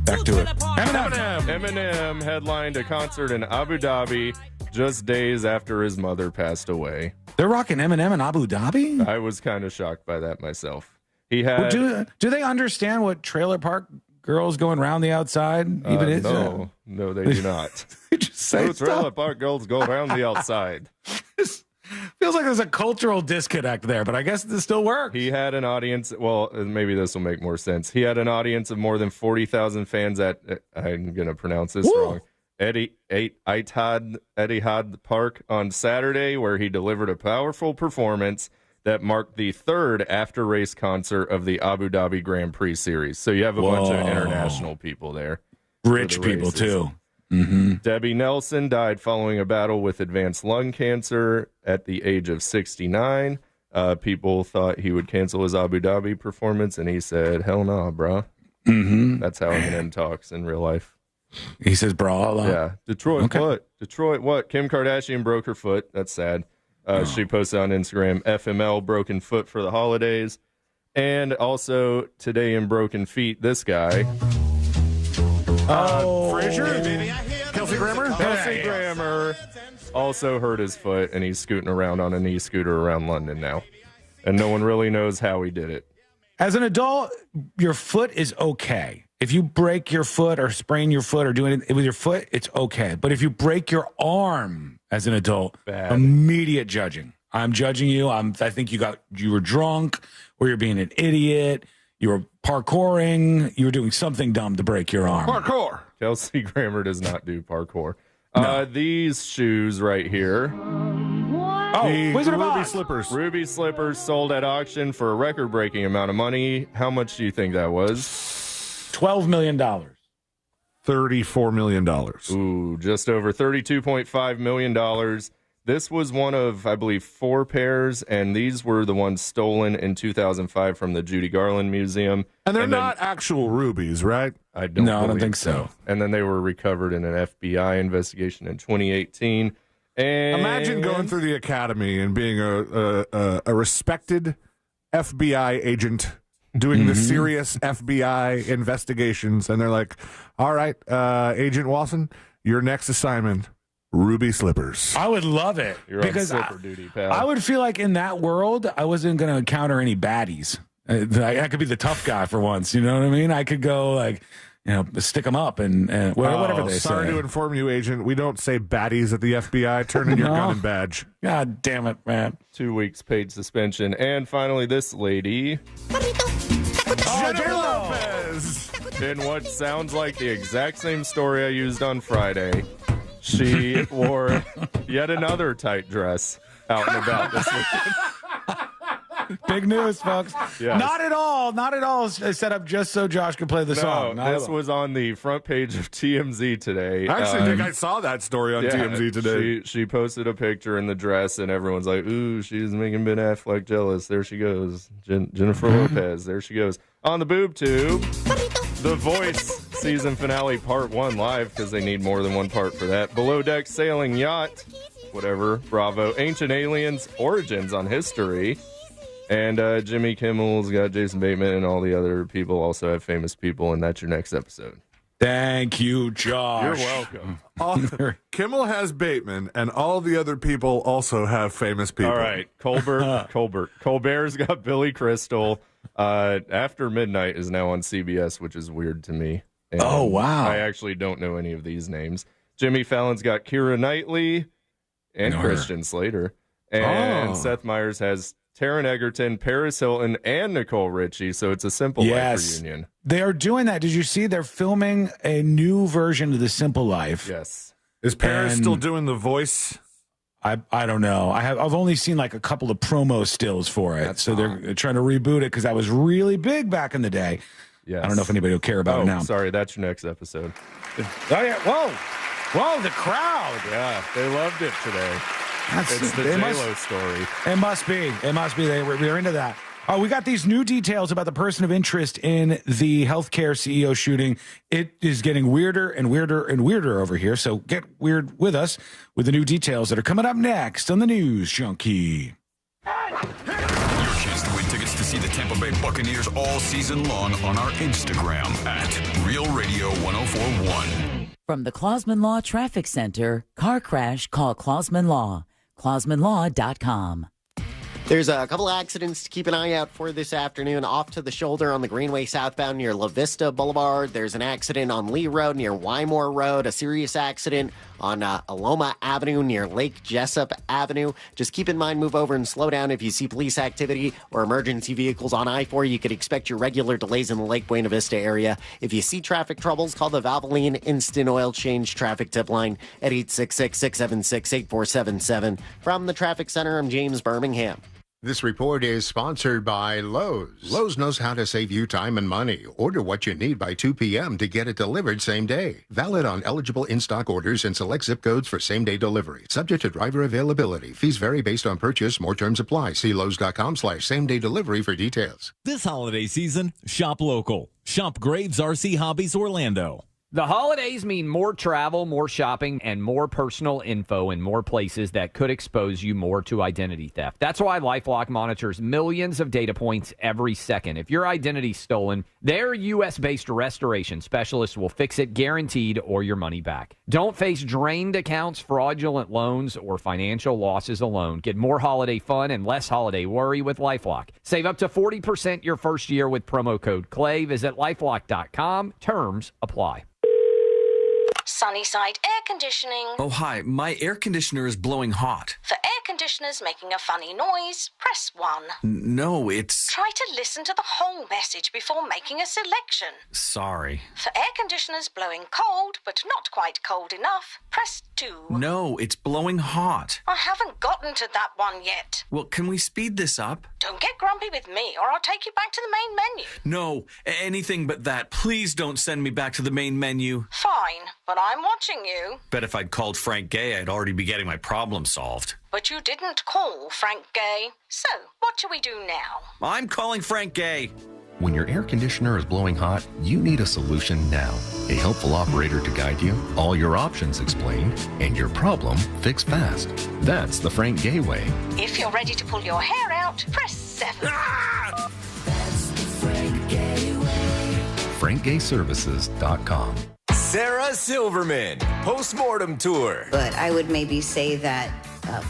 Back to it. Eminem headlined a concert in Abu Dhabi just days after his mother passed away. They're rocking Eminem in Abu Dhabi? I was kind of shocked by that myself. He had. Well, do they understand what trailer park girls going around the outside even is? No, they do not. Just say trailer park girls go around the outside. Feels like there's a cultural disconnect there, but I guess this still works. He had an audience. Well, maybe this will make more sense. He had an audience of more than 40,000 fans at. I'm going to pronounce this wrong. Etihad Park on Saturday, where he delivered a powerful performance that marked the third after-race concert of the Abu Dhabi Grand Prix Series. So you have a bunch of international people there. Rich people, too. Mm-hmm. Debbie Nelson died following a battle with advanced lung cancer at the age of 69. People thought he would cancel his Abu Dhabi performance, and he said, hell no, brah. Mm-hmm. That's how Eminem talks in real life. He says, brah, a lot. Yeah. Detroit, what? Detroit, what? Kim Kardashian broke her foot. That's sad. She posted on Instagram, FML broken foot for the holidays. And also today in broken feet, this guy. Frazier? Kelsey Grammer? Kelsey Grammer also hurt his foot, and he's scooting around on an e-scooter around London now. And no one really knows how he did it. As an adult, your foot is okay. If you break your foot or sprain your foot or do anything with your foot, it's okay. But if you break your arm as an adult, immediate judging. I'm judging you. I think you were drunk, or you're being an idiot. You were parkouring. You were doing something dumb to break your arm. Parkour. Kelsey Grammer does not do parkour. No. These shoes right here. Wizard of Ruby Oz. slippers. Ruby slippers sold at auction for a record-breaking amount of money. How much do you think that was? $12 million. $34 million. Ooh, just over $32.5 million. This was one of, I believe, 4 pairs, and these were the ones stolen in 2005 from the Judy Garland Museum. And they're not actual rubies, right? I don't think so. And then they were recovered in an FBI investigation in 2018. And imagine going through the academy and being a respected FBI agent doing the serious FBI investigations, and they're like, all right, Agent Walson, your next assignment, ruby slippers. I would love it. You're because on slipper duty, pal. I would feel like in that world, I wasn't going to encounter any baddies. I could be the tough guy for once. You know what I mean? I could go like, stick them up and whatever they say. Sorry to inform you, Agent. We don't say baddies at the FBI. Turn in your gun and badge. God damn it, man. 2 weeks paid suspension. And finally, this lady. Jennifer Lopez. In what sounds like the exact same story I used on Friday, she wore yet another tight dress out and about this weekend. Big news, folks. Yes. Not at all set up just so Josh could play the song. This was on the front page of TMZ today. I actually think I saw that story on TMZ today. She posted a picture in the dress, and everyone's like, ooh, she's making Ben Affleck jealous. There she goes. Jennifer Lopez. There she goes. On the boob tube, The Voice season finale part 1 live, because they need more than one part for that. Below Deck Sailing Yacht, whatever, Bravo. Ancient Aliens, Origins on History. And Jimmy Kimmel's got Jason Bateman, and all the other people also have famous people, and that's your next episode. Thank you, Josh. You're welcome. Kimmel has Bateman, and all the other people also have famous people. All right, Colbert's got Billy Crystal. After Midnight is now on CBS, which is weird to me. And oh, wow. I actually don't know any of these names. Jimmy Fallon's got Keira Knightley and Christian Slater. And Seth Meyers has Taron Egerton, Paris Hilton, and Nicole Richie, so it's a Simple Life reunion. They are doing that. Did you see they're filming a new version of The Simple Life? Yes. Is Paris still doing The Voice? I don't know. I've only seen like a couple of promo stills for it. They're trying to reboot it because that was really big back in the day. Yes. I don't know if anybody will care about it now. Sorry, that's your next episode. Oh, yeah. Whoa, the crowd. Yeah, they loved it today. It's the J-Lo story. It must be. We're into that. Oh, we got these new details about the person of interest in the healthcare CEO shooting. It is getting weirder and weirder and weirder over here. So get weird with us with the new details that are coming up next on the News Junkie. Your chance to win tickets to see the Tampa Bay Buccaneers all season long on our Instagram at Real Radio 1041. From the Clausman Law Traffic Center, car crash, call Clausman Law. ClausmanLaw.com. There's a couple of accidents to keep an eye out for this afternoon. Off to the shoulder on the Greenway southbound near La Vista Boulevard. There's an accident on Lee Road near Wymore Road. A serious accident on Aloma Avenue near Lake Jessup Avenue. Just keep in mind, move over and slow down if you see police activity or emergency vehicles on I-4. You could expect your regular delays in the Lake Buena Vista area. If you see traffic troubles, call the Valvoline Instant Oil Change traffic tip line at 866-676-8477. From the Traffic Center, I'm James Birmingham. This report is sponsored by Lowe's. Lowe's knows how to save you time and money. Order what you need by 2 p.m. to get it delivered same day. Valid on eligible in-stock orders and select zip codes for same-day delivery. Subject to driver availability. Fees vary based on purchase. More terms apply. See Lowe's.com/same-day delivery for details. This holiday season, shop local. Shop Graves RC Hobbies Orlando. The holidays mean more travel, more shopping, and more personal info in more places that could expose you more to identity theft. That's why LifeLock monitors millions of data points every second. If your identity's stolen, their U.S.-based restoration specialists will fix it guaranteed or your money back. Don't face drained accounts, fraudulent loans, or financial losses alone. Get more holiday fun and less holiday worry with LifeLock. Save up to 40% your first year with promo code CLAY. Visit LifeLock.com. Terms apply. Sunnyside Air Conditioning. Oh, hi. My air conditioner is blowing hot. For air conditioners making a funny noise, press 1. No, it's... Try to listen to the whole message before making a selection. Sorry. For air conditioners blowing cold, but not quite cold enough, press 2. No, it's blowing hot. I haven't gotten to that one yet. Well, can we speed this up? Don't get grumpy with me, or I'll take you back to the main menu. No, anything but that. Please don't send me back to the main menu. Fine, but I'm watching you. Bet if I'd called Frank Gay, I'd already be getting my problem solved. But you didn't call Frank Gay. So, what do we do now? I'm calling Frank Gay. When your air conditioner is blowing hot, you need a solution now. A helpful operator to guide you, all your options explained, and your problem fixed fast. That's the Frank Gay way. If you're ready to pull your hair out, press 7. That's the Frank Gay way. FrankGayServices.com. Sarah Silverman, Postmortem Tour. But I would maybe say that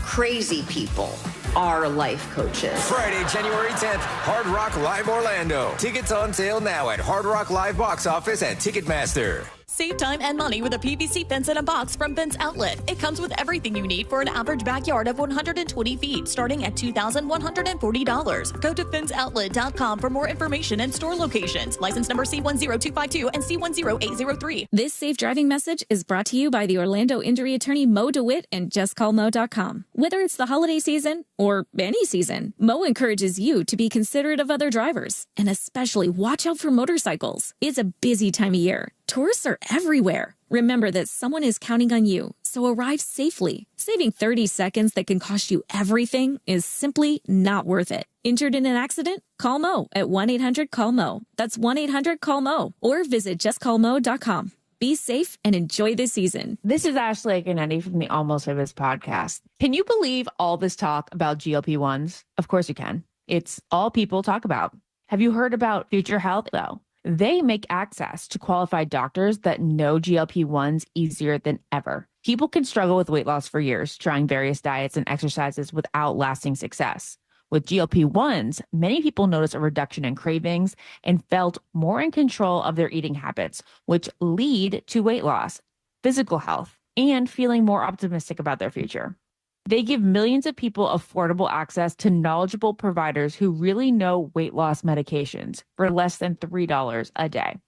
crazy people are life coaches. Friday, January 10th, Hard Rock Live Orlando. Tickets on sale now at Hard Rock Live box office and Ticketmaster. Save time and money with a PVC fence in a box from Fence Outlet. It comes with everything you need for an average backyard of 120 feet, starting at $2,140. Go to fenceoutlet.com for more information and store locations. License number C10252 and C10803. This safe driving message is brought to you by the Orlando injury attorney Mo DeWitt and JustCallMo.com. Whether it's the holiday season or any season, Mo encourages you to be considerate of other drivers and especially watch out for motorcycles. It's a busy time of year. Tourists are everywhere. Remember that someone is counting on you, so arrive safely. Saving 30 seconds that can cost you everything is simply not worth it. Injured in an accident? Call Mo at 1-800-CALL-MO. That's 1-800-CALL-MO. Or visit justcallmo.com. Be safe and enjoy this season. This is Ashley Ganetti from the Almost Famous podcast. Can you believe all this talk about GLP-1s? Of course you can. It's all people talk about. Have you heard about Future Health, though? They make access to qualified doctors that know GLP-1s easier than ever. People can struggle with weight loss for years, trying various diets and exercises without lasting success. With GLP-1s, many people notice a reduction in cravings and felt more in control of their eating habits, which lead to weight loss, physical health, and feeling more optimistic about their future. They give millions of people affordable access to knowledgeable providers who really know weight loss medications for less than $3 a day.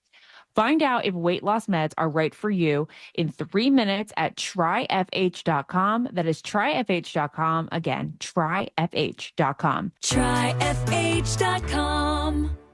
Find out if weight loss meds are right for you in 3 minutes at tryfh.com. That is tryfh.com. Again, tryfh.com. Tryfh.com.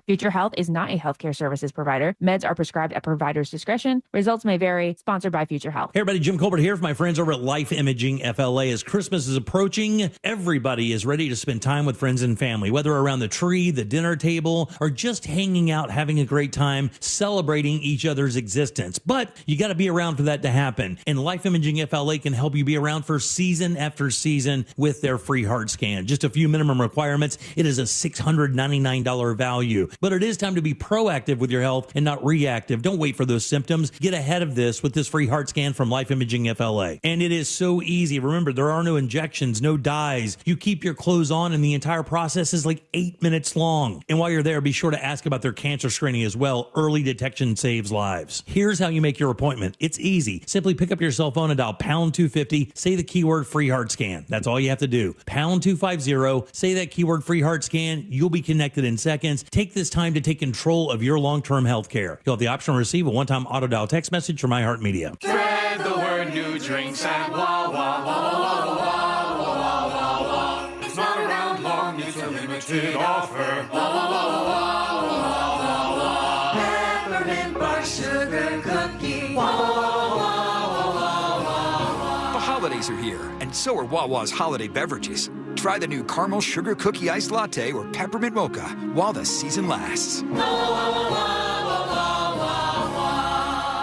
Future Health is not a healthcare services provider. Meds are prescribed at provider's discretion. Results may vary. Sponsored by Future Health. Hey everybody, Jim Colbert here for my friends over at Life Imaging FLA. As Christmas is approaching, everybody is ready to spend time with friends and family, whether around the tree, the dinner table, or just hanging out, having a great time, celebrating each other's existence. But you got to be around for that to happen. And Life Imaging FLA can help you be around for season after season with their free heart scan. Just a few minimum requirements. It is a $699 value. But it is time to be proactive with your health and not reactive. Don't wait for those symptoms. Get ahead of this with this free heart scan from Life Imaging FLA. And it is so easy. Remember, there are no injections, no dyes. You keep your clothes on and the entire process is like 8 minutes long. And while you're there, be sure to ask about their cancer screening as well. Early detection saves lives. Here's how you make your appointment. It's easy. Simply pick up your cell phone and dial pound 250. Say the keyword free heart scan. That's all you have to do. Pound 250. Say that keyword free heart scan. You'll be connected in seconds. Take this time to take control of your long-term health care. You'll have the option to receive a one-time auto dial text message from iHeartMedia. Spread the word, new drinks at Wawa, Wawa, Wawa, Wawa, Wawa, Wawa. It's not around long, it's a limited offer. Wawa, Wawa, Wawa, Wawa, Wawa. Peppermint bark sugar cookie. Wawa, Wawa, Wawa, Wawa. The holidays are here, and so are Wawa's holiday beverages. Try the new caramel sugar cookie iced latte or peppermint mocha while the season lasts.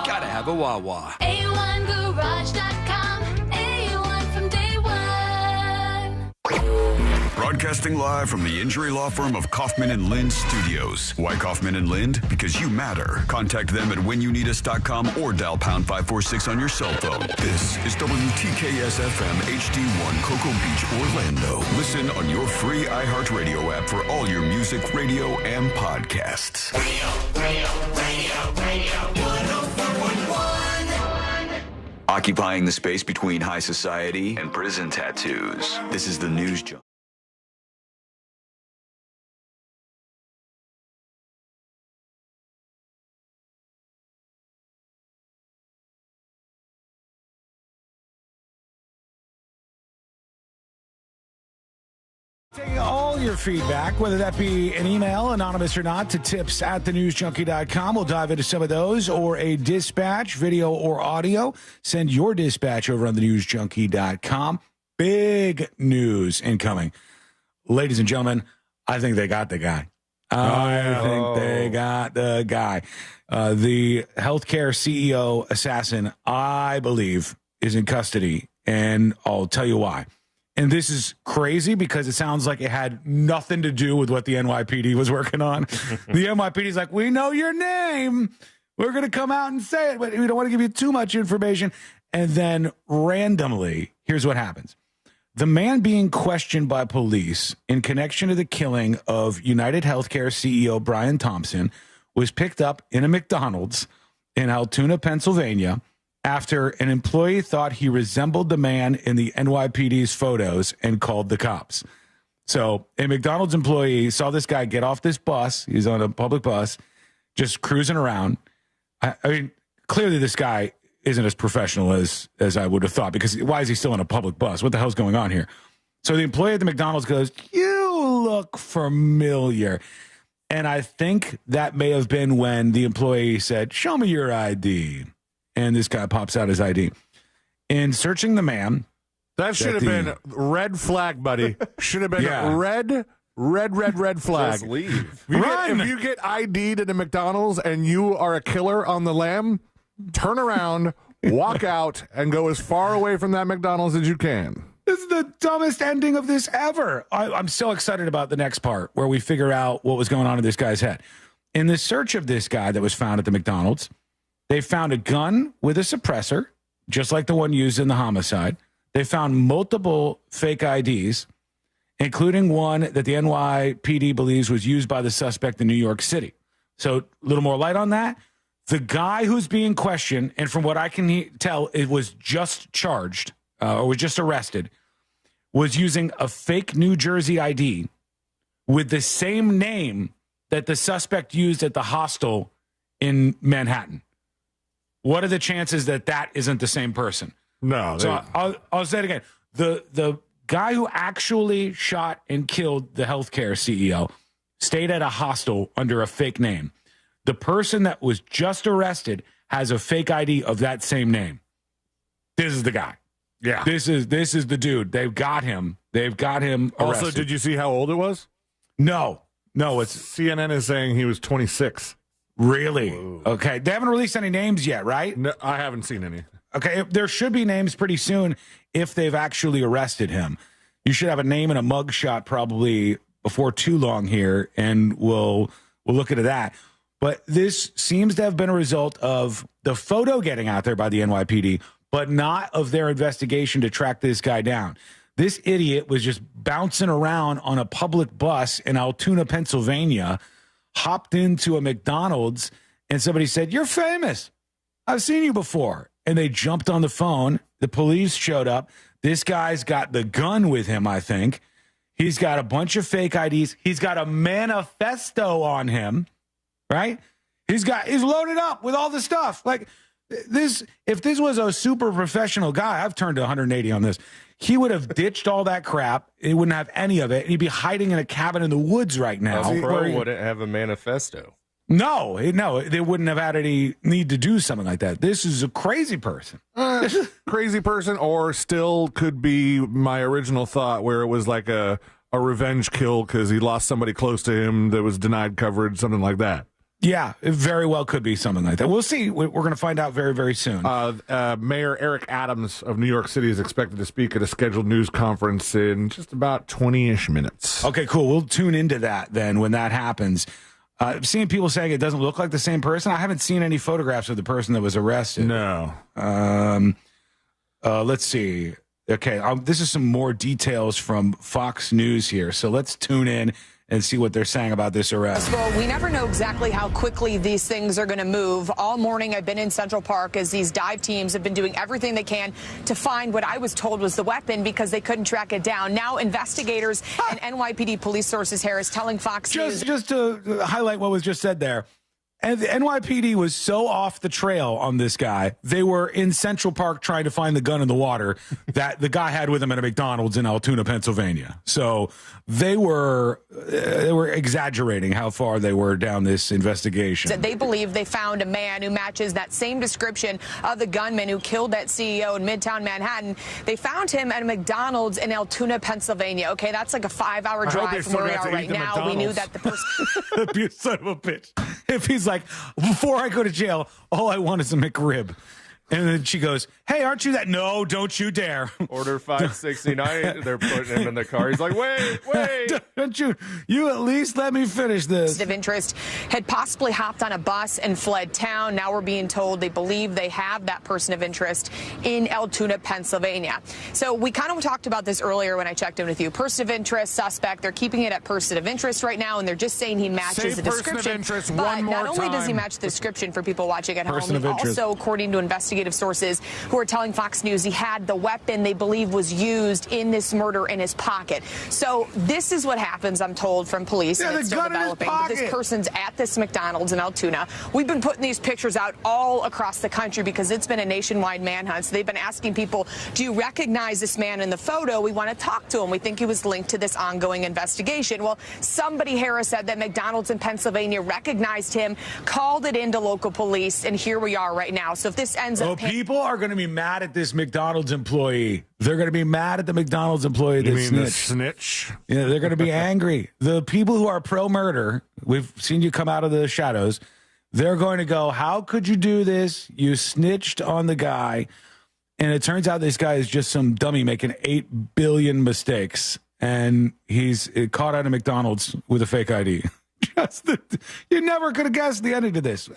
Gotta have a Wawa. A1Garage.com. A1 from day one. Broadcasting live from the injury law firm of Kaufman and Lind Studios. Why Kaufman and Lind? Because you matter. Contact them at whenyouneedus.com or dial pound 546 on your cell phone. This is WTKS FM HD1 Cocoa Beach, Orlando. Listen on your free iHeartRadio app for all your music, radio, and podcasts. Radio, 104.1. Occupying the space between high society and prison tattoos. This is the News Jump. Taking all your feedback, whether that be an email, anonymous or not, to tips@thenewsjunkie.com. We'll dive into some of those, or a dispatch, video or audio. Send your dispatch over on thenewsjunkie.com. Big news incoming. Ladies and gentlemen, I think they got the guy. I think they got the guy. The healthcare CEO assassin, I believe, is in custody, and I'll tell you why. And this is crazy because it sounds like it had nothing to do with what the NYPD was working on. The NYPD is like, we know your name. We're going to come out and say it, but we don't want to give you too much information. And then randomly, here's what happens. The man being questioned by police in connection to the killing of United Healthcare CEO Brian Thompson was picked up in a McDonald's in Altoona, Pennsylvania, after an employee thought he resembled the man in the NYPD's photos and called the cops. So a McDonald's employee saw this guy get off this bus. He's on a public bus, just cruising around. I mean, clearly this guy isn't as professional as I would have thought, because why is he still on a public bus? What the hell's going on here? So the employee at the McDonald's goes, you look familiar. And I think that may have been when the employee said, show me your ID. And this guy pops out his ID. In searching the man. That should have been red flag, buddy. Should have been red flag. Just leave. If you get ID'd at a McDonald's and you are a killer on the lam, turn around, walk out, and go as far away from that McDonald's as you can. This is the dumbest ending of this ever. I'm so excited about the next part where we figure out what was going on in this guy's head. In the search of this guy that was found at the McDonald's, they found a gun with a suppressor, just like the one used in the homicide. They found multiple fake IDs, including one that the NYPD believes was used by the suspect in New York City. So a little more light on that. The guy who's being questioned, and from what I can tell, it was just charged or was just arrested, was using a fake New Jersey ID with the same name that the suspect used at the hostel in Manhattan. What are the chances that that isn't the same person? No. So I'll say it again. The guy who actually shot and killed the healthcare CEO stayed at a hostel under a fake name. The person that was just arrested has a fake ID of that same name. This is the guy. Yeah. This is the dude. They've got him. They've got him arrested. Also, did you see how old it was? No. It's CNN is saying he was 26. Really? Whoa. Okay. They haven't released any names yet, right? No, I haven't seen any. Okay. There should be names pretty soon if they've actually arrested him. You should have a name and a mugshot probably before too long here, and we'll look into that. But this seems to have been a result of the photo getting out there by the NYPD, but not of their investigation to track this guy down. This idiot was just bouncing around on a public bus in Altoona, Pennsylvania, hopped into a McDonald's, and somebody said, you're famous. I've seen you before. And they jumped on the phone. The police showed up. This guy's got the gun with him, I think. He's got a bunch of fake IDs. He's got a manifesto on him, right? He's loaded up with all the stuff. Like this, if this was a super professional guy, I've turned to 180 on this. He would have ditched all that crap. He wouldn't have any of it. He'd be hiding in a cabin in the woods right now. Pro wouldn't have a manifesto. No, they wouldn't have had any need to do something like that. This is a crazy person. Crazy person, or still could be my original thought where it was like a revenge kill because he lost somebody close to him that was denied coverage, something like that. Yeah, it very well could be something like that. We'll see. We're going to find out very, very soon. Mayor Eric Adams of New York City is expected to speak at a scheduled news conference in just about 20-ish minutes. Okay, cool. We'll tune into that then when that happens. I've seen people saying it doesn't look like the same person. I haven't seen any photographs of the person that was arrested. No. Let's see. Okay, this is some more details from Fox News here. So let's tune in and see what they're saying about this arrest. Well, we never know exactly how quickly these things are going to move. All morning I've been in Central Park as these dive teams have been doing everything they can to find what I was told was the weapon because they couldn't track it down. Now investigators and NYPD police sources here is telling Fox News. Just to highlight what was just said there, And the NYPD was so off the trail on this guy. They were in Central Park trying to find the gun in the water that the guy had with him at a McDonald's in Altoona, Pennsylvania. So they were exaggerating how far they were down this investigation. They believe they found a man who matches that same description of the gunman who killed that CEO in Midtown Manhattan. They found him at a McDonald's in Altoona, Pennsylvania. Okay, that's like a 5-hour drive from where we are right now. We knew that the person... You son of a bitch. If he's like, before I go to jail, all I want is a McRib. And then she goes, hey, aren't you that? No, don't you dare. Order 569. They're putting him in the car. He's like, wait. Don't you at least let me finish this. Of interest had possibly hopped on a bus and fled town. Now we're being told they believe they have that person of interest in Altoona, Pennsylvania. So we kind of talked about this earlier when I checked in with you. Person of interest, suspect. They're keeping it at person of interest right now, and they're just saying he matches the description. Person of interest but one more not only does he time. match the description for people watching at Person home, of he interest. also, according to investigators, sources who are telling Fox News he had the weapon they believe was used in this murder in his pocket. So this is what happens, I'm told, from police. Yeah, and it's the still gun in his developing. But this pocket. person's at this McDonald's in Altoona. We've been putting these pictures out all across the country because it's been a nationwide manhunt. So they've been asking people, do you recognize this man in the photo? We want to talk to him. We think he was linked to this ongoing investigation. Well, somebody, Harris, said that McDonald's in Pennsylvania recognized him, called it into local police, and here we are right now. So if this ends up... People are going to be mad at this McDonald's employee. They're going to be mad at the McDonald's employee that You mean the snitched. snitch? Yeah, they're going to be angry. The people who are pro-murder, we've seen you come out of the shadows, they're going to go, how could you do this? You snitched on the guy. And it turns out this guy is just some dummy making 8 billion mistakes. And he's caught out of McDonald's with a fake ID. You never could have guessed the ending to this.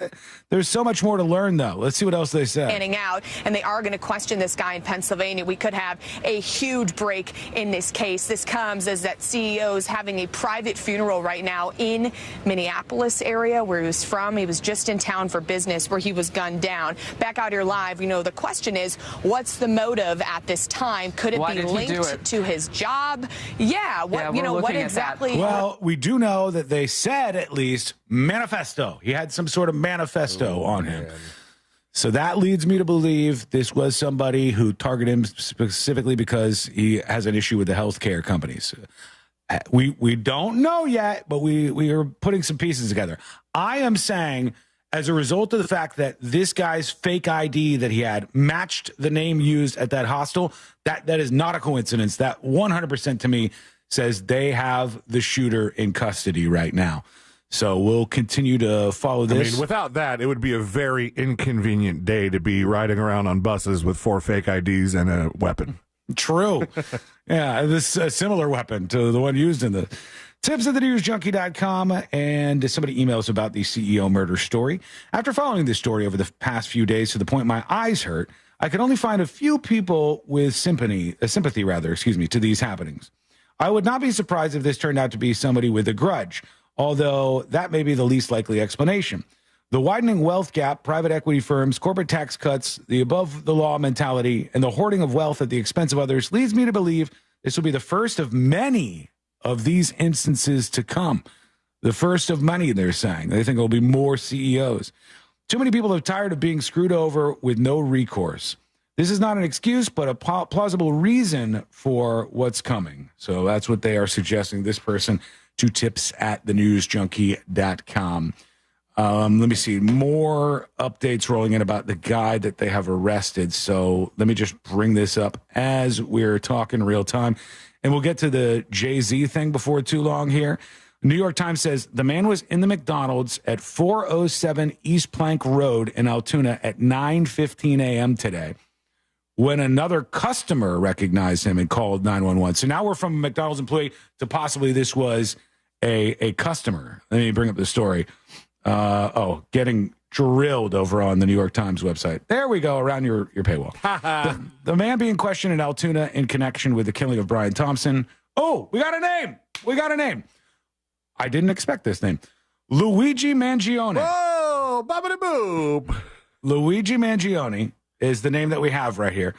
There's so much more to learn, though. Let's see what else they say. Panning out, and they are going to question this guy in Pennsylvania. We could have a huge break in this case. This comes as that CEO is having a private funeral right now in Minneapolis area where he was from. He was just in town for business where he was gunned down. Back out here live, the question is, what's the motive at this time? Could it be linked to his job? Yeah. What exactly? Well, we do know that they said at least manifesto. He had some sort of manifesto on him. So that leads me to believe this was somebody who targeted him specifically because he has an issue with the healthcare companies. We don't know yet, but we are putting some pieces together. I am saying, as a result of the fact that this guy's fake ID that he had matched the name used at that hostel, that is not a coincidence. That 100% to me says they have the shooter in custody right now. So we'll continue to follow this. I mean, without that, it would be a very inconvenient day to be riding around on buses with 4 fake IDs and a weapon. True. Yeah, this a similar weapon to the one used in the tips at thenewsjunkie.com. And somebody emails about the CEO murder story. After following this story over the past few days to the point my eyes hurt, I could only find a few people with sympathy to these happenings. I would not be surprised if this turned out to be somebody with a grudge, although that may be the least likely explanation. The widening wealth gap, private equity firms, corporate tax cuts, the above-the-law mentality, and the hoarding of wealth at the expense of others leads me to believe this will be the first of many of these instances to come. The first of many, they're saying. They think there will be more CEOs. Too many people are tired of being screwed over with no recourse. This is not an excuse, but a plausible reason for what's coming. So that's what they are suggesting, this person, to tips at thenewsjunkie.com. Let me see. More updates rolling in about the guy that they have arrested. So let me just bring this up as we're talking real time. And we'll get to the Jay-Z thing before too long here. New York Times says the man was in the McDonald's at 407 East Plank Road in Altoona at 9:15 a.m. today when another customer recognized him and called 911. So now we're from a McDonald's employee to possibly this was a customer. Let me bring up the story. Getting drilled over on the New York Times website. There we go, around your paywall. the man being questioned in Altoona in connection with the killing of Brian Thompson. Oh, we got a name. I didn't expect this name. Luigi Mangione. Whoa, bobbity boop. Luigi Mangione is the name that we have right here.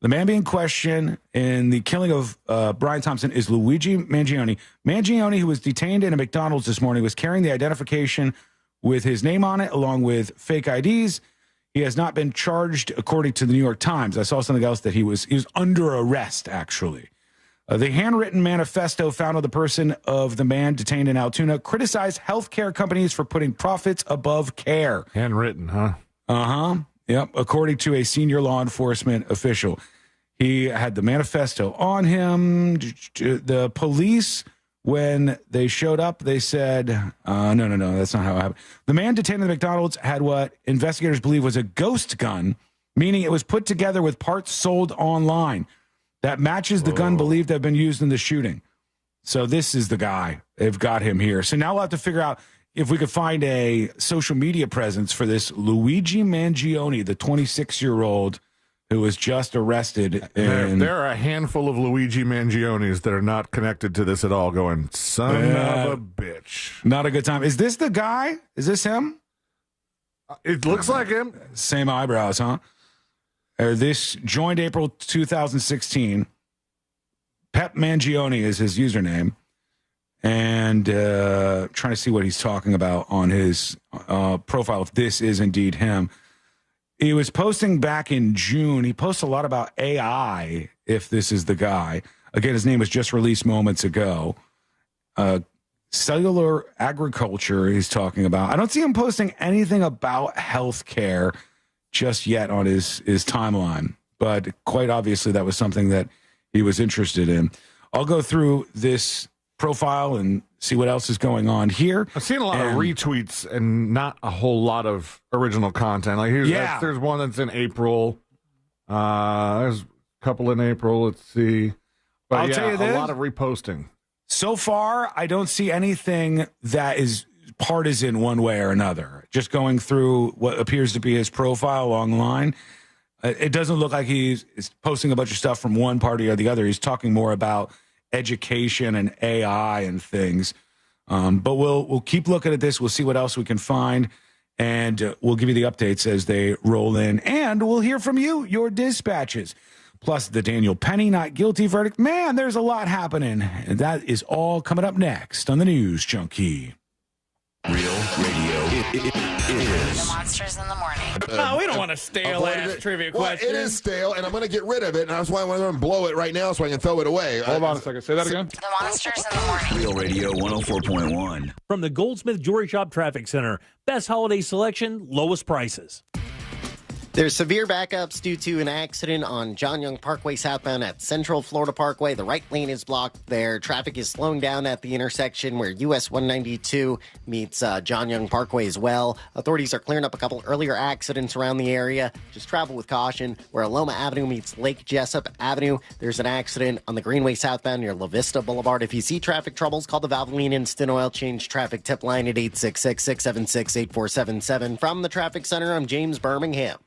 The man being questioned in the killing of Brian Thompson is Luigi Mangione. Mangione, who was detained in a McDonald's this morning, was carrying the identification with his name on it, along with fake IDs. He has not been charged, according to the New York Times. I saw something else that he was under arrest, actually. The handwritten manifesto found on the person of the man detained in Altoona criticized healthcare companies for putting profits above care. Handwritten, huh? Uh-huh. Yep. According to a senior law enforcement official. He had the manifesto on him. The police, when they showed up, they said, no, that's not how it happened. The man detained at the McDonald's had what investigators believe was a ghost gun, meaning it was put together with parts sold online. That matches the gun believed to have been used in the shooting. So this is the guy. They've got him here. So now we'll have to figure out if we could find a social media presence for this Luigi Mangione, the 26-year-old who was just arrested. There are a handful of Luigi Mangionis that are not connected to this at all going, son of a bitch. Not a good time. Is this the guy? Is this him? It looks like him. Same eyebrows, huh? This joined April 2016. Pep Mangione is his username. And trying to see what he's talking about on his profile, if this is indeed him. He was posting back in June. He posts a lot about AI, if this is the guy. Again, his name was just released moments ago. Cellular agriculture he's talking about. I don't see him posting anything about healthcare just yet on his timeline. But quite obviously that was something that he was interested in. I'll go through this profile and see what else is going on here. I've seen a lot of retweets and not a whole lot of original content. Like there's one that's in April. There's a couple in April. Let's see. But I'll tell you this, a lot of reposting. So far, I don't see anything that is partisan one way or another. Just going through what appears to be his profile online, it doesn't look like he's posting a bunch of stuff from one party or the other. He's talking more about education and AI and things. But we'll keep looking at this. We'll see what else we can find, and we'll give you the updates as they roll in. And we'll hear from you, your dispatches. Plus the Daniel Penny not guilty verdict. Man, there's a lot happening. And that is all coming up next on the News Junkie. Real radio. It is. Monsters in the morning. No, we don't want a stale-ass trivia question. It is stale, and I'm going to get rid of it, and that's why I want to blow it right now so I can throw it away. Hold on a second. Say that again. The Monsters in the morning. Real radio 104.1. From the Goldsmith Jewelry Shop Traffic Center. Best holiday selection, lowest prices. There's severe backups due to an accident on John Young Parkway southbound at Central Florida Parkway. The right lane is blocked there. Traffic is slowing down at the intersection where US 192 meets John Young Parkway as well. Authorities are clearing up a couple earlier accidents around the area. Just travel with caution. Where Aloma Avenue meets Lake Jessup Avenue, there's an accident on the Greenway southbound near La Vista Boulevard. If you see traffic troubles, call the Valvoline Instant Oil Change traffic tip line at 866-676-8477. From the Traffic Center, I'm James Birmingham.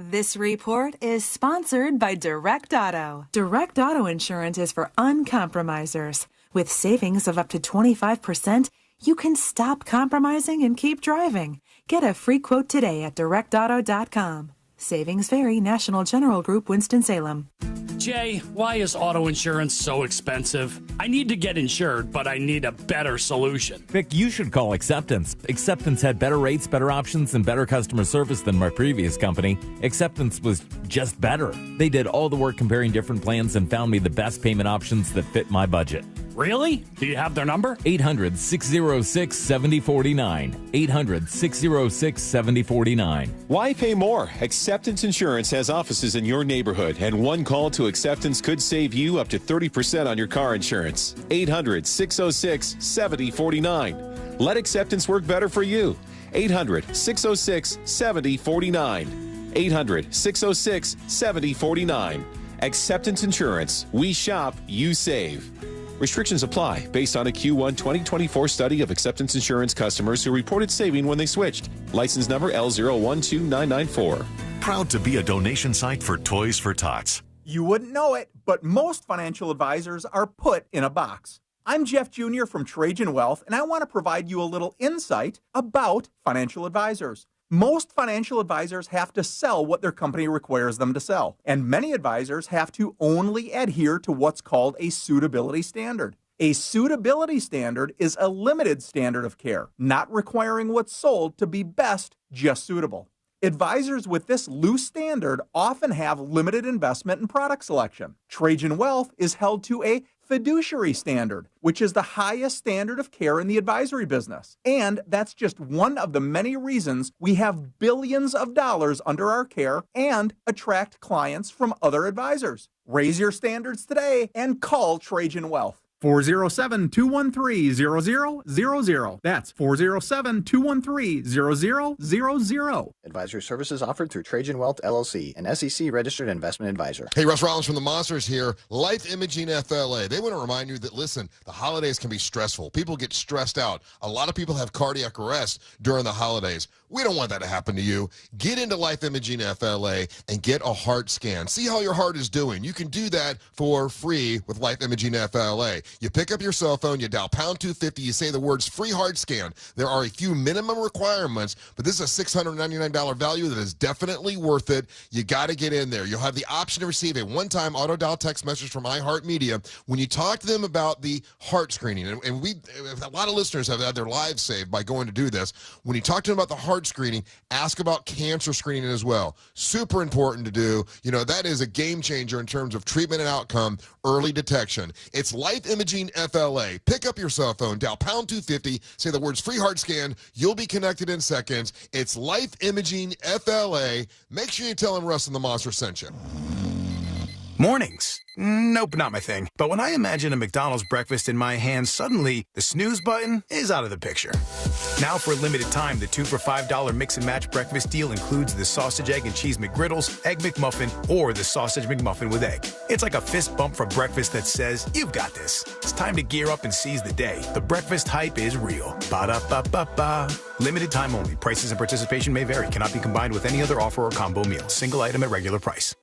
This report is sponsored by Direct Auto. Direct Auto Insurance is for uncompromisers. With savings of up to 25%, you can stop compromising and keep driving. Get a free quote today at directauto.com. Savings vary. National General Group, Winston-Salem. Jay, why is auto insurance so expensive? I need to get insured, but I need a better solution. Vic, you should call Acceptance. Acceptance had better rates, better options, and better customer service than my previous company. Acceptance was just better. They did all the work comparing different plans and found me the best payment options that fit my budget. Really? Do you have their number? 800-606-7049. 800-606-7049. Why pay more? Acceptance Insurance has offices in your neighborhood, and one call to Acceptance could save you up to 30% on your car insurance. 800-606-7049. Let Acceptance work better for you. 800-606-7049. 800-606-7049. Acceptance Insurance. We shop, you save. Restrictions apply based on a Q1 2024 study of Acceptance Insurance customers who reported saving when they switched. License number L012994. Proud to be a donation site for Toys for Tots. You wouldn't know it, but most financial advisors are put in a box. I'm Jeff Jr. from Trajan Wealth, and I want to provide you a little insight about financial advisors. Most financial advisors have to sell what their company requires them to sell, and many advisors have to only adhere to what's called a suitability standard. A suitability standard is a limited standard of care, not requiring what's sold to be best, just suitable. Advisors with this loose standard often have limited investment and product selection. Trajan Wealth is held to a fiduciary standard, which is the highest standard of care in the advisory business. And that's just one of the many reasons we have billions of dollars under our care and attract clients from other advisors. Raise your standards today and call Trajan Wealth. 407-213-0000. That's 407-213-0000. Advisory services offered through Trajan Wealth, LLC, an SEC-registered investment advisor. Hey, Russ Rollins from the Monsters here. Life Imaging FLA. They want to remind you that, listen, the holidays can be stressful. People get stressed out. A lot of people have cardiac arrest during the holidays. We don't want that to happen to you. Get into Life Imaging FLA and get a heart scan. See how your heart is doing. You can do that for free with Life Imaging FLA. You pick up your cell phone, you dial pound 250, you say the words free heart scan. There are a few minimum requirements, but this is a $699 value that is definitely worth it. You got to get in there. You'll have the option to receive a one-time auto dial text message from iHeartMedia when you talk to them about the heart screening. And we, a lot of listeners have had their lives saved by going to do this. When you talk to them about the heart screening, ask about cancer screening as well. Super important to do. You know, that is a game changer in terms of treatment and outcome, early detection. It's Life Imaging FLA. Pick up your cell phone, dial pound 250, say the words free heart scan. You'll be connected in seconds. It's Life Imaging FLA. Make sure you tell them Russ and the Monster sent you. Mornings. Nope, not my thing. But when I imagine a McDonald's breakfast in my hand, suddenly the snooze button is out of the picture. Now for a limited time, the 2 for $5 mix and match breakfast deal includes the sausage, egg, and cheese McGriddles, egg McMuffin, or the sausage McMuffin with egg. It's like a fist bump for breakfast that says, you've got this. It's time to gear up and seize the day. The breakfast hype is real. Ba-da-ba-ba-ba. Limited time only. Prices and participation may vary. Cannot be combined with any other offer or combo meal. Single item at regular price.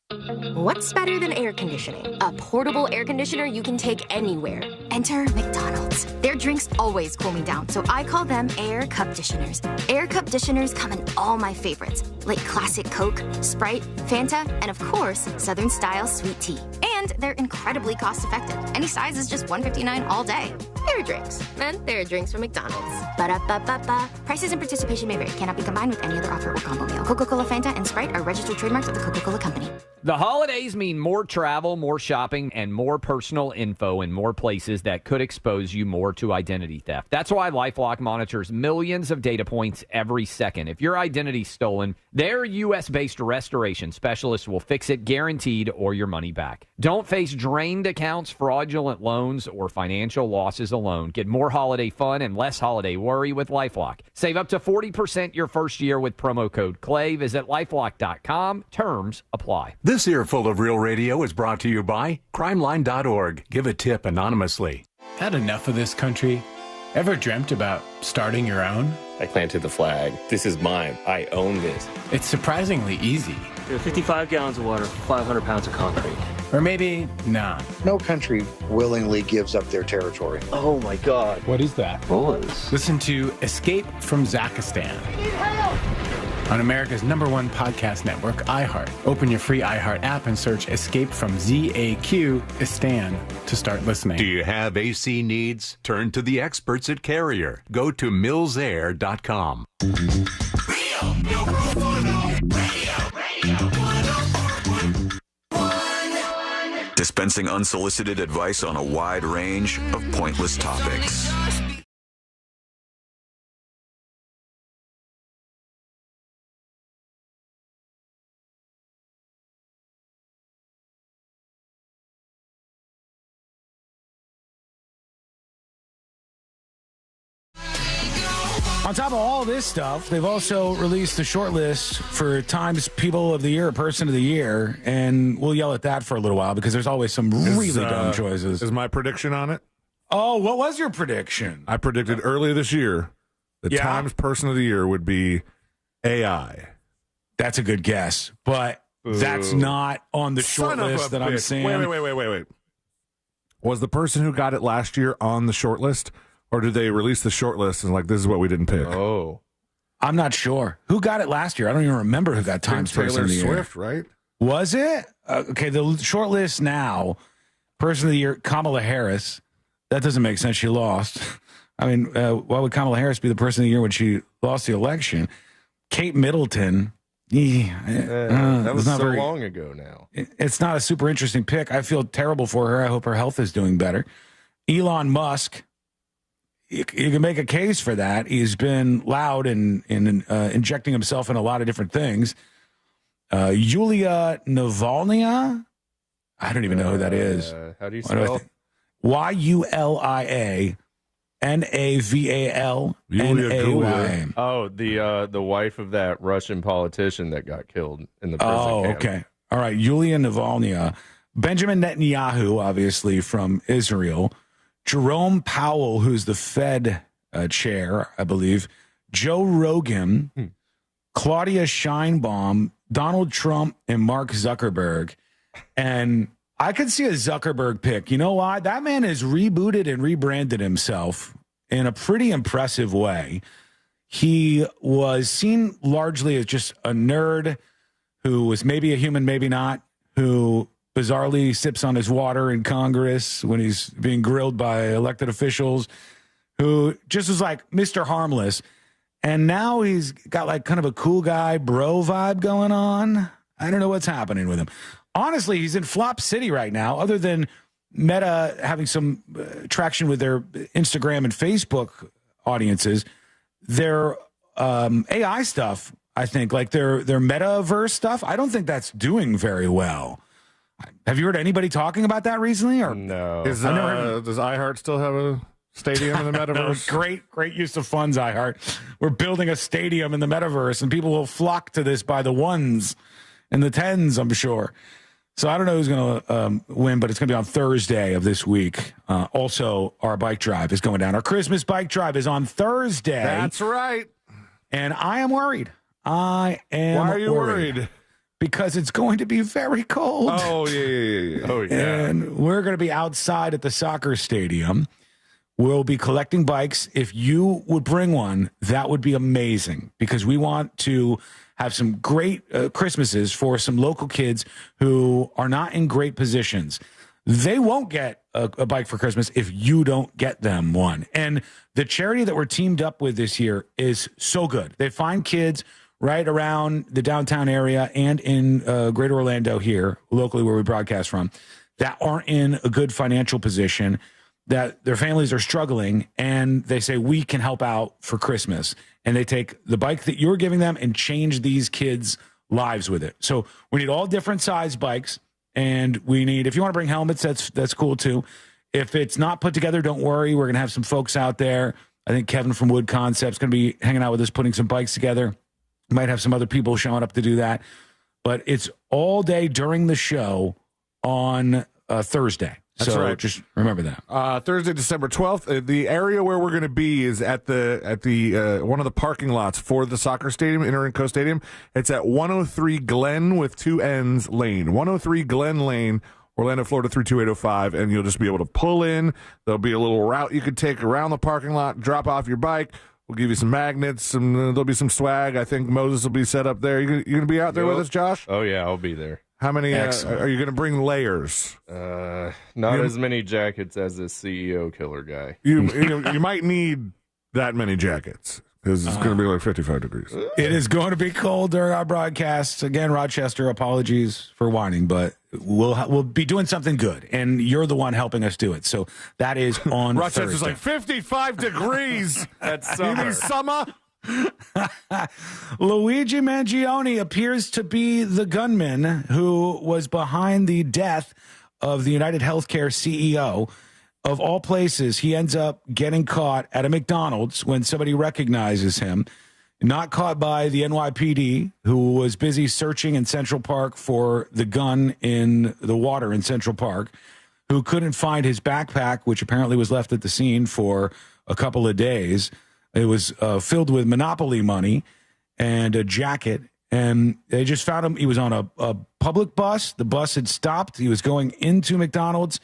What's better than air conditioning? A portable air conditioner you can take anywhere. Enter McDonald's. Their drinks always cool me down, so I call them Air Cup Disheners. Air Cup Disheners come in all my favorites, like classic Coke, Sprite, Fanta, and of course, Southern Style Sweet Tea. And they're incredibly cost-effective. Any size is just $1.59 all day. Air drinks. And they're drinks from McDonald's. Ba-da-ba-ba-ba. Prices and participation may vary. Cannot be combined with any other offer or combo meal. Coca-Cola, Fanta, and Sprite are registered trademarks of the Coca-Cola Company. The holidays mean more travel, more shopping, and more personal info in more places that could expose you more to identity theft. That's why LifeLock monitors millions of data points every second. If your identity's stolen, their U.S.-based restoration specialists will fix it guaranteed or your money back. Don't face drained accounts, fraudulent loans, or financial losses alone. Get more holiday fun and less holiday worry with LifeLock. Save up to 40% your first year with promo code CLAY. Visit LifeLock.com. Terms apply. This Earful of Real Radio is brought to you by crimeline.org. Give a tip anonymously. Had enough of this country? Ever dreamt about starting your own? I planted the flag. This is mine. I own this. It's surprisingly easy. 55 gallons of water, 500 pounds of concrete. Or maybe not. No country willingly gives up their territory. Oh my God. What is that? Bullets. Listen to Escape from Zakistan on America's #1 podcast network, iHeart. Open your free iHeart app and search Escape from Zakistan to start listening. Do you have AC needs? Turn to the experts at Carrier. Go to millsair.com. Dispensing unsolicited advice on a wide range of pointless topics. On top of all this stuff, they've also released the shortlist for Times People of the Year, Person of the Year, and we'll yell at that for a little while because there's always some really dumb choices. Is my prediction on it? Oh, what was your prediction? I predicted earlier this year the Times Person of the Year would be AI. That's a good guess, but that's not on the short list that I'm saying. Wait. Was the person who got it last year on the short list? Or did they release the short list and like, this is what we didn't pick? Oh. I'm not sure. Who got it last year? I don't even remember who got Times Person of the Year. Taylor Swift, right? Was it? Okay, the short list now, Person of the Year, Kamala Harris. That doesn't make sense. She lost. I mean, why would Kamala Harris be the person of the year when she lost the election? Kate Middleton. That was so long ago now. It's not a super interesting pick. I feel terrible for her. I hope her health is doing better. Elon Musk. You can make a case for that. He's been loud in injecting himself in a lot of different things. Yulia Navalny. I don't even know who that is. How do you spell? YuliaNavalny. Oh, the wife of that Russian politician that got killed in the prison camp. Okay. All right. Yulia Navalny. Benjamin Netanyahu, obviously from Israel. Jerome Powell, who's the Fed chair, I believe. Joe Rogan. Claudia Sheinbaum. Donald Trump, and Mark Zuckerberg. And I could see a Zuckerberg pick. You know why? That man has rebooted and rebranded himself in a pretty impressive way. He was seen largely as just a nerd who was maybe a human, maybe not, who bizarrely sips on his water in Congress when he's being grilled by elected officials, who just was like Mr. Harmless. And now he's got like kind of a cool guy bro vibe going on. I don't know what's happening with him. Honestly, he's in flop city right now, other than Meta having some traction with their Instagram and Facebook audiences. Their AI stuff, I think, like their metaverse stuff, I don't think that's doing very well. Have you heard anybody talking about that recently? Or no? Does iHeart still have a stadium in the metaverse? Great use of funds, iHeart. We're building a stadium in the metaverse, and people will flock to this by the ones and the tens, I'm sure. So I don't know who's going to win, but it's going to be on Thursday of this week. Also, our bike drive is going down. Our Christmas bike drive is on Thursday. That's right. And I am worried. Why are you worried? Because it's going to be very cold. Oh, yeah. Oh, yeah. And we're going to be outside at the soccer stadium. We'll be collecting bikes. If you would bring one, that would be amazing, because we want to have some great Christmases for some local kids who are not in great positions. They won't get a bike for Christmas if you don't get them one. And the charity that we're teamed up with this year is so good. They find kids right around the downtown area and in Greater Orlando here, locally where we broadcast from, that aren't in a good financial position, that their families are struggling, and they say, we can help out for Christmas. And they take the bike that you're giving them and change these kids' lives with it. So we need all different size bikes, and we need, if you want to bring helmets, that's cool too. If it's not put together, don't worry. We're going to have some folks out there. I think Kevin from Wood Concepts going to be hanging out with us, putting some bikes together. Might have some other people showing up to do that. But it's all day during the show on Thursday. That's so right. Just remember that. Thursday, December 12th. The area where we're going to be is at the one of the parking lots for the soccer stadium, Inter Co Stadium. It's at 103 Glen with two N's Lane. 103 Glen Lane, Orlando, Florida 32805, and you'll just be able to pull in. There'll be a little route you could take around the parking lot, drop off your bike. We'll give you some magnets, there'll be some swag. I think Moses will be set up there. You going to be out there with us, Josh? Oh, yeah, I'll be there. How many are you going to bring layers? Not as many jackets as this CEO killer guy. You might need that many jackets, because it's going to be like 55 degrees. It is going to be cold during our broadcasts. Again, Rochester, apologies for whining, but we'll be doing something good, and you're the one helping us do it. So that is on Rochester's Thursday. like 55 degrees. That's You summer. mean summer? Luigi Mangione appears to be the gunman who was behind the death of the United Healthcare CEO. Of all places, he ends up getting caught at a McDonald's when somebody recognizes him. Not caught by the NYPD, who was busy searching in Central Park for the gun in the water in Central Park, who couldn't find his backpack, which apparently was left at the scene for a couple of days. It was filled with Monopoly money and a jacket, and they just found him. He was on a public bus. The bus had stopped. He was going into McDonald's.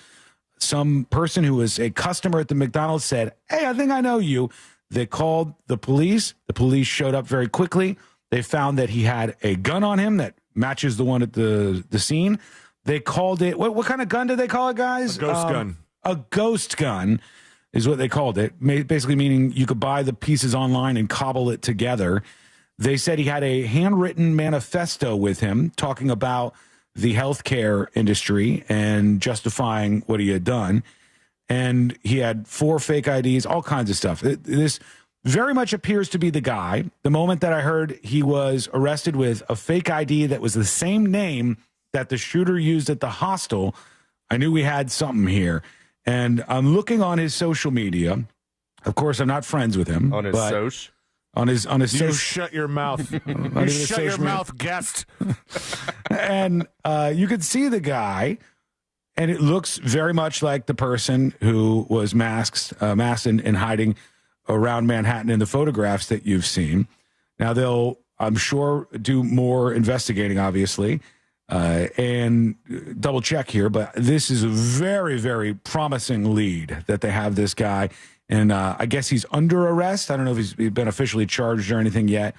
Some person who was a customer at the McDonald's said, "Hey, I think I know you." They called the police. The police showed up very quickly. They found that he had a gun on him that matches the one at the scene. They called it, what kind of gun did they call it, guys? A ghost gun. a ghost gun is what they called it, basically meaning you could buy the pieces online and cobble it together. They said he had a handwritten manifesto with him talking about the healthcare industry and justifying what he had done. And he had 4 fake IDs, all kinds of stuff. This very much appears to be the guy. The moment that I heard he was arrested with a fake ID that was the same name that the shooter used at the hostel, I knew we had something here. And I'm looking on his social media. Of course, I'm not friends with him. On his soch? On his You social. shut your mouth. You shut your mouth, guest. And you could see the guy, and it looks very much like the person who was masked and hiding around Manhattan in the photographs that you've seen. Now, they'll, I'm sure, do more investigating, obviously, and double check here, but this is a very, very promising lead that they have this guy. And I guess he's under arrest. I don't know if he's been officially charged or anything yet.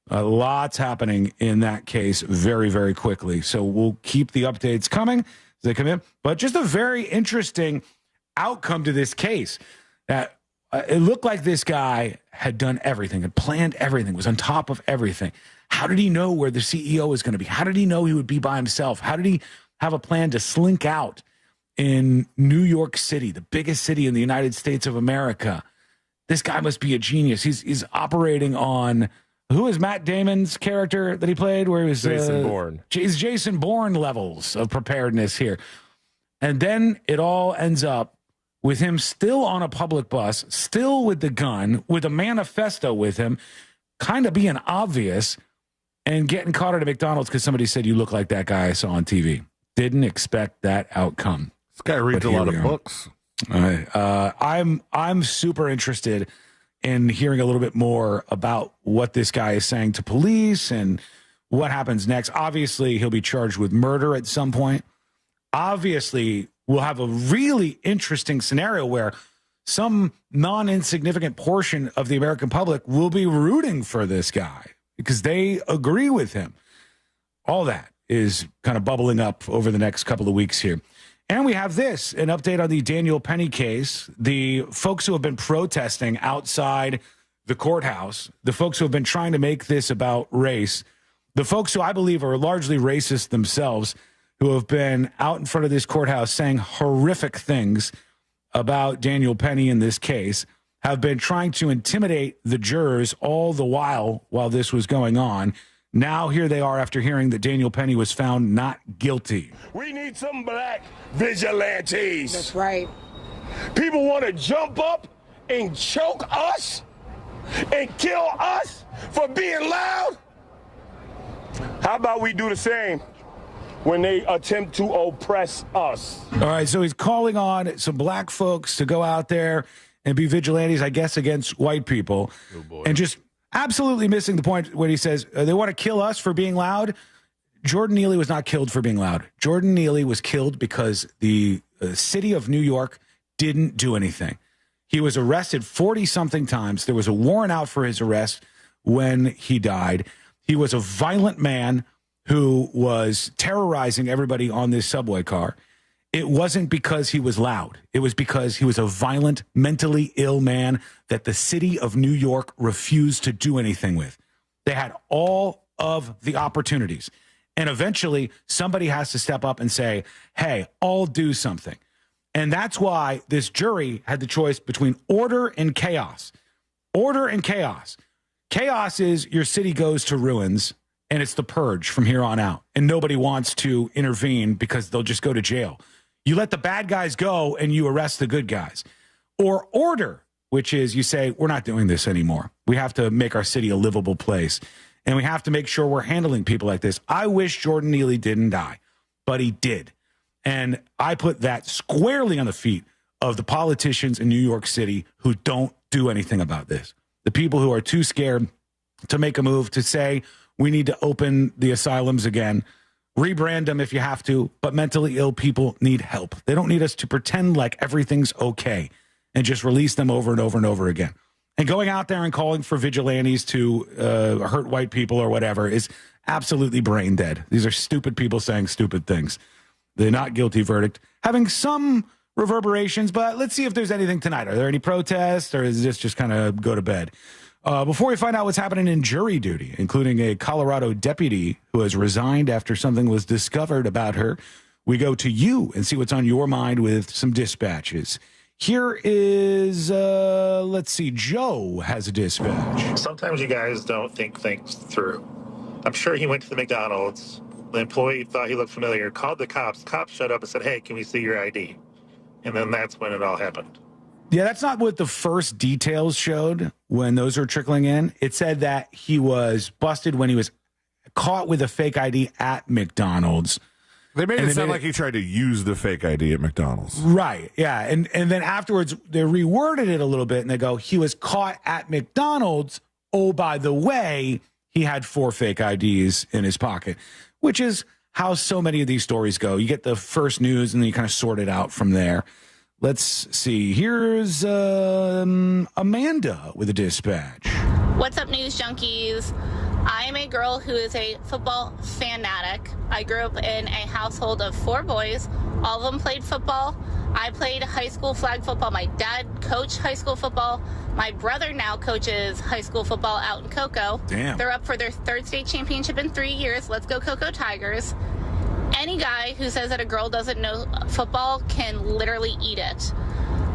Lots happening in that case very, very quickly. So we'll keep the updates coming as they come in. But just a very interesting outcome to this case. That it looked like this guy had done everything, had planned everything, was on top of everything. How did he know where the CEO was going to be? How did he know he would be by himself? How did he have a plan to slink out in New York City, the biggest city in the United States of America? This guy must be a genius. He's operating on, who is Matt Damon's character that he played? Where he was Jason Bourne. Jason Bourne levels of preparedness here. And then it all ends up with him still on a public bus, still with the gun, with a manifesto with him, kind of being obvious, and getting caught at a McDonald's because somebody said, you look like that guy I saw on TV. Didn't expect that outcome. This guy reads a lot of books. All right. I'm super interested in hearing a little bit more about what this guy is saying to police and what happens next. Obviously, he'll be charged with murder at some point. Obviously, we'll have a really interesting scenario where some non-insignificant portion of the American public will be rooting for this guy because they agree with him. All that is kind of bubbling up over the next couple of weeks here. And we have this, an update on the Daniel Penny case. The folks who have been protesting outside the courthouse, the folks who have been trying to make this about race, the folks who I believe are largely racist themselves, who have been out in front of this courthouse saying horrific things about Daniel Penny in this case, have been trying to intimidate the jurors all the while this was going on. Now here they are after hearing that Daniel Penny was found not guilty. We need some black vigilantes. That's right. People want to jump up and choke us and kill us for being loud. How about we do the same when they attempt to oppress us? All right, so he's calling on some black folks to go out there and be vigilantes, I guess, against white people. Oh boy. And just absolutely missing the point when he says they want to kill us for being loud. Jordan Neely was not killed for being loud. Jordan Neely was killed because the city of New York didn't do anything. He was arrested 40-something times. There was a warrant out for his arrest when he died. He was a violent man who was terrorizing everybody on this subway car. It wasn't because he was loud. It was because he was a violent, mentally ill man that the city of New York refused to do anything with. They had all of the opportunities. And eventually, somebody has to step up and say, hey, I'll do something. And that's why this jury had the choice between order and chaos. Order and chaos. Chaos is your city goes to ruins, and it's the purge from here on out. And nobody wants to intervene because they'll just go to jail. You let the bad guys go and you arrest the good guys. Or order, which is you say, we're not doing this anymore. We have to make our city a livable place. And we have to make sure we're handling people like this. I wish Jordan Neely didn't die, but he did. And I put that squarely on the feet of the politicians in New York City who don't do anything about this. The people who are too scared to make a move, to say we need to open the asylums again. Rebrand them if you have to, but mentally ill people need help. They don't need us to pretend like everything's okay and just release them over and over and over again. And going out there and calling for vigilantes to hurt white people or whatever is absolutely brain dead. These are stupid people saying stupid things. The not guilty verdict having some reverberations, but let's see if there's anything tonight. Are there any protests, or is this just kind of go to bed? Before we find out what's happening in jury duty, including a Colorado deputy who has resigned after something was discovered about her, we go to you and see what's on your mind with some dispatches. Here is, let's see, Joe has a dispatch. Sometimes you guys don't think things through. I'm sure he went to the McDonald's. The employee thought he looked familiar, called the cops. Cops showed up and said, hey, can we see your ID? And then that's when it all happened. Yeah, that's not what the first details showed when those were trickling in. It said that he was busted when he was caught with a fake ID at McDonald's. They made it sound like he tried to use the fake ID at McDonald's. Right, yeah. And then afterwards, they reworded it a little bit, and they go, he was caught at McDonald's. Oh, by the way, he had 4 fake IDs in his pocket, which is how so many of these stories go. You get the first news, and then you kind of sort it out from there. Let's see. Here's Amanda with a dispatch. What's up, news junkies? I am a girl who is a football fanatic. I grew up in a household of 4 boys. All of them played football. I played high school flag football. My dad coached high school football. My brother now coaches high school football out in Cocoa. Damn. They're up for their 3rd state championship in 3 years. Let's go Cocoa Tigers. Any guy who says that a girl doesn't know football can literally eat it.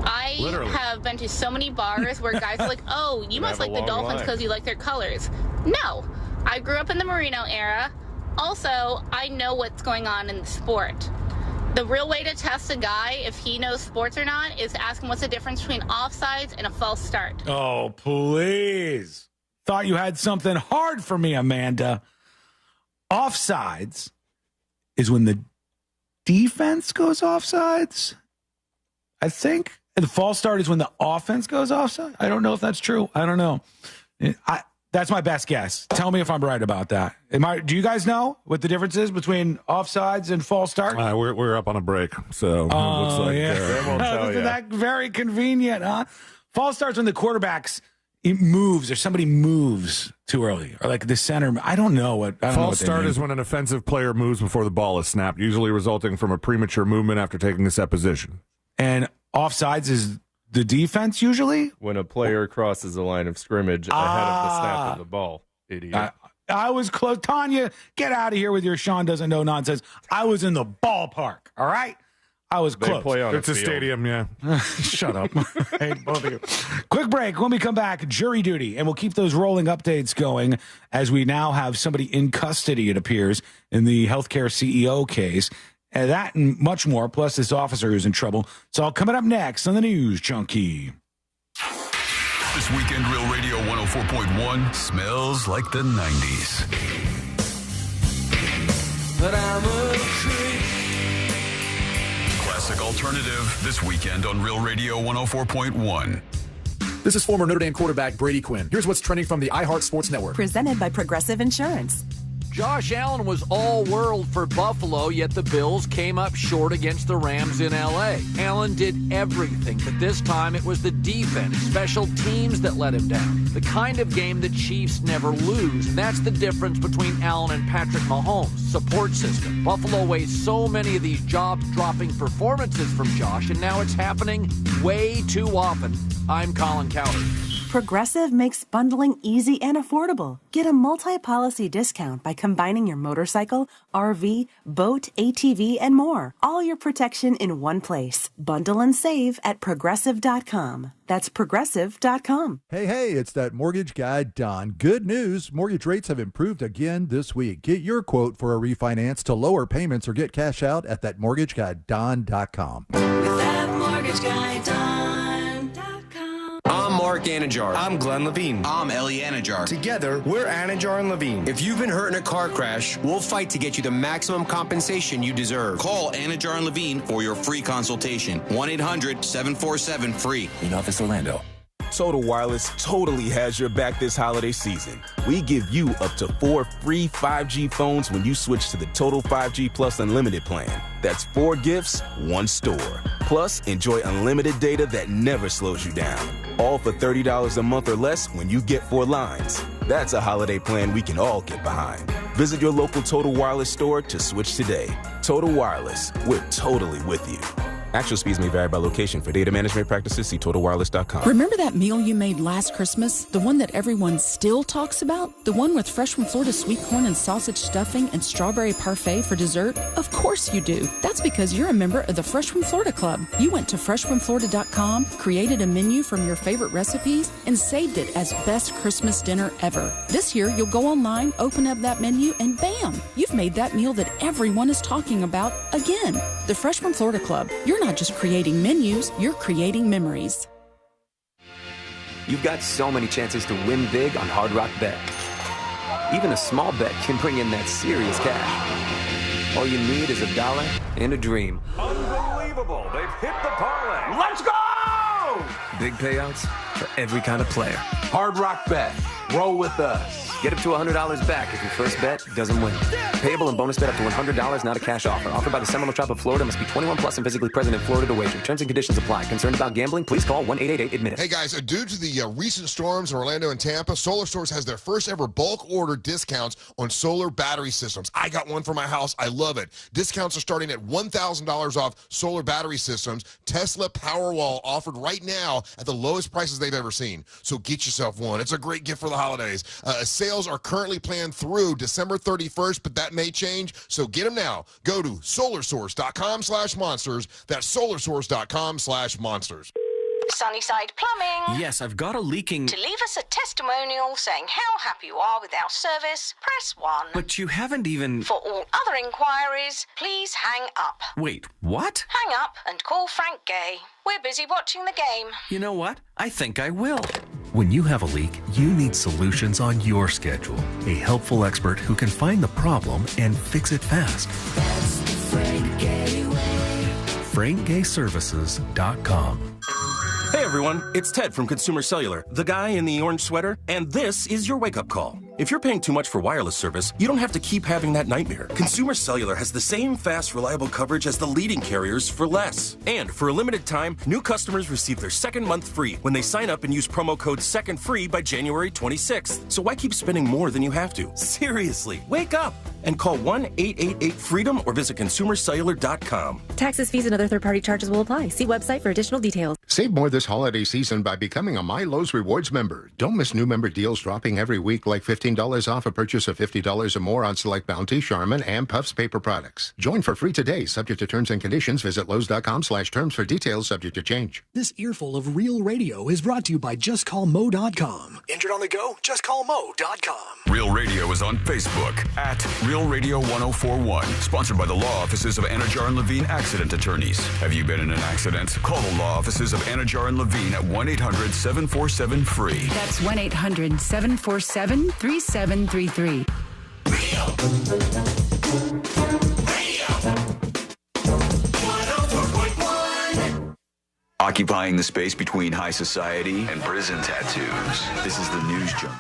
I have been to so many bars where guys are like, oh, you must like the Dolphins because you like their colors. No. I grew up in the Marino era. Also, I know what's going on in the sport. The real way to test a guy if he knows sports or not is ask him what's the difference between offsides and a false start. Oh, please. Thought you had something hard for me, Amanda. Offsides is when the defense goes offsides, I think. And the false start is when the offense goes offside. I don't know if that's true. I don't know. That's my best guess. Tell me if I'm right about that. Do you guys know what the difference is between offsides and false start? We're up on a break, so it looks like yeah. won't tell Isn't you. that very convenient, huh? False starts when the quarterback's moves or somebody moves too early, or like the center. I don't know what. False start is when an offensive player moves before the ball is snapped, usually resulting from a premature movement after taking a set position. And offsides is the defense usually? When a player crosses the line of scrimmage ahead of the snap of the ball. Idiot. I was close. Tanya, get out of here with your Sean doesn't know nonsense. I was in the ballpark, all right? I was close. It's a stadium, yeah. Shut up. I hate both of you. Quick break. When we come back, jury duty, and we'll keep those rolling updates going as we now have somebody in custody, it appears, in the healthcare CEO case. And that and much more, plus this officer who's in trouble. It's all coming up next on the News Junkie. This weekend, Real Radio 104.1 smells like the 90s. But I'm a creep. Classic alternative this weekend on Real Radio 104.1. This is former Notre Dame quarterback Brady Quinn. Here's what's trending from the iHeart Sports Network. Presented by Progressive Insurance. Josh Allen was all-world for Buffalo, yet the Bills came up short against the Rams in L.A. Allen did everything, but this time it was the defense, special teams that let him down. The kind of game the Chiefs never lose, and that's the difference between Allen and Patrick Mahomes' support system. Buffalo wastes so many of these job-dropping performances from Josh, and now it's happening way too often. I'm Colin Cowherd. Progressive makes bundling easy and affordable. Get a multi-policy discount by combining your motorcycle, RV, boat, ATV, and more. All your protection in one place. Bundle and save at Progressive.com. That's Progressive.com. Hey, it's that mortgage guy, Don. Good news. Mortgage rates have improved again this week. Get your quote for a refinance to lower payments or get cash out at thatmortgageguyDon.com. With that mortgage guy, Don. I'm Mark Anajar. I'm Glenn Levine. I'm Ellie Anajar. Together, we're Anajar and Levine. If you've been hurt in a car crash, we'll fight to get you the maximum compensation you deserve. Call Anajar and Levine for your free consultation. 1-800-747-FREE. In Office Orlando. Total Wireless totally has your back this holiday season. We give you up to 4 free 5G phones when you switch to the Total 5G Plus Unlimited plan. That's 4 gifts, 1 store. Plus, enjoy unlimited data that never slows you down. All for $30 a month or less when you get 4 lines. That's a holiday plan we can all get behind. Visit your local Total Wireless store to switch today. Total Wireless, we're totally with you. Actual speeds may vary by location. For data management practices, see totalwireless.com. Remember that meal you made last Christmas? The one that everyone still talks about? The one with fresh from Florida sweet corn and sausage stuffing and strawberry parfait for dessert? Of course you do. That's because you're a member of the Fresh from Florida Club. You went to freshfromflorida.com, created a menu from your favorite recipes, and saved it as best Christmas dinner ever. This year, you'll go online, open up that menu, and bam! You've made that meal that everyone is talking about again. The Fresh from Florida Club. You're not just creating menus, you're creating memories. You've got so many chances to win big on Hard Rock Bet. Even a small bet can bring in that serious cash. All you need is $1 and a dream. Unbelievable. They've hit the parlay. Let's go! Big payouts for every kind of player. Hard Rock Bet. Roll with us. Get up to $100 back if your first bet doesn't win. Payable and bonus bet up to $100, not a cash offer. Offered by the Seminole Tribe of Florida. Must be 21 plus and physically present in Florida to wager. Terms and conditions apply. Concerned about gambling? Please call 1-888-ADMIT-IT. Hey guys, due to the recent storms in Orlando and Tampa, Solar Source has their first ever bulk order discounts on solar battery systems. I got one for my house. I love it. Discounts are starting at $1,000 off solar battery systems. Tesla Powerwall offered right now at the lowest prices they've ever seen. So get yourself one. It's a great gift for the holidays. Sales are currently planned through December 31st, but that may change. So get them now. Go to solarsource.com/monsters. That's solarsource.com/monsters. Sunnyside Plumbing. Yes, I've got a leaking... To leave us a testimonial saying how happy you are with our service, press 1. But you haven't even... For all other inquiries, please hang up. Wait, what? Hang up and call Frank Gay. We're busy watching the game. You know what? I think I will. When you have a leak, you need solutions on your schedule. A helpful expert who can find the problem and fix it fast. That's the Frank Gay way. FrankGayServices.com. Hey everyone, it's Ted from Consumer Cellular, the guy in the orange sweater, and this is your wake-up call. If you're paying too much for wireless service, you don't have to keep having that nightmare. Consumer Cellular has the same fast, reliable coverage as the leading carriers for less. And for a limited time, new customers receive their second month free when they sign up and use promo code SECONDFREE by January 26th. So why keep spending more than you have to? Seriously, wake up and call 1-888-FREEDOM or visit consumercellular.com. Taxes, fees, and other third-party charges will apply. See website for additional details. Save more this holiday season by becoming a My Lowe's Rewards member. Don't miss new member deals dropping every week, like $15 off a purchase of $50 or more on select Bounty, Charmin, and Puffs paper products. Join for free today. Subject to terms and conditions. Visit Lowe's.com/terms for details. Subject to change. This earful of real radio is brought to you by JustCallMo.com. Injured on the go? JustCallMo.com. Real Radio is on Facebook at Real Radio 1041. Sponsored by the law offices of Anajar and Levine Accident Attorneys. Have you been in an accident? Call the law offices of Anajar and Levine at 1-800-747-FREE. That's 1-800-747-3733. Occupying the space between high society and prison tattoos. This is the News Jump.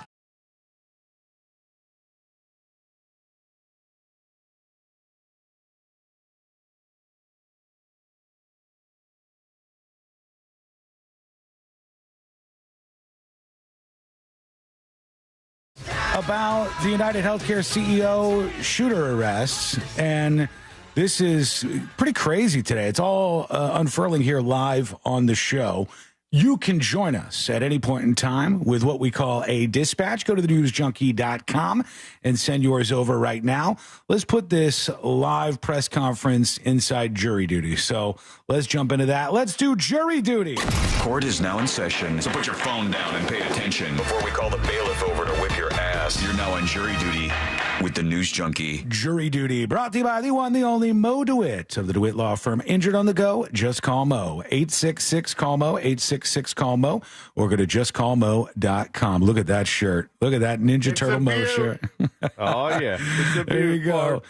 About the United Healthcare CEO shooter arrests, and this is pretty crazy today. It's all unfurling here live on the show. You can join us at any point in time with what we call a dispatch. Go to thenewsjunkie.com and send yours over right now. Let's put this live press conference inside jury duty. So let's jump into that. Let's do jury duty. Court is now in session, so put your phone down and pay attention before we call the bailiff over to whip your ass. You're now on jury duty with the News Junkie. Jury duty brought to you by the one, the only Mo DeWitt of the DeWitt Law Firm. Injured on the go? Just call Mo. 866-CALL-MO, 866-CALL-MO, or go to justcallmo.com. Look at that shirt. Look at that Ninja Turtle Mo shirt. Oh, yeah. It's a there you go.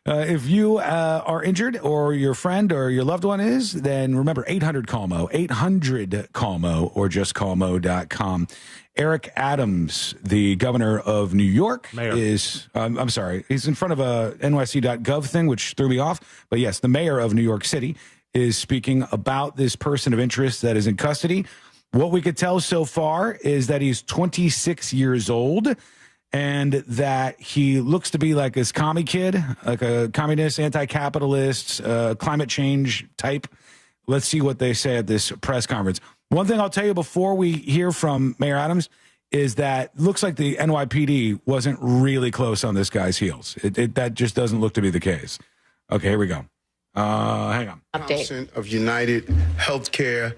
If you are injured or your friend or your loved one is, then remember 800-CALL-MO, 800-CALL-MO, or justcallmo.com. Eric Adams, the governor of New York, is, I'm sorry, he's in front of a NYC.gov thing, which threw me off. But yes, the mayor of New York City is speaking about this person of interest that is in custody. What we could tell so far is that he's 26 years old and that he looks to be like this commie kid, like a communist, anti-capitalist, climate change type. Let's see what they say at this press conference. One thing I'll tell you before we hear from Mayor Adams is that looks like the NYPD wasn't really close on this guy's heels. That just doesn't look to be the case. Okay, here we go. Hang on. Update. Of United Healthcare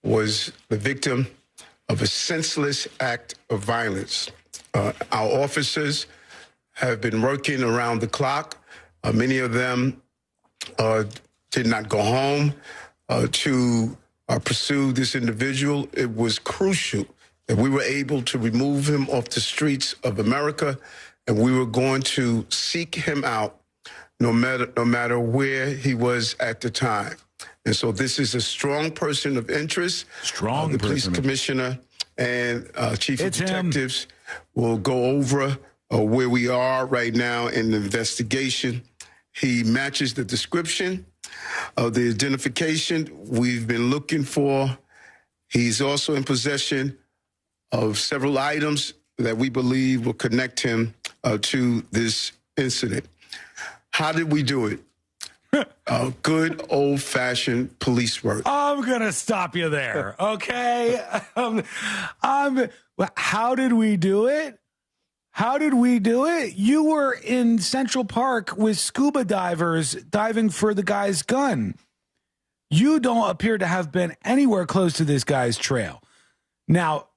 was the victim of a senseless act of violence. Our officers have been working around the clock. Many of them did not go home to pursue this individual. It was crucial that we were able to remove him off the streets of America, and we were going to seek him out no matter where he was at the time. And so this is a strong person of interest. The police commissioner and chief of detectives will go over where we are right now in the investigation. He matches the description of the identification we've been looking for. He's also in possession of several items that we believe will connect him to this incident. How did we do it? Good old-fashioned police work. I'm going to stop you there, okay? How did we do it? How did we do it? You were in Central Park with scuba divers diving for the guy's gun. You don't appear to have been anywhere close to this guy's trail. Now,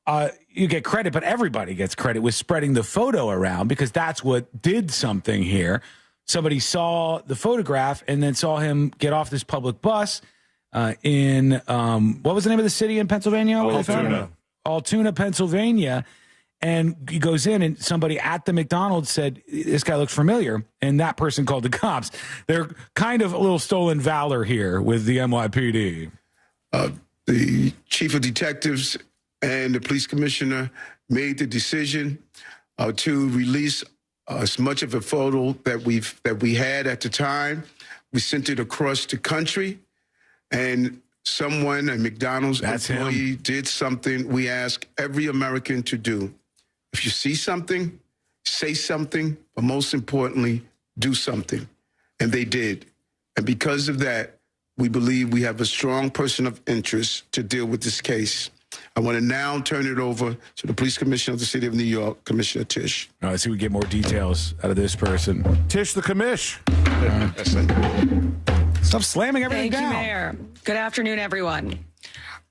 you get credit, but everybody gets credit with spreading the photo around because that's what did something here. Somebody saw the photograph and then saw him get off this public bus in, what was the name of the city in Pennsylvania? Altoona, Pennsylvania. And he goes in and somebody at the McDonald's said, this guy looks familiar. And that person called the cops. They're kind of a little stolen valor here with the NYPD. The chief of detectives and the police commissioner made the decision to release as much of a photo that we had at the time. We sent it across the country, and someone, a McDonald's employee, did something we ask every American to do. If you see something, say something, but most importantly, do something. And they did. And because of that, we believe we have a strong person of interest to deal with this case. I want to now turn it over to the police commissioner of the city of New York, Commissioner Tisch. All right, so we get more details out of this person. Tisch the commish. Stop slamming everything down. Thank you, Mayor. Good afternoon, everyone.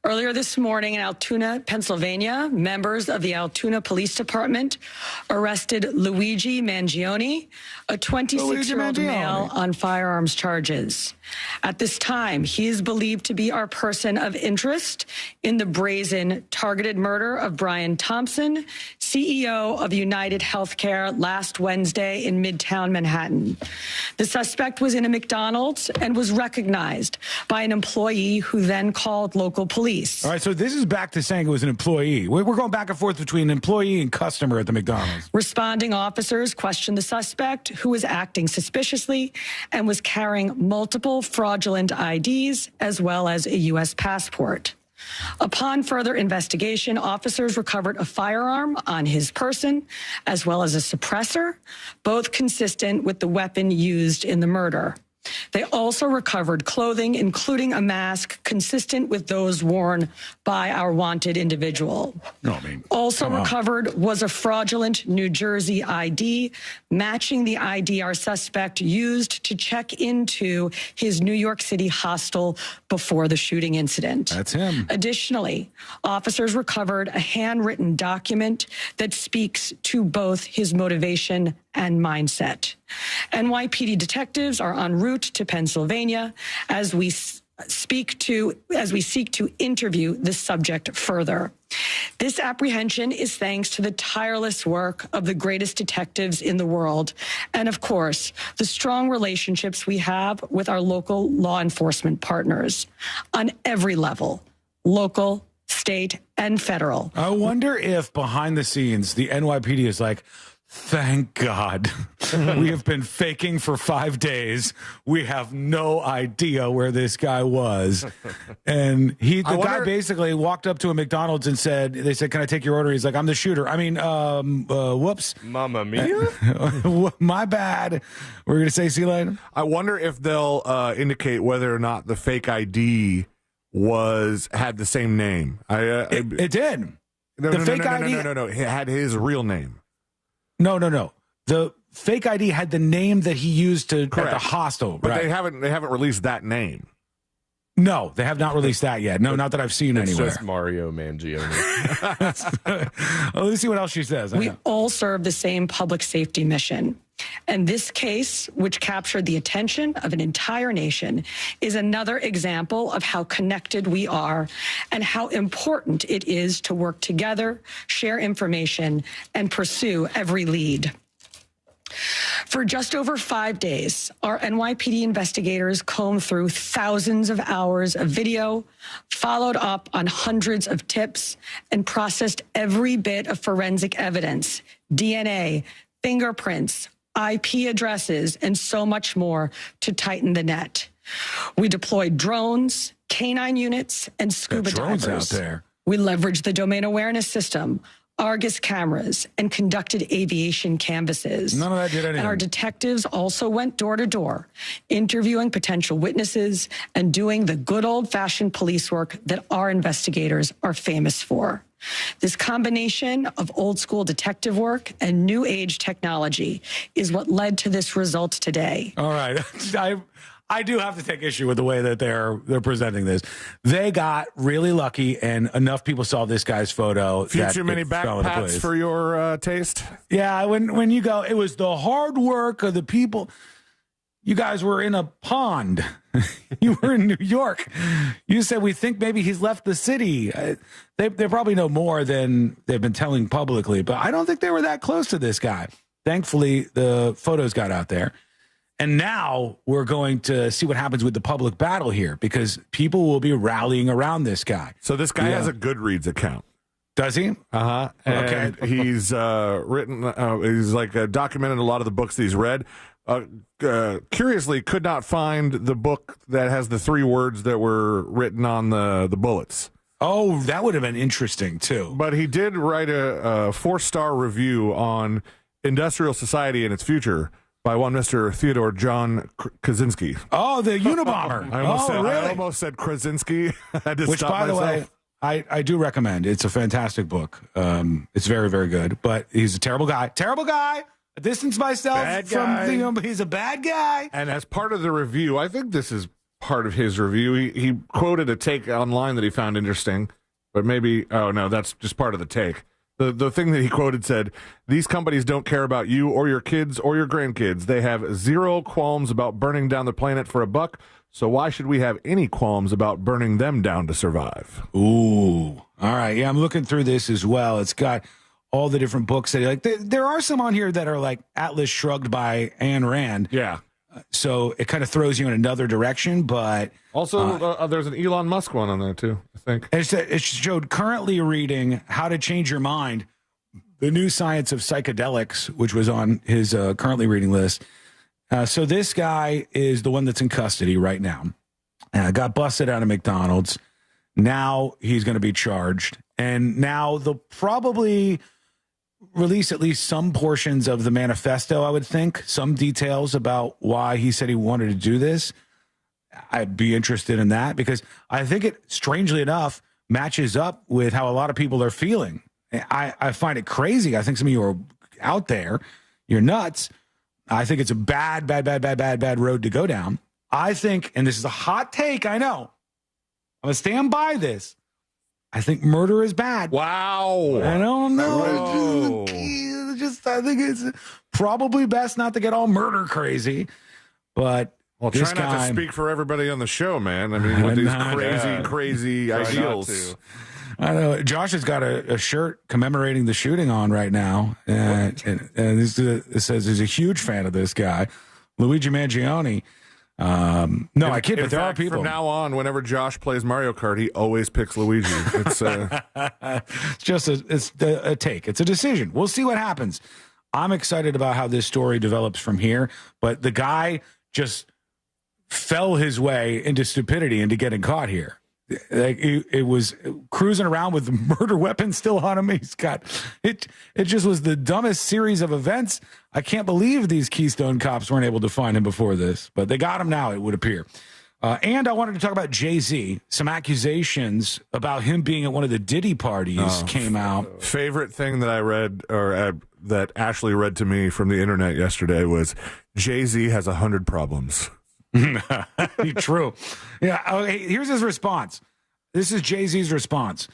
Earlier this morning in Altoona, Pennsylvania, members of the Altoona Police Department arrested Luigi Mangione, a 26-year-old male, on firearms charges. At this time, he is believed to be our person of interest in the brazen targeted murder of Brian Thompson, CEO of United Healthcare, last Wednesday in Midtown Manhattan. The suspect was in a McDonald's and was recognized by an employee who then called local police. All right, so this is back to saying it was an employee. We're going back and forth between employee and customer at the McDonald's. Responding officers questioned the suspect, who was acting suspiciously and was carrying multiple fraudulent IDs as well as a U.S. passport. Upon further investigation, officers recovered a firearm on his person as well as a suppressor, both consistent with the weapon used in the murder. They also recovered clothing, including a mask consistent with those worn by our wanted individual. Also recovered was a fraudulent New Jersey ID, matching the ID our suspect used to check into his New York City hostel before the shooting incident. That's him. Additionally, officers recovered a handwritten document that speaks to both his motivation and mindset. NYPD detectives are en route to Pennsylvania as we seek to interview the subject further. This apprehension is thanks to the tireless work of the greatest detectives in the world, and of course, the strong relationships we have with our local law enforcement partners on every level, local, state, and federal. I wonder if behind the scenes, the NYPD is like, Thank God. We have been faking for 5 days. We have no idea where this guy was. And the guy basically walked up to a McDonald's and they said, can I take your order? He's like, I'm the shooter. I mean, whoops. Mamma mia. My bad. We're going to say, see later. I wonder if they'll indicate whether or not the fake ID had the same name. It did. No, it had his real name. No. The fake ID had the name that he used at the hostel. But right. they haven't released that name. No, they have not released that yet. No, not that I've seen anywhere. It's just Mario Mangione. Let me see what else she says. We all serve the same public safety mission. And this case, which captured the attention of an entire nation, is another example of how connected we are and how important it is to work together, share information, and pursue every lead. For just over 5 days, our NYPD investigators combed through thousands of hours of video, followed up on hundreds of tips, and processed every bit of forensic evidence, DNA, fingerprints, IP addresses, and so much more to tighten the net. We deployed drones, canine units, and scuba drones divers. out there. We leveraged the domain awareness system, Argus cameras, and conducted aviation canvasses. None of that did anything. And our detectives also went door to door, interviewing potential witnesses and doing the good old-fashioned police work that our investigators are famous for. This combination of old school detective work and new age technology is what led to this result today. All right. I do have to take issue with the way that they're presenting this. They got really lucky, and enough people saw this guy's photo. Few too many backpats for your taste. Yeah, when you go, it was the hard work of the people. You guys were in a pond. You were in New York. You said we think maybe he's left the city. They probably know more than they've been telling publicly, but I don't think they were that close to this guy. Thankfully, the photos got out there. And now we're going to see what happens with the public battle here, because people will be rallying around this guy. So this guy has a Goodreads account. Does he? Uh-huh. And Okay. He's he's documented a lot of the books that he's read. Curiously, could not find the book that has the 3 words that were written on the bullets. Oh, that would have been interesting, too. But he did write a 4-star review on Industrial Society and its Future by one Mr. Theodore John Kaczynski. Oh, the Unabomber. I almost said Krasinski. I had to Which, stop by the myself. way, I do recommend. It's a fantastic book. It's very, very good. But he's a terrible guy. Terrible guy. I distance myself Bad from guy. he's a bad guy. And as part of the review, I think this is part of his review. He quoted a take online that he found interesting, but maybe, oh no, that's just part of the take. The thing that he quoted said, "These companies don't care about you or your kids or your grandkids. They have zero qualms about burning down the planet for a buck. So why should we have any qualms about burning them down to survive?" Ooh. All right. Yeah, I'm looking through this as well. It's got all the different books that like. There are some on here that are like Atlas Shrugged by Ayn Rand. Yeah. So it kind of throws you in another direction, but also there's an Elon Musk one on there too, I think. It showed currently reading How to Change Your Mind, the new science of psychedelics, which was on his currently reading list. So this guy is the one that's in custody right now. Got busted out of McDonald's. Now he's going to be charged. And now they'll probably release at least some portions of the manifesto, I would think. Some details about why he said he wanted to do this. I'd be interested in that because I think it, strangely enough, matches up with how a lot of people are feeling. I find it crazy. I think some of you are out there. You're nuts. I think it's a bad road to go down. I think, and this is a hot take, I know. I'm going to stand by this. I think murder is bad. Wow. I don't Whoa. know. I think it's probably best not to get all murder crazy. But well, try not to speak for everybody on the show, man. I mean, with these crazy ideals. I know. Josh has got a shirt commemorating the shooting on right now. And it says he's a huge fan of this guy, Luigi Mangione. No, I kid, but there are people. From now on, whenever Josh plays Mario Kart, he always picks Luigi. It's just a take. It's a decision. We'll see what happens. I'm excited about how this story develops from here. But the guy just fell his way into stupidity into getting caught here. Like it was cruising around with the murder weapon still on him. He's got it. It just was the dumbest series of events. I can't believe these Keystone cops weren't able to find him before this, but they got him now, it would appear. And I wanted to talk about Jay-Z. Some accusations about him being at one of the Diddy parties came out. Favorite thing that I read, or that Ashley read to me from the internet yesterday, was Jay-Z has 100 problems. True. Yeah. Okay, here's his response. This is Jay-Z's response.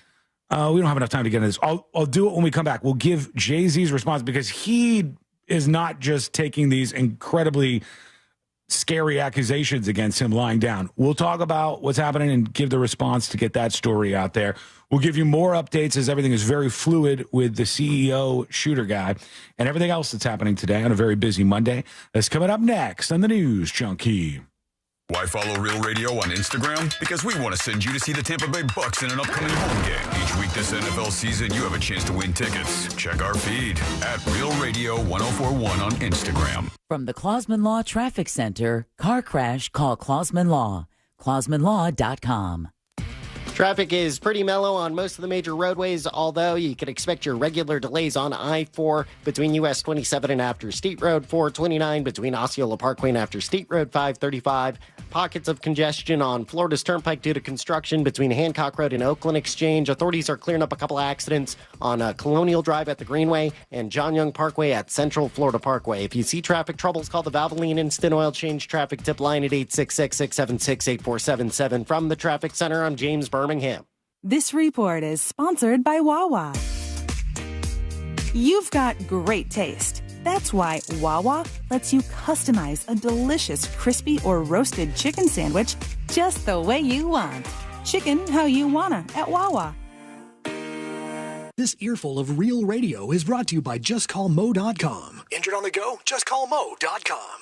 We don't have enough time to get into this. I'll do it when we come back. We'll give Jay-Z's response because he is not just taking these incredibly scary accusations against him lying down. We'll talk about what's happening and give the response to get that story out there. We'll give you more updates as everything is very fluid with the CEO shooter guy and everything else that's happening today on a very busy Monday. That's coming up next on the News Junkie. Why follow Real Radio on Instagram? Because we want to send you to see the Tampa Bay Bucks in an upcoming home game. Each week this NFL season, you have a chance to win tickets. Check our feed at Real Radio 1041 on Instagram. From the Clausman Law Traffic Center, car crash, call Clausman Law. ClausmanLaw.com. Traffic is pretty mellow on most of the major roadways, although you can expect your regular delays on I-4 between US 27 and after State Road 429, between Osceola Parkway and after State Road 535. Pockets of congestion on Florida's Turnpike due to construction between Hancock Road and Oakland Exchange. Authorities are clearing up a couple accidents on Colonial Drive at the Greenway and John Young Parkway at Central Florida Parkway. If you see traffic troubles, call the Valvoline Instant Oil Change Traffic Tip Line at 866-676-8477. From the Traffic Center, I'm James Birmingham. This report is sponsored by Wawa. You've got great taste. That's why Wawa lets you customize a delicious crispy or roasted chicken sandwich just the way you want. Chicken how you wanna at Wawa. This earful of Real Radio is brought to you by JustCallMo.com. Injured on the go? JustCallMo.com.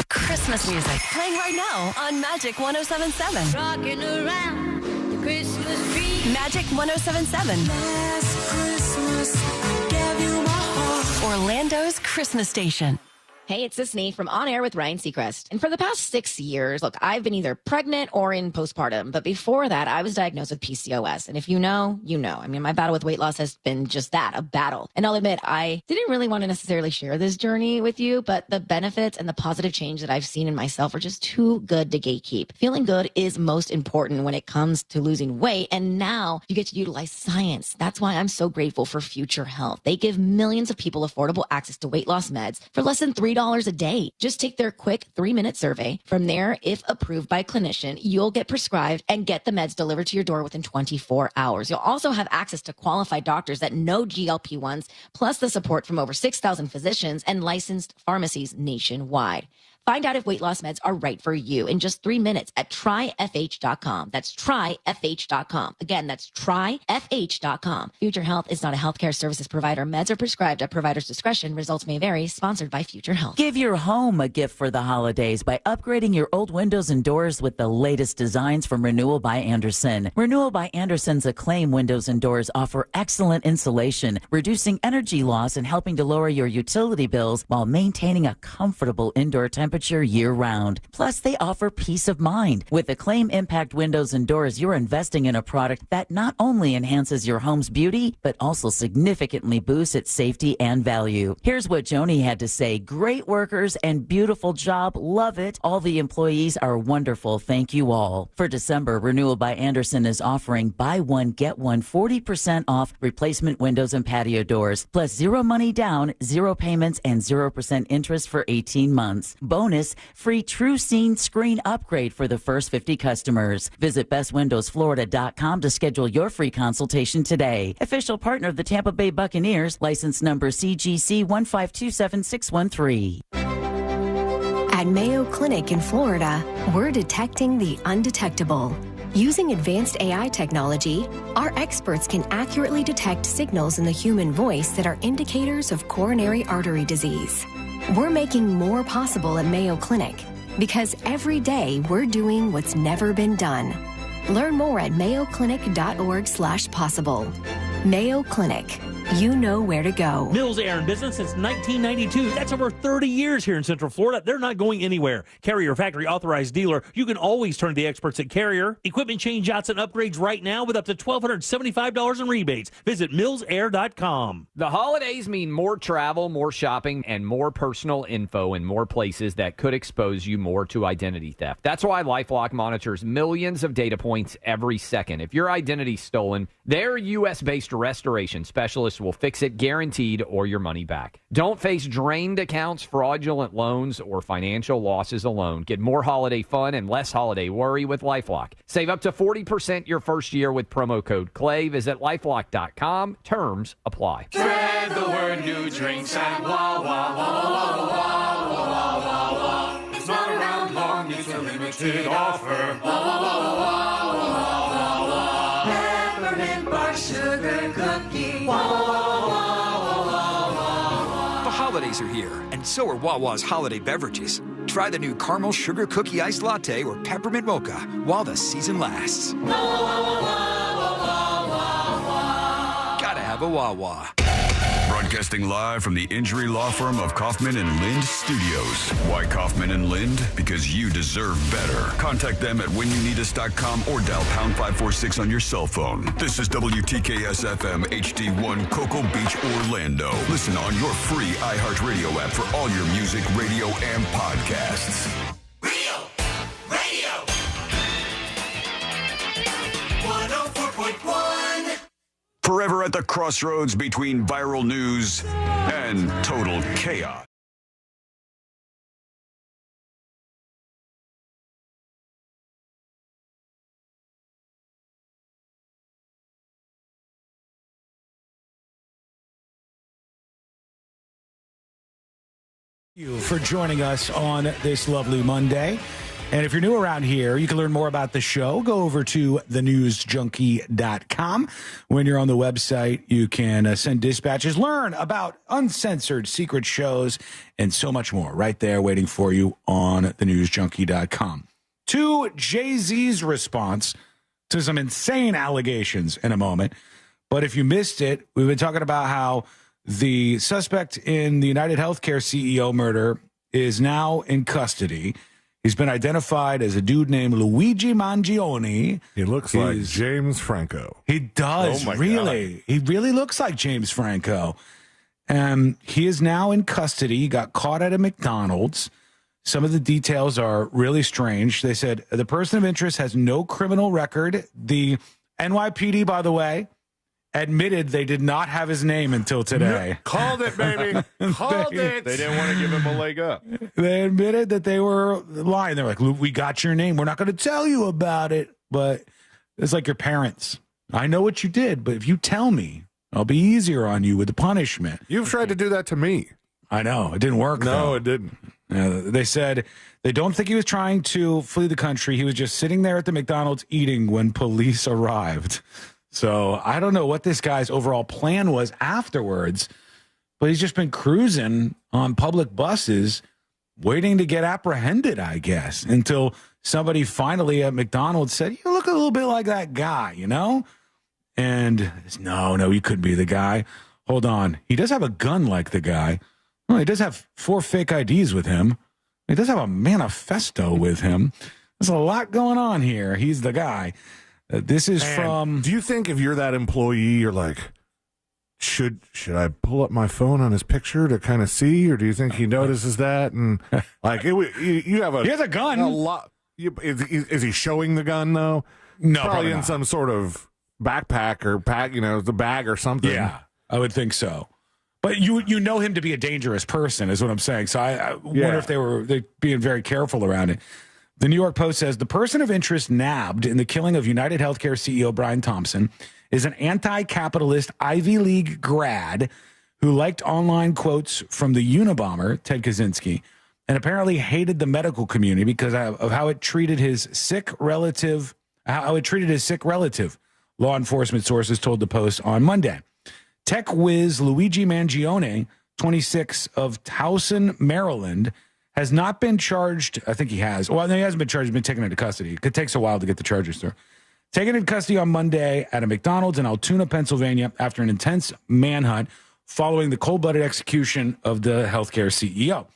Christmas music playing right now on Magic 107.7. Rocking around the Christmas tree. Magic 107.7. Last Christmas, I gave you my heart. Orlando's Christmas station. Hey, it's Sisney from On Air with Ryan Seacrest. And for the past 6 years, look, I've been either pregnant or in postpartum. But before that, I was diagnosed with PCOS. And if you know, you know. I mean, my battle with weight loss has been just that, a battle. And I'll admit, I didn't really want to necessarily share this journey with you, but the benefits and the positive change that I've seen in myself are just too good to gatekeep. Feeling good is most important when it comes to losing weight. And now you get to utilize science. That's why I'm so grateful for Future Health. They give millions of people affordable access to weight loss meds for less than $3 a day. Just take their quick 3-minute survey. From there, if approved by a clinician, you'll get prescribed and get the meds delivered to your door within 24 hours. You'll also have access to qualified doctors that know GLP-1s, plus the support from over 6,000 physicians and licensed pharmacies nationwide. Find out if weight loss meds are right for you in just 3 minutes at tryfh.com. That's tryfh.com. Again, that's tryfh.com. Future Health is not a healthcare services provider. Meds are prescribed at provider's discretion. Results may vary. Sponsored by Future Health. Give your home a gift for the holidays by upgrading your old windows and doors with the latest designs from Renewal by Andersen. Renewal by Andersen's Acclaim windows and doors offer excellent insulation, reducing energy loss and helping to lower your utility bills while maintaining a comfortable indoor temperature year-round. Plus, they offer peace of mind. With Acclaim Impact Windows and Doors, you're investing in a product that not only enhances your home's beauty, but also significantly boosts its safety and value. Here's what Joni had to say. Great workers and beautiful job. Love it. All the employees are wonderful. Thank you all. For December, Renewal by Andersen is offering buy one, get one 40% off replacement windows and patio doors, plus zero money down, zero payments, and 0% interest for 18 months. Bonus, free True Scene screen upgrade for the first 50 customers. Visit bestwindowsflorida.com to schedule your free consultation today. Official partner of the Tampa Bay Buccaneers, license number CGC 1527613. At Mayo Clinic in Florida, we're detecting the undetectable. Using advanced AI technology, our experts can accurately detect signals in the human voice that are indicators of coronary artery disease. We're making more possible at Mayo Clinic because every day we're doing what's never been done. Learn more at mayoclinic.org/possible. Mayo Clinic, you know where to go. Mills Air in business since 1992. That's over 30 years here in Central Florida. They're not going anywhere. Carrier factory authorized dealer. You can always turn to the experts at Carrier. Equipment change-outs and upgrades right now with up to $1,275 in rebates. Visit millsair.com. The holidays mean more travel, more shopping, and more personal info in more places that could expose you more to identity theft. That's why LifeLock monitors millions of data points every second. If your identity's stolen, their U.S.-based restoration specialists will fix it guaranteed or your money back. Don't face drained accounts, fraudulent loans, or financial losses alone. Get more holiday fun and less holiday worry with LifeLock. Save up to 40% your first year with promo code CLAY. Visit LifeLock.com. Terms apply. Spread the word, new drinks at Wawa. It's not around long, it's a limited offer. Peppermint bark sugar cookie. The holidays are here, and so are Wawa's holiday beverages. Try the new caramel sugar cookie iced latte or peppermint mocha while the season lasts. Gotta have a Wawa. Broadcasting live from the injury law firm of Kaufman and Lind Studios. Why Kaufman and Lind? Because you deserve better. Contact them at whenyouneedus.com or dial pound 546 on your cell phone. This is WTKS FM HD1 Cocoa Beach, Orlando. Listen on your free iHeartRadio app for all your music, radio, and podcasts. Radio. 104.1. Forever at the crossroads between viral news and total chaos. Thank you for joining us on this lovely Monday. And if you're new around here, you can learn more about the show. Go over to thenewsjunkie.com. When you're on the website, you can send dispatches, learn about uncensored secret shows, and so much more right there waiting for you on thenewsjunkie.com. To Jay-Z's response to some insane allegations in a moment. But if you missed it, we've been talking about how the suspect in the United Healthcare CEO murder is now in custody. He's been identified as a dude named Luigi Mangione. He looks like James Franco. He does, really. God. He really looks like James Franco. He is now in custody. He got caught at a McDonald's. Some of the details are really strange. They said the person of interest has no criminal record. The NYPD, by the way, admitted they did not have his name until today. Called it, baby. Called it. They didn't want to give him a leg up. They admitted that they were lying. They're like, "Luke, we got your name. We're not going to tell you about it." But it's like your parents. I know what you did, but if you tell me, I'll be easier on you with the punishment. You've tried to do that to me. I know. It didn't work, No, though. it didn't. They said they don't think he was trying to flee the country. He was just sitting there at the McDonald's eating when police arrived. So I don't know what this guy's overall plan was afterwards, but he's just been cruising on public buses waiting to get apprehended, I guess, until somebody finally at McDonald's said, "You look a little bit like that guy, you know?" And no, he couldn't be the guy. Hold on. He does have a gun like the guy. Well, he does have 4 fake IDs with him. He does have a manifesto with him. There's a lot going on here. He's the guy. This is from... Do you think if you're that employee, you're like, should I pull up my phone on his picture to kind of see, or do you think he notices that? And like, you have a... He has a gun. A lot. Is he showing the gun, though? No, probably in not. some sort of backpack or the bag or something. Yeah, I would think so. But you know him to be a dangerous person, is what I'm saying. So I wonder if they're being very careful around it. The New York Post says the person of interest nabbed in the killing of United Healthcare CEO Brian Thompson is an anti-capitalist Ivy League grad who liked online quotes from the Unabomber, Ted Kaczynski, and apparently hated the medical community because of how it treated his sick relative. Law enforcement sources told the Post on Monday. Tech whiz Luigi Mangione, 26, of Towson, Maryland, has not been charged. I think he has. Well, no, he hasn't been charged. He's been taken into custody. It takes a while to get the charges through. taken in custody on Monday at a McDonald's in Altoona, Pennsylvania, after an intense manhunt following the cold-blooded execution of the healthcare CEO.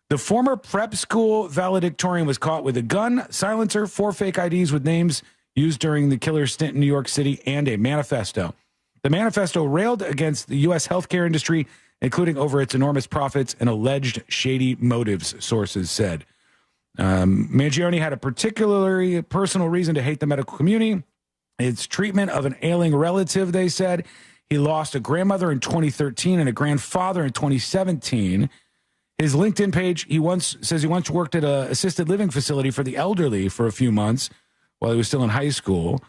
The former prep school valedictorian was caught with a gun, silencer, 4 fake IDs with names used during the killer's stint in New York City, and a manifesto. The manifesto railed against the U.S. healthcare industry, including over its enormous profits and alleged shady motives, sources said. Mangione had a particularly personal reason to hate the medical community. Its treatment of an ailing relative, they said. He lost a grandmother in 2013 and a grandfather in 2017. His LinkedIn page, he once worked at an assisted living facility for the elderly for a few months while he was still in high school.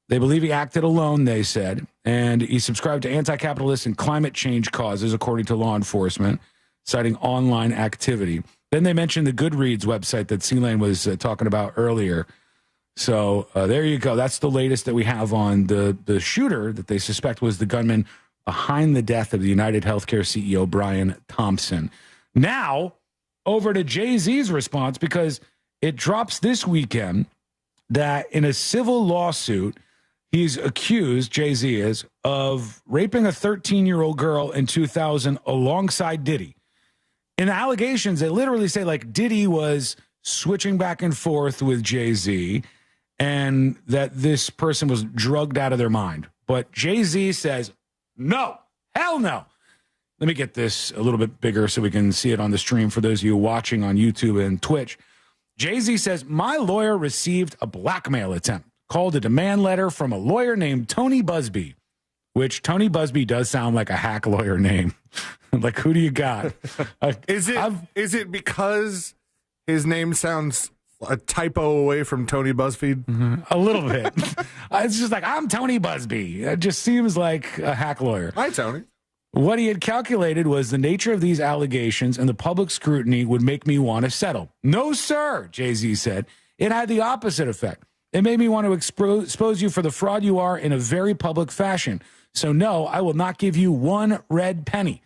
They believe he acted alone, they said, and he subscribed to anti-capitalist and climate change causes, according to law enforcement, citing online activity. Then they mentioned the Goodreads website that C-Lane was talking about earlier. So there you go. That's the latest that we have on the shooter that they suspect was the gunman behind the death of the United Healthcare CEO, Brian Thompson. Now, over to Jay-Z's response, because it drops this weekend that in a civil lawsuit, he's accused, Jay-Z is, of raping a 13-year-old girl in 2000 alongside Diddy. In the allegations, they literally say, like, Diddy was switching back and forth with Jay-Z and that this person was drugged out of their mind. But Jay-Z says, no, hell no. Let me get this a little bit bigger so we can see it on the stream for those of you watching on YouTube and Twitch. Jay-Z says, my lawyer received a blackmail attempt, called a demand letter from a lawyer named Tony Busby, which Tony Busby does sound like a hack lawyer name. Like, who do you got? Is it because his name sounds a typo away from Tony BuzzFeed? Mm-hmm. A little bit. It's just like, I'm Tony Busby. It just seems like a hack lawyer. Hi, Tony. What he had calculated was the nature of these allegations and the public scrutiny would make me want to settle. No, sir, Jay-Z said. It had the opposite effect. It made me want to expose you for the fraud you are in a very public fashion. So, no, I will not give you one red penny.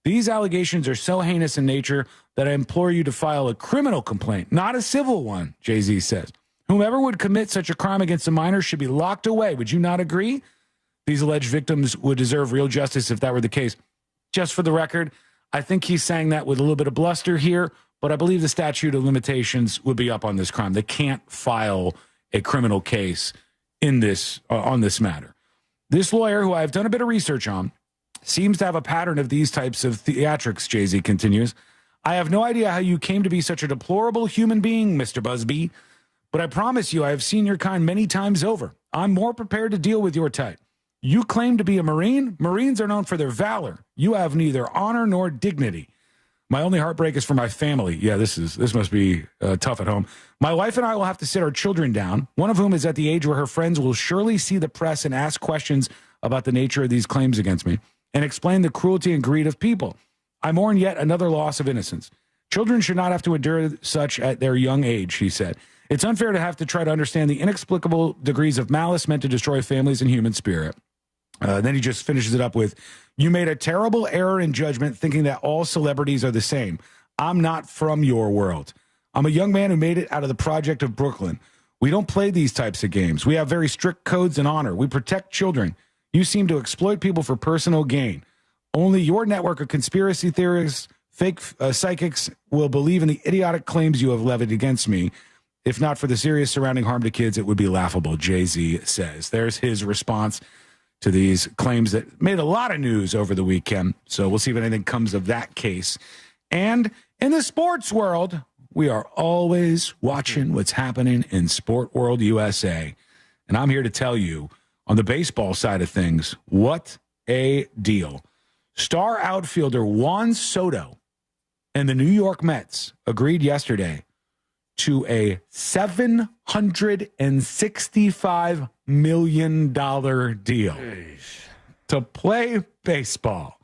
These allegations are so heinous in nature that I implore you to file a criminal complaint, not a civil one, Jay-Z says. Whomever would commit such a crime against a minor should be locked away. Would you not agree? These alleged victims would deserve real justice if that were the case. Just for the record, I think he's saying that with a little bit of bluster here, but I believe the statute of limitations would be up on this crime. They can't file a criminal case in this on this matter. This lawyer, who I've done a bit of research on, seems to have a pattern of these types of theatrics, Jay-Z continues. I have no idea how you came to be such a deplorable human being, Mr. Busby, but I promise you I have seen your kind many times over. I'm more prepared to deal with your type. You claim to be a Marine. Marines are known for their valor. You have neither honor nor dignity. My only heartbreak is for my family. Yeah, this must be tough at home. My wife and I will have to sit our children down, one of whom is at the age where her friends will surely see the press and ask questions about the nature of these claims against me and explain the cruelty and greed of people. I mourn yet another loss of innocence. Children should not have to endure such at their young age, he said. It's unfair to have to try to understand the inexplicable degrees of malice meant to destroy families and human spirit. Then he just finishes it up with, you made a terrible error in judgment thinking that all celebrities are the same. I'm not from your world. I'm a young man who made it out of the project of Brooklyn. We don't play these types of games. We have very strict codes and honor. We protect children. You seem to exploit people for personal gain. Only your network of conspiracy theorists, fake psychics will believe in the idiotic claims you have levied against me. If not for the serious surrounding harm to kids, it would be laughable, Jay-Z says. There's his response to these claims that made a lot of news over the weekend. So we'll see if anything comes of that case. And in the sports world, we are always watching what's happening in Sport World USA. And I'm here to tell you, on the baseball side of things, what a deal. Star outfielder Juan Soto and the New York Mets agreed yesterday to a $765 million deal to play baseball.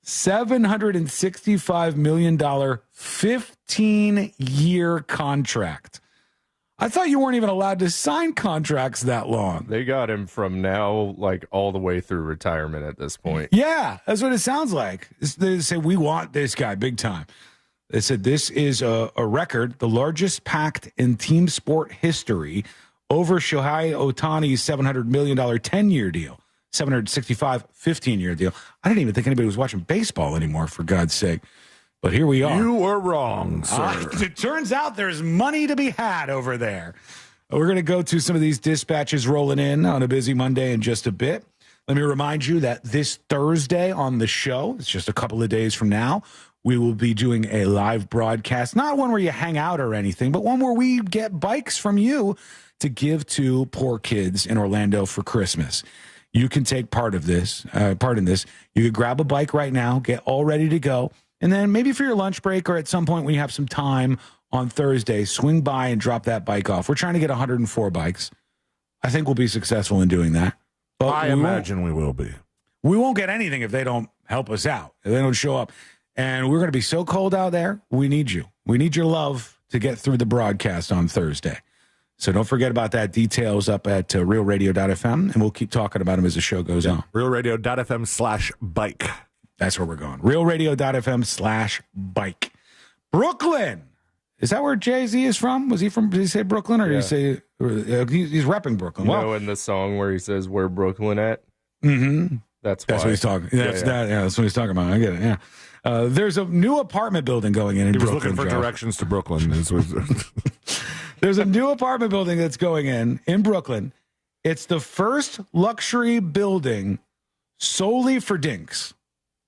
$765 million, 15-year contract. I thought you weren't even allowed to sign contracts that long. They got him from now, like, all the way through retirement at this point. Yeah, that's what it sounds like. They say, we want this guy big time. They said this is a record, the largest pact in team sport history, over Shohei Ohtani's $700 million 10-year deal. 765 15-year deal. I didn't even think anybody was watching baseball anymore, for God's sake. But here we are. You were wrong, sir. It turns out there's money to be had over there. We're going to go to some of these dispatches rolling in on a busy Monday in just a bit. Let me remind you that this Thursday on the show, it's just a couple of days from now, we will be doing a live broadcast, not one where you hang out or anything, but one where we get bikes from you to give to poor kids in Orlando for Christmas. You can take part in this. You could grab a bike right now, get all ready to go, and then maybe for your lunch break or at some point when you have some time on Thursday, swing by and drop that bike off. We're trying to get 104 bikes. I think we'll be successful in doing that. But I imagine we will be. We won't get anything if they don't help us out, if they don't show up. And we're going to be so cold out there, we need you. We need your love to get through the broadcast on Thursday. So don't forget about that. Details up at realradio.fm, and we'll keep talking about them as the show goes on. Realradio.fm/bike. That's where we're going. Realradio.fm/bike. Brooklyn. Is that where Jay-Z is from? Did he say Brooklyn, or did he say he's repping Brooklyn? You know, in the song where he says, "Where Brooklyn at?" Mm-hmm. That's what he's talking. That's what he's talking about. I get it. Yeah. There's a new apartment building going in Brooklyn. He was looking for directions to Brooklyn. There's a new apartment building that's going in Brooklyn. It's the first luxury building solely for dinks.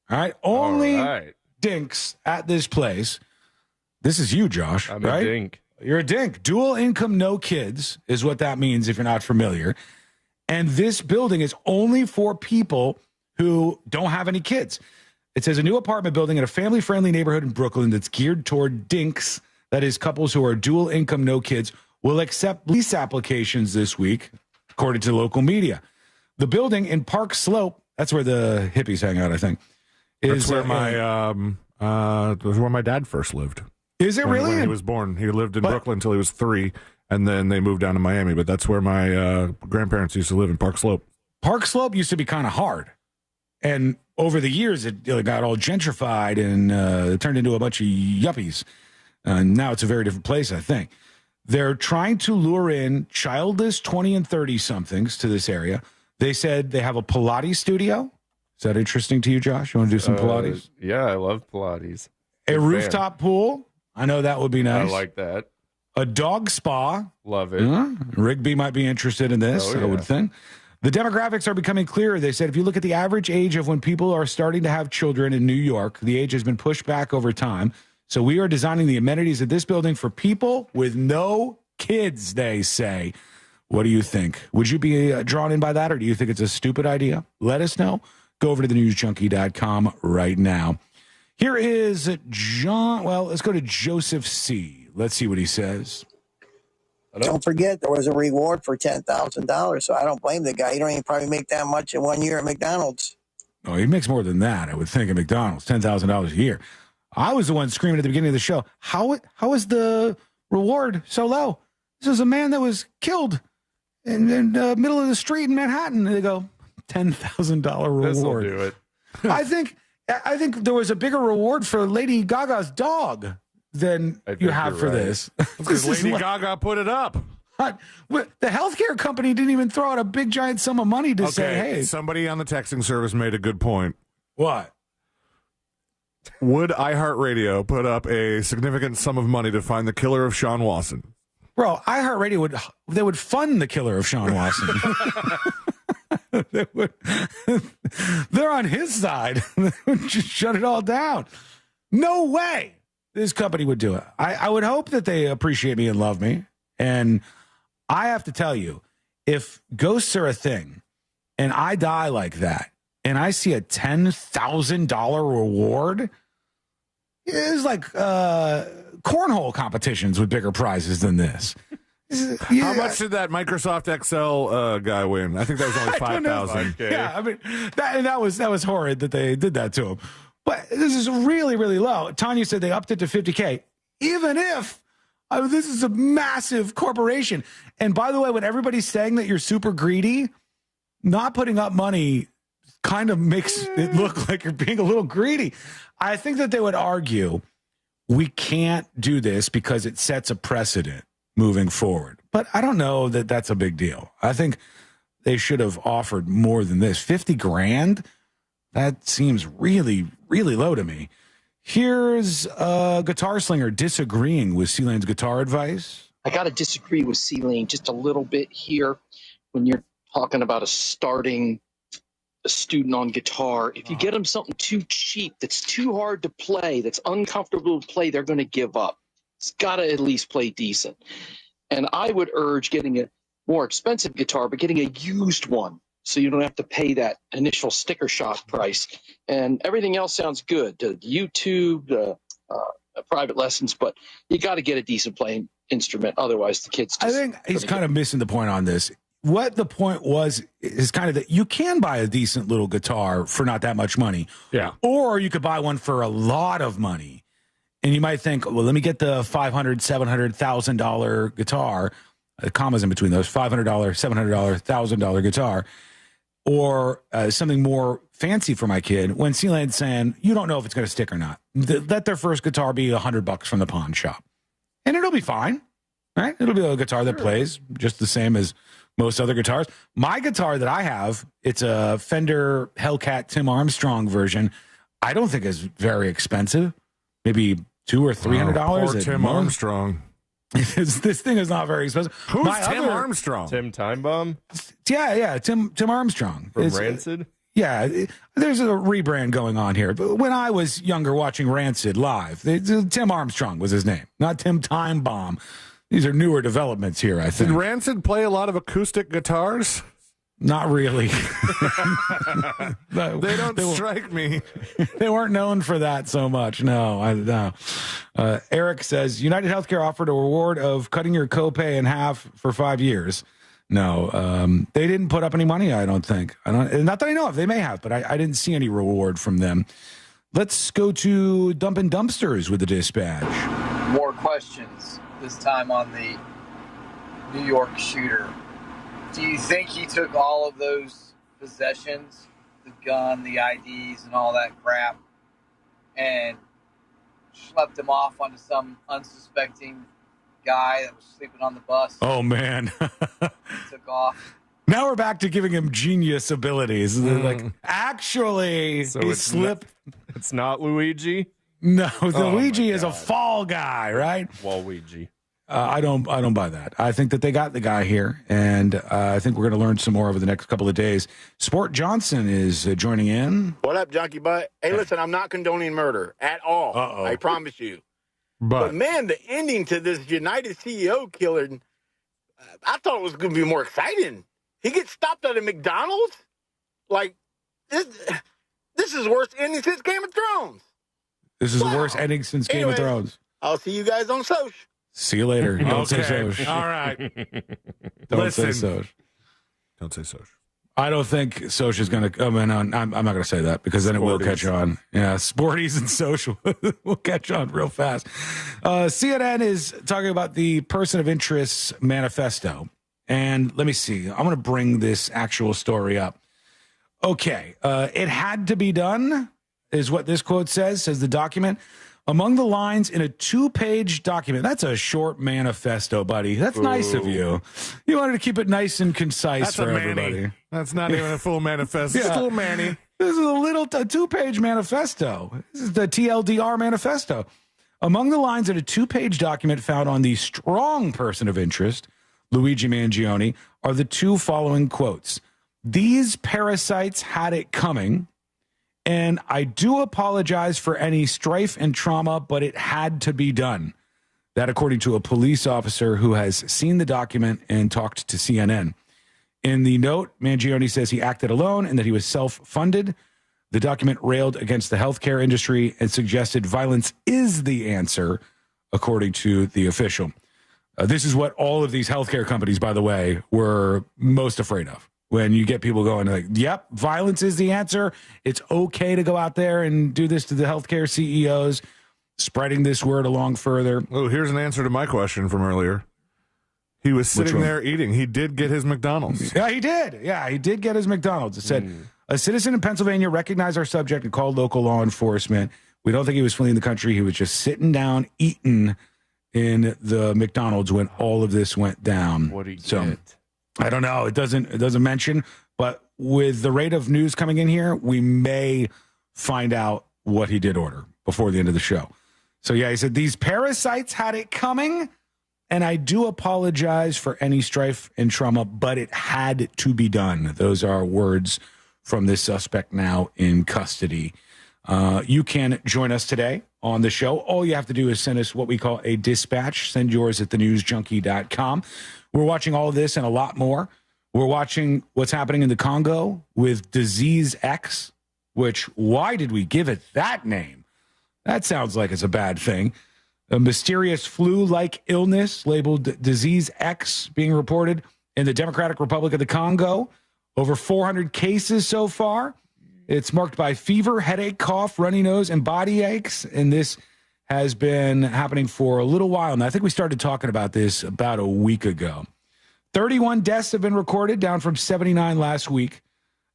All right? Only dinks at this place. This is you, Josh. I'm right? a dink. You're a dink. Dual income, no kids is what that means if you're not familiar. And this building is only for people who don't have any kids. It says a new apartment building in a family-friendly neighborhood in Brooklyn that's geared toward dinks, that is, couples who are dual income, no kids, will accept lease applications this week, according to local media. The building in Park Slope, that's where the hippies hang out, I think. That's where my dad first lived. Is it really? When he was born. He lived in Brooklyn until he was 3, and then they moved down to Miami. But that's where my grandparents used to live, in Park Slope. Park Slope used to be kind of hard. And over the years, it got all gentrified and it turned into a bunch of yuppies. Now it's a very different place, I think. They're trying to lure in childless 20 and 30-somethings to this area. They said they have a Pilates studio. Is that interesting to you, Josh? You want to do some Pilates? Yeah, I love Pilates. A rooftop pool. I know that would be nice. I like that. A dog spa. Love it. Rigby might be interested in this, I would think. The demographics are becoming clearer. They said if you look at the average age of when people are starting to have children in New York, the age has been pushed back over time. So we are designing the amenities of this building for people with no kids, they say. What do you think? Would you be drawn in by that, or do you think it's a stupid idea? Let us know. Go over to thenewsjunkie.com right now. Here is John. Well, let's go to Joseph C. Let's see what he says. Don't forget, there was a reward for $10,000, so I don't blame the guy. You don't even probably make that much in 1 year at McDonald's. Oh, he makes more than that, I would think, at McDonald's. $10,000 a year. I was the one screaming at the beginning of the show, how is the reward so low? This is a man that was killed in the middle of the street in Manhattan. And they go, $10,000 reward. This'll do it. I think there was a bigger reward for Lady Gaga's dog than you have for this. Because Lady Gaga put it up. The healthcare company didn't even throw out a big giant sum of money to say, hey. Somebody on the texting service made a good point. What? Would iHeartRadio put up a significant sum of money to find the killer of Sean Watson? Bro, iHeartRadio would fund the killer of Sean Watson. They're on his side. They would just shut it all down. No way this company would do it. I would hope that they appreciate me and love me. And I have to tell you, if ghosts are a thing and I die like that and I see a $10,000 reward, it's like cornhole competitions with bigger prizes than this. How much did that Microsoft Excel guy win? I think that was only 5,000. Yeah, I mean that was horrid that they did that to him. But this is really, really low. Tanya said they upped it to $50K. Even if this is a massive corporation. And by the way, when everybody's saying that you're super greedy, not putting up money kind of makes it look like you're being a little greedy. I think that they would argue we can't do this because it sets a precedent. moving forward. But I don't know that that's a big deal. I think they should have offered more than this. 50 grand? That seems really, really low to me. Here's a guitar slinger disagreeing with Sealane's guitar advice. I got to disagree with Sealane just a little bit here. When you're talking about a student on guitar, if you get them something too cheap, that's too hard to play, that's uncomfortable to play, they're going to give up. It's got to at least play decent. And I would urge getting a more expensive guitar, but getting a used one so you don't have to pay that initial sticker shock price. And everything else sounds good. The YouTube, private lessons, but you got to get a decent playing instrument. Otherwise, the kids just... I think he's kind of missing the point on this. What the point was is kind of that you can buy a decent little guitar for not that much money. Yeah. Or you could buy one for a lot of money. And you might think, well, let me get the $500,000, $700,000, $1,000 guitar. Commas in between those, $500, $700, $1,000 guitar. Or something more fancy for my kid, when Sealane's saying, you don't know if it's going to stick or not. Let their first guitar be $100 from the pawn shop. And it'll be fine, right? It'll be a guitar that plays just the same as most other guitars. My guitar that I have, it's a Fender Hellcat Tim Armstrong version. I don't think it's very expensive. Maybe $200 or $300. Poor Tim Armstrong. This thing is not very expensive. Who's Tim Armstrong? Tim Time Bomb? Yeah, Tim Armstrong. From Rancid? There's a rebrand going on here. But when I was younger watching Rancid live, Tim Armstrong was his name, not Tim Time Bomb. These are newer developments here, I think. Did Rancid play a lot of acoustic guitars? Not really. They don't strike me. They weren't known for that so much. No. Eric says, United Healthcare offered a reward of cutting your copay in half for 5 years. No, they didn't put up any money, I don't think. Not that I know of. They may have, but I didn't see any reward from them. Let's go to Dumpin' Dumpsters with the dispatch. More questions, this time on the New York shooter. Do you think he took all of those possessions, the gun, the IDs, and all that crap, and schlepped them off onto some unsuspecting guy that was sleeping on the bus? Oh, man. Took off. Now we're back to giving him genius abilities. Like, actually, So he it's slipped. It's not Luigi? No, Oh, Luigi my is a God. fall guy, right? Waluigi. I don't buy that. I think that they got the guy here, and I think we're going to learn some more over the next couple of days. Sport Johnson is joining in. What up, Junkie Butt? Hey, listen, I'm not condoning murder at all. Uh-oh. I promise you. But man, the ending to this United CEO killer, I thought it was going to be more exciting. He gets stopped at a McDonald's? Like, this is the worst ending since Game of Thrones. This is the worst ending since Game of Anyways, Thrones. I'll see you guys on Soch. See you later. Don't say Soch. All right. Don't say Listen. Soch. Don't say Soch. I don't think Soch is going to come in on. I'm not going to say that because then it will catch on. Yeah, Sporties and Social will catch on real fast. CNN is talking about the Person of Interest manifesto. And let me see. I'm going to bring this actual story up. Okay. It had to be done, is what this quote says the document. Among the lines in a 2-page document. That's a short manifesto, buddy. That's nice of you. You wanted to keep it nice and concise That's for a Manny. everybody. That's not even a full manifesto. It's Yeah. still Manny. This is a 2-page manifesto. This is the TLDR manifesto. Among the lines in a 2-page document found on the strong person of interest, Luigi Mangione, are the 2 following quotes. These parasites had it coming, and I do apologize for any strife and trauma, but it had to be done. That according to a police officer who has seen the document and talked to CNN. In the note, Mangione says he acted alone and that he was self-funded. The document railed against the healthcare industry and suggested violence is the answer, according to the official. This is what all of these healthcare companies, by the way, were most afraid of. When you get people going like, yep, violence is the answer. It's okay to go out there and do this to the healthcare CEOs, spreading this word along further. Oh, here's an answer to my question from earlier. He was sitting there eating. He did get his McDonald's. Yeah, he did. Yeah, he did get his McDonald's. It said, a citizen in Pennsylvania recognized our subject and called local law enforcement. We don't think he was fleeing the country. He was just sitting down, eating in the McDonald's when all of this went down. What do you so get? I don't know. It doesn't mention, but with the rate of news coming in here, we may find out what he did order before the end of the show. So yeah, he said these parasites had it coming, and I do apologize for any strife and trauma, but it had to be done. Those are words from this suspect now in custody. You can join us today on the show. All you have to do is send us what we call a dispatch. Send yours at thenewsjunkie.com. We're watching all of this and a lot more. We're watching what's happening in the Congo with Disease X, which, why did we give it that name? That sounds like it's a bad thing. A mysterious flu-like illness labeled Disease X being reported in the Democratic Republic of the Congo. Over 400 cases so far. It's marked by fever, headache, cough, runny nose, and body aches. And this has been happening for a little while now. I think we started talking about this about a week ago. 31 deaths have been recorded, down from 79 last week.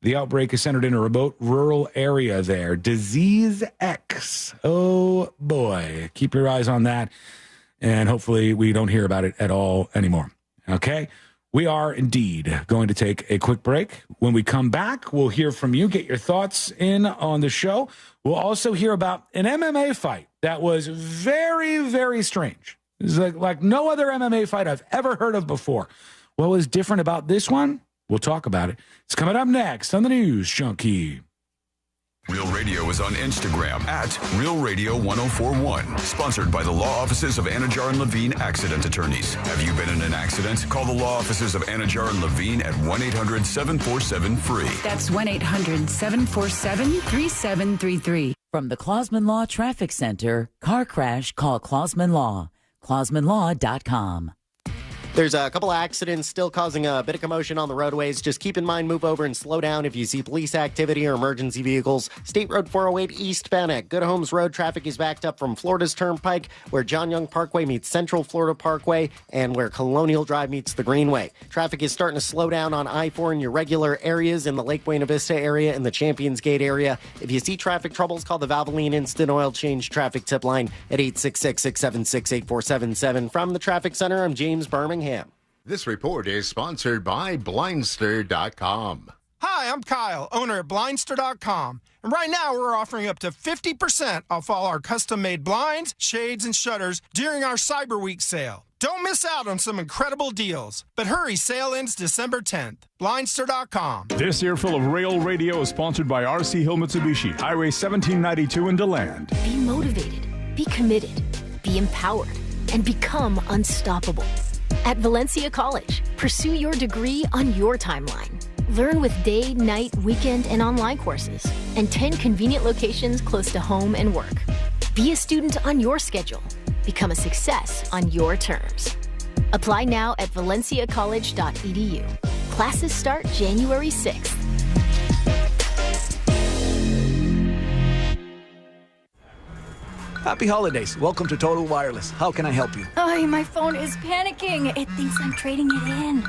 The outbreak is centered in a remote rural area there. Disease X. Oh, boy. Keep your eyes on that. And hopefully we don't hear about it at all anymore. Okay? We are indeed going to take a quick break. When we come back, we'll hear from you. Get your thoughts in on the show. We'll also hear about an MMA fight that was very, very strange. It's like no other MMA fight I've ever heard of before. What was different about this one? We'll talk about it. It's coming up next on the News Junkie. Real Radio is on Instagram at Real Radio 1041. Sponsored by the law offices of Anajar and Levine Accident Attorneys. Have you been in an accident? Call the law offices of Anajar and Levine at 1-800-747-FREE. That's 1-800-747-3733. From the Clausman Law Traffic Center, car crash, call Clausman Law. ClausmanLaw.com. There's a couple of accidents still causing a bit of commotion on the roadways. Just keep in mind, move over and slow down if you see police activity or emergency vehicles. State Road 408 eastbound at Good Homes Road. Traffic is backed up from Florida's Turnpike, where John Young Parkway meets Central Florida Parkway, and where Colonial Drive meets the Greenway. Traffic is starting to slow down on I-4 in your regular areas in the Lake Buena Vista area and the Champions Gate area. If you see traffic troubles, call the Valvoline Instant Oil Change Traffic Tip Line at 866-676-8477. From the Traffic Center, I'm James Birmingham. This report is sponsored by Blindster.com. Hi, I'm Kyle, owner at Blindster.com. And right now we're offering up to 50% off all our custom-made blinds, shades, and shutters during our Cyber Week sale. Don't miss out on some incredible deals. But hurry, sale ends December 10th. Blindster.com. This earful of Rail Radio is sponsored by RC Hill Mitsubishi, Highway 1792 in DeLand. Be motivated, be committed, be empowered, and become unstoppable. At Valencia College, pursue your degree on your timeline. Learn with day, night, weekend, and online courses, and 10 convenient locations close to home and work. Be a student on your schedule. Become a success on your terms. Apply now at valenciacollege.edu. Classes start January 6th. Happy holidays. Welcome to Total Wireless. How can I help you? Oh, my phone is panicking. It thinks I'm trading it in.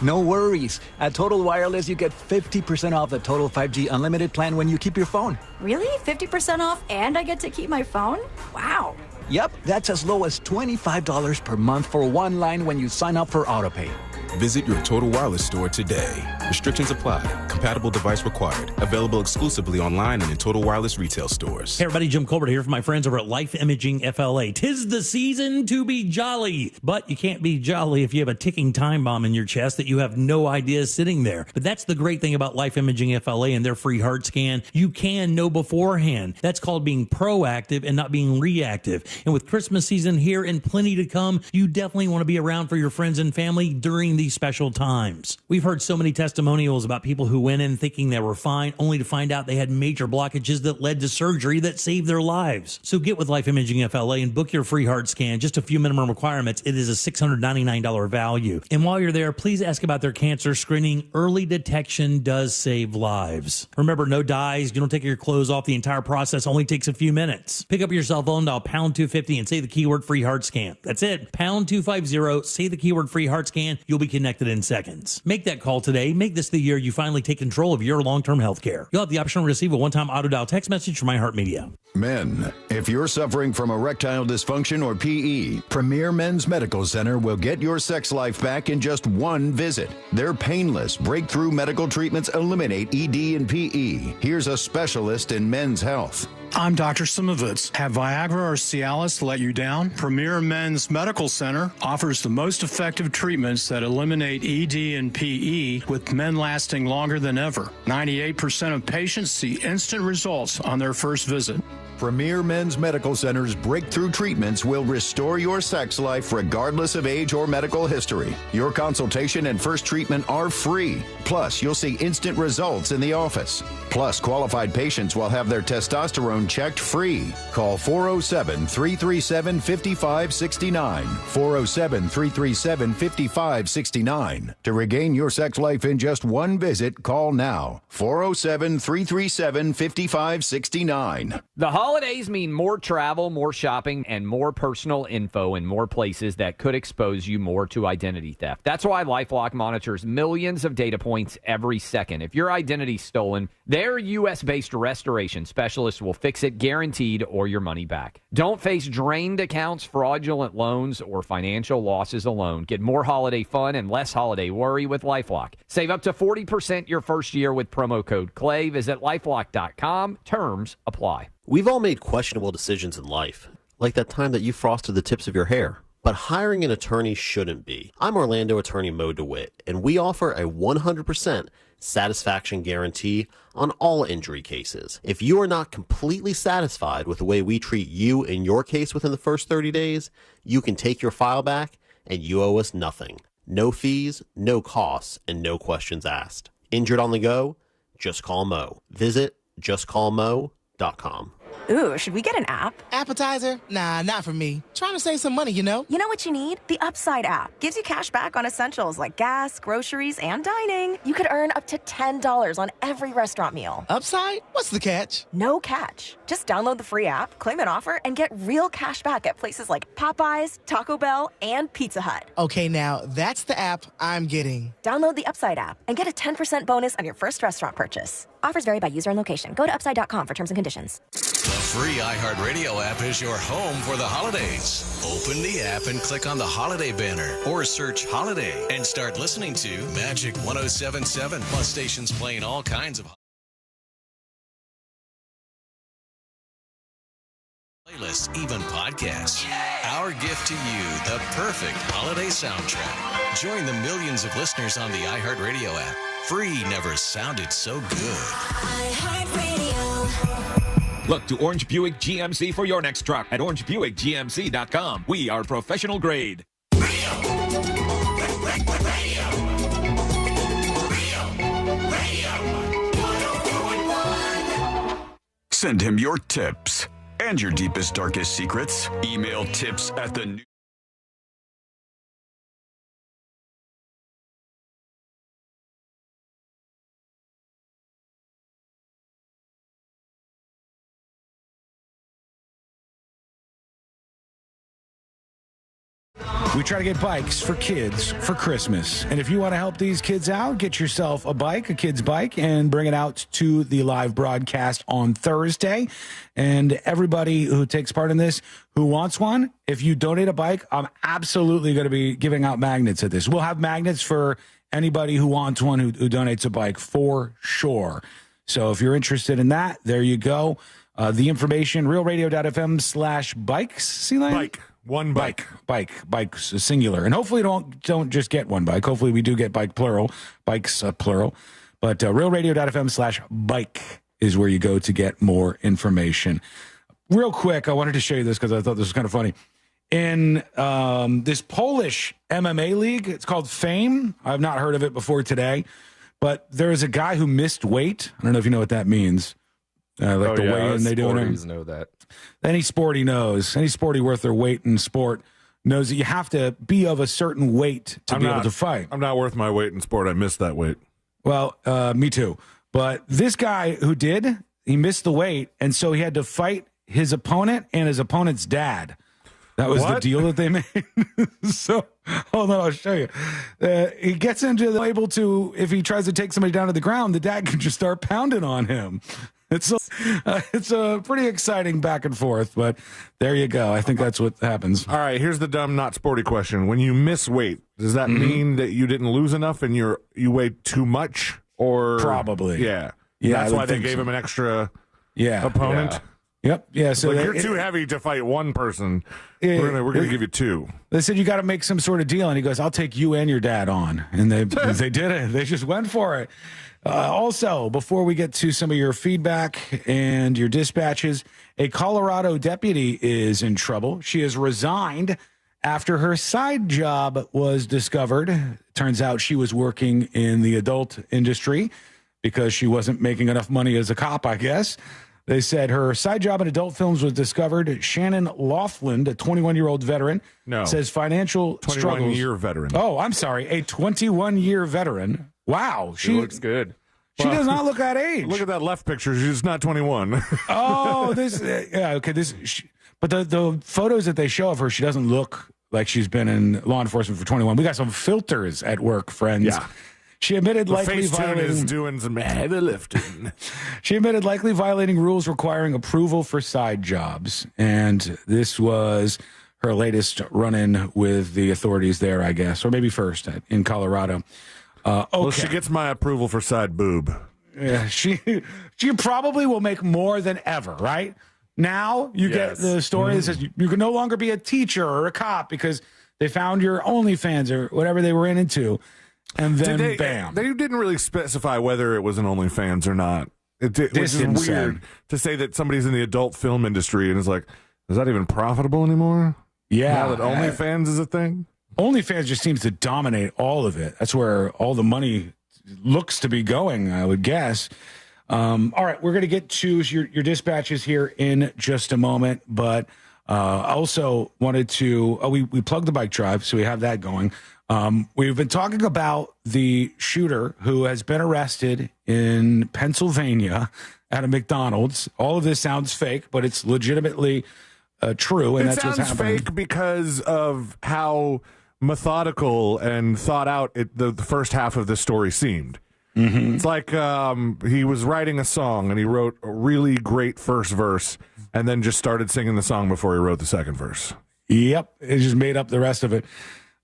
No worries. At Total Wireless, you get 50% off the Total 5G Unlimited plan when you keep your phone. Really? 50% off and I get to keep my phone? Wow. Yep, that's as low as $25 per month for one line when you sign up for AutoPay. Visit your Total Wireless store today. Restrictions apply. Compatible device required. Available exclusively online and in Total Wireless retail stores. Hey everybody, Jim Colbert here from my friends over at Life Imaging FLA. 'Tis the season to be jolly, but you can't be jolly if you have a ticking time bomb in your chest that you have no idea is sitting there. But that's the great thing about Life Imaging FLA and their free heart scan. You can know beforehand. That's called being proactive and not being reactive. And with Christmas season here and plenty to come, you definitely want to be around for your friends and family during these special times. We've heard so many testimonials about people who went in thinking they were fine, only to find out they had major blockages that led to surgery that saved their lives. So get with Life Imaging FLA and book your free heart scan. Just a few minimum requirements. It is a $699 value. And while you're there, please ask about their cancer screening. Early detection does save lives. Remember, no dyes. You don't take your clothes off. The entire process only takes a few minutes. Pick up your cell phone, dial pound 250 and say the keyword free heart scan. That's it. Pound 250, say the keyword free heart scan. You'll be connected in seconds. Make that call today. Make this the year you finally take control of your long-term health care. You'll have the option to receive a one-time auto dial text message from iHeartMedia. Men, if you're suffering from erectile dysfunction or PE, Premier Men's Medical Center will get your sex life back in just one visit. Their painless, breakthrough medical treatments eliminate ED and PE. Here's a specialist in men's health. I'm Dr. Simovitz. Have Viagra or Cialis let you down? Premier Men's Medical Center offers the most effective treatments that eliminate ED and PE, with men lasting longer than ever. 98% of patients see instant results on their first visit. Premier Men's Medical Center's breakthrough treatments will restore your sex life regardless of age or medical history. Your consultation and first treatment are free. Plus, you'll see instant results in the office. Plus, qualified patients will have their testosterone checked free. Call 407-337-5569. 407-337-5569. To regain your sex life in just one visit, call now. 407-337-5569. The holidays mean more travel, more shopping, and more personal info in more places that could expose you more to identity theft. That's why LifeLock monitors millions of data points every second. If your identity's stolen, their U.S.-based restoration specialists will fix it guaranteed or your money back. Don't face drained accounts, fraudulent loans, or financial losses alone. Get more holiday fun and less holiday worry with LifeLock. Save up to 40% your first year with promo code CLAY. Visit LifeLock.com. Terms apply. We've all made questionable decisions in life, like that time that you frosted the tips of your hair. But hiring an attorney shouldn't be. I'm Orlando attorney Mo DeWitt, and we offer a 100% satisfaction guarantee on all injury cases. If you are not completely satisfied with the way we treat you in your case within the first 30 days, you can take your file back and you owe us nothing. No fees, no costs, and no questions asked. Injured on the go? Just call Mo. Visit justcallmo.com. Ooh, should we get an app? Appetizer? Nah, not for me. Trying to save some money, you know? You know what you need? The Upside app. Gives you cash back on essentials like gas, groceries, and dining. You could earn up to $10 on every restaurant meal. Upside? What's the catch? No catch. Just download the free app, claim an offer, and get real cash back at places like Popeyes, Taco Bell, and Pizza Hut. Okay, now that's the app I'm getting. Download the Upside app and get a 10% bonus on your first restaurant purchase. Offers vary by user and location. Go to upside.com for terms and conditions. The free iHeartRadio app is your home for the holidays. Open the app and click on the holiday banner or search holiday and start listening to Magic 107.7 plus stations playing all kinds of playlists, even podcasts. Our gift to you, the perfect holiday soundtrack. Join the millions of listeners on the iHeartRadio app. Free never sounded so good. Look to Orange Buick GMC for your next truck at orangebuickgmc.com. We are professional grade. Send him your tips and your deepest, darkest secrets. Email tips at the new. We try to get bikes for kids for Christmas. And if you want to help these kids out, get yourself a bike, a kid's bike, and bring it out to the live broadcast on Thursday. And everybody who takes part in this, who wants one, if you donate a bike, I'm absolutely going to be giving out magnets at this. We'll have magnets for anybody who wants one who donates a bike for sure. So if you're interested in that, there you go. The information, realradio.fm/bikes. See that? Bike. One bike. Bikes, singular. And hopefully don't just get one bike. Hopefully we do get bike plural. Bikes plural. But realradio.fm/bike is where you go to get more information. Real quick, I wanted to show you this because I thought this was kind of funny. In this Polish MMA league, it's called Fame. I've not heard of it before today. But there's a guy who missed weight. I don't know if you know what that means. Like the weigh-in they do. Sporties know that. Any sporty knows. Any sporty worth their weight in sport knows that you have to be of a certain weight to be able to fight. I'm not worth my weight in sport. I missed that weight. Well, me too. But this guy who did, he missed the weight, and so he had to fight his opponent and his opponent's dad. That was the deal that they made. So, hold on, I'll show you. He gets into able to, if he tries to take somebody down to the ground, the dad can just start pounding on him. It's a pretty exciting back and forth, but there you go. I think that's what happens. All right, here's the dumb, not sporty question. When you miss weight, does that mean that you didn't lose enough and you weighed too much? Or Probably. Yeah. Yeah, That's I why would they think gave so. him an extra Yeah. opponent. Yeah. Yep. Yeah. So Like, you're too heavy to fight one person. We're gonna give you two. They said you got to make some sort of deal, and he goes, "I'll take you and your dad on," and they did it. They just went for it. Also, before we get to some of your feedback and your dispatches, a Colorado deputy is in trouble. She has resigned after her side job was discovered. Turns out she was working in the adult industry because she wasn't making enough money as a cop, I guess. They said her side job in adult films was discovered. Shannon Laughlin, a 21-year-old veteran, says financial struggles. 21-year veteran. Oh, I'm sorry, a 21-year veteran. Wow. She looks good. She does not look that age. Look at that left picture. She's not 21. Oh, this. Yeah, okay. But the photos that they show of her, she doesn't look like she's been in law enforcement for 21. We got some filters at work, friends. Yeah. She admitted The likely Facetune is violating. doing some heavy lifting. She admitted likely violating rules requiring approval for side jobs, and this was her latest run-in with the authorities there, I guess, or maybe first in Colorado. Okay. Well, she gets my approval for side boob. Yeah, she probably will make more than ever, right? Now you get the story that says you can no longer be a teacher or a cop because they found your OnlyFans or whatever they were into, and then bam. They didn't really specify whether it was an OnlyFans or not. Which is weird to say that somebody's in the adult film industry and is like, is that even profitable anymore? Yeah. Now that OnlyFans is a thing? OnlyFans just seems to dominate all of it. That's where all the money looks to be going, I would guess. All right, we're going to get to your dispatches here in just a moment, but I also wanted to we plugged the bike drive, so we have that going. We've been talking about the shooter who has been arrested in Pennsylvania at a McDonald's. All of this sounds fake, but it's legitimately true, and that's what's happening. It sounds fake because of how methodical and thought out the first half of the story seemed. Mm-hmm. It's like he was writing a song and he wrote a really great first verse and then just started singing the song before he wrote the second verse. Yep, it just made up the rest of it.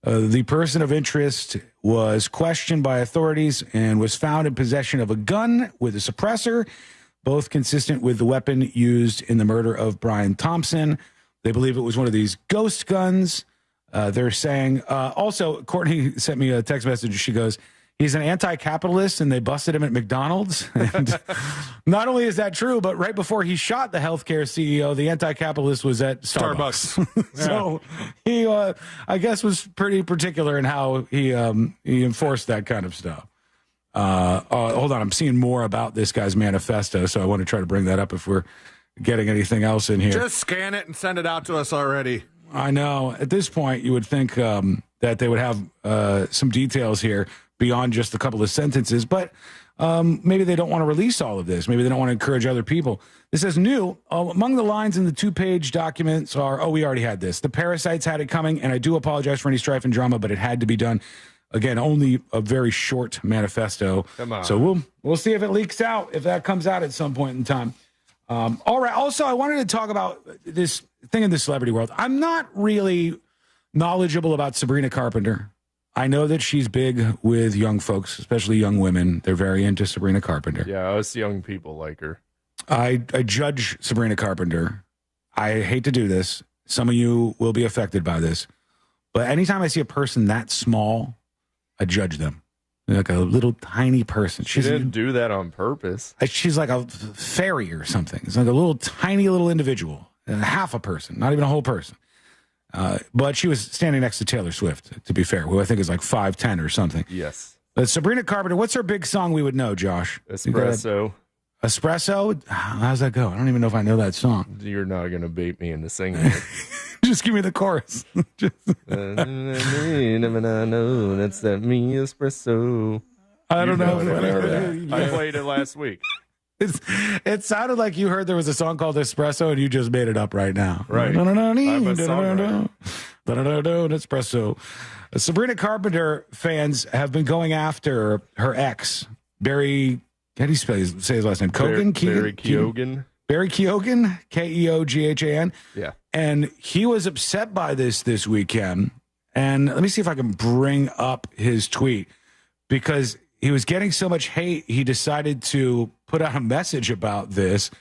The person of interest was questioned by authorities and was found in possession of a gun with a suppressor, both consistent with the weapon used in the murder of Brian Thompson. They believe it was one of these ghost guns. They're saying, also, Courtney sent me a text message. She goes, he's an anti-capitalist and they busted him at McDonald's. And not only is that true, but right before he shot the healthcare CEO, the anti-capitalist was at Starbucks. So he, I guess, was pretty particular in how he enforced that kind of stuff. Hold on. I'm seeing more about this guy's manifesto, so I want to try to bring that up if we're getting anything else in here. Just scan it and send it out to us already. I know. At this point, you would think that they would have some details here beyond just a couple of sentences, but maybe they don't want to release all of this. Maybe they don't want to encourage other people. This is new. Among the lines in the 2-page documents are, we already had this. The parasites had it coming, and I do apologize for any strife and drama, but it had to be done. Again, only a very short manifesto. Come on. So we'll see if it leaks out, if that comes out at some point in time. All right. Also, I wanted to talk about this thing in the celebrity world. I'm not really knowledgeable about Sabrina Carpenter. I know that she's big with young folks, especially young women. They're very into Sabrina Carpenter. Yeah, us young people like her. I judge Sabrina Carpenter. I hate to do this. Some of you will be affected by this. But anytime I see a person that small, I judge them. They're like a little tiny person. She didn't do that on purpose. She's like a fairy or something. It's like a little tiny little individual, half a person, not even a whole person. But she was standing next to Taylor Swift, to be fair, who I think is like 5'10" or something. Yes. But Sabrina Carpenter, what's her big song we would know, Josh? Espresso. Espresso? How's that go? I don't even know if I know that song. You're not going to bait me into singing it. Just give me the chorus. That's that me espresso. I don't know. I played it last week. It sounded like you heard there was a song called Espresso and you just made it up right now. Right. I'm a songwriter. Espresso. Sabrina Carpenter fans have been going after her ex, Barry How do you say his last name? Kogan? Barry Keoghan. Barry Keoghan, Keoghan. Yeah. And he was upset by this weekend. And let me see if I can bring up his tweet, because he was getting so much hate, he decided to put out a message about this.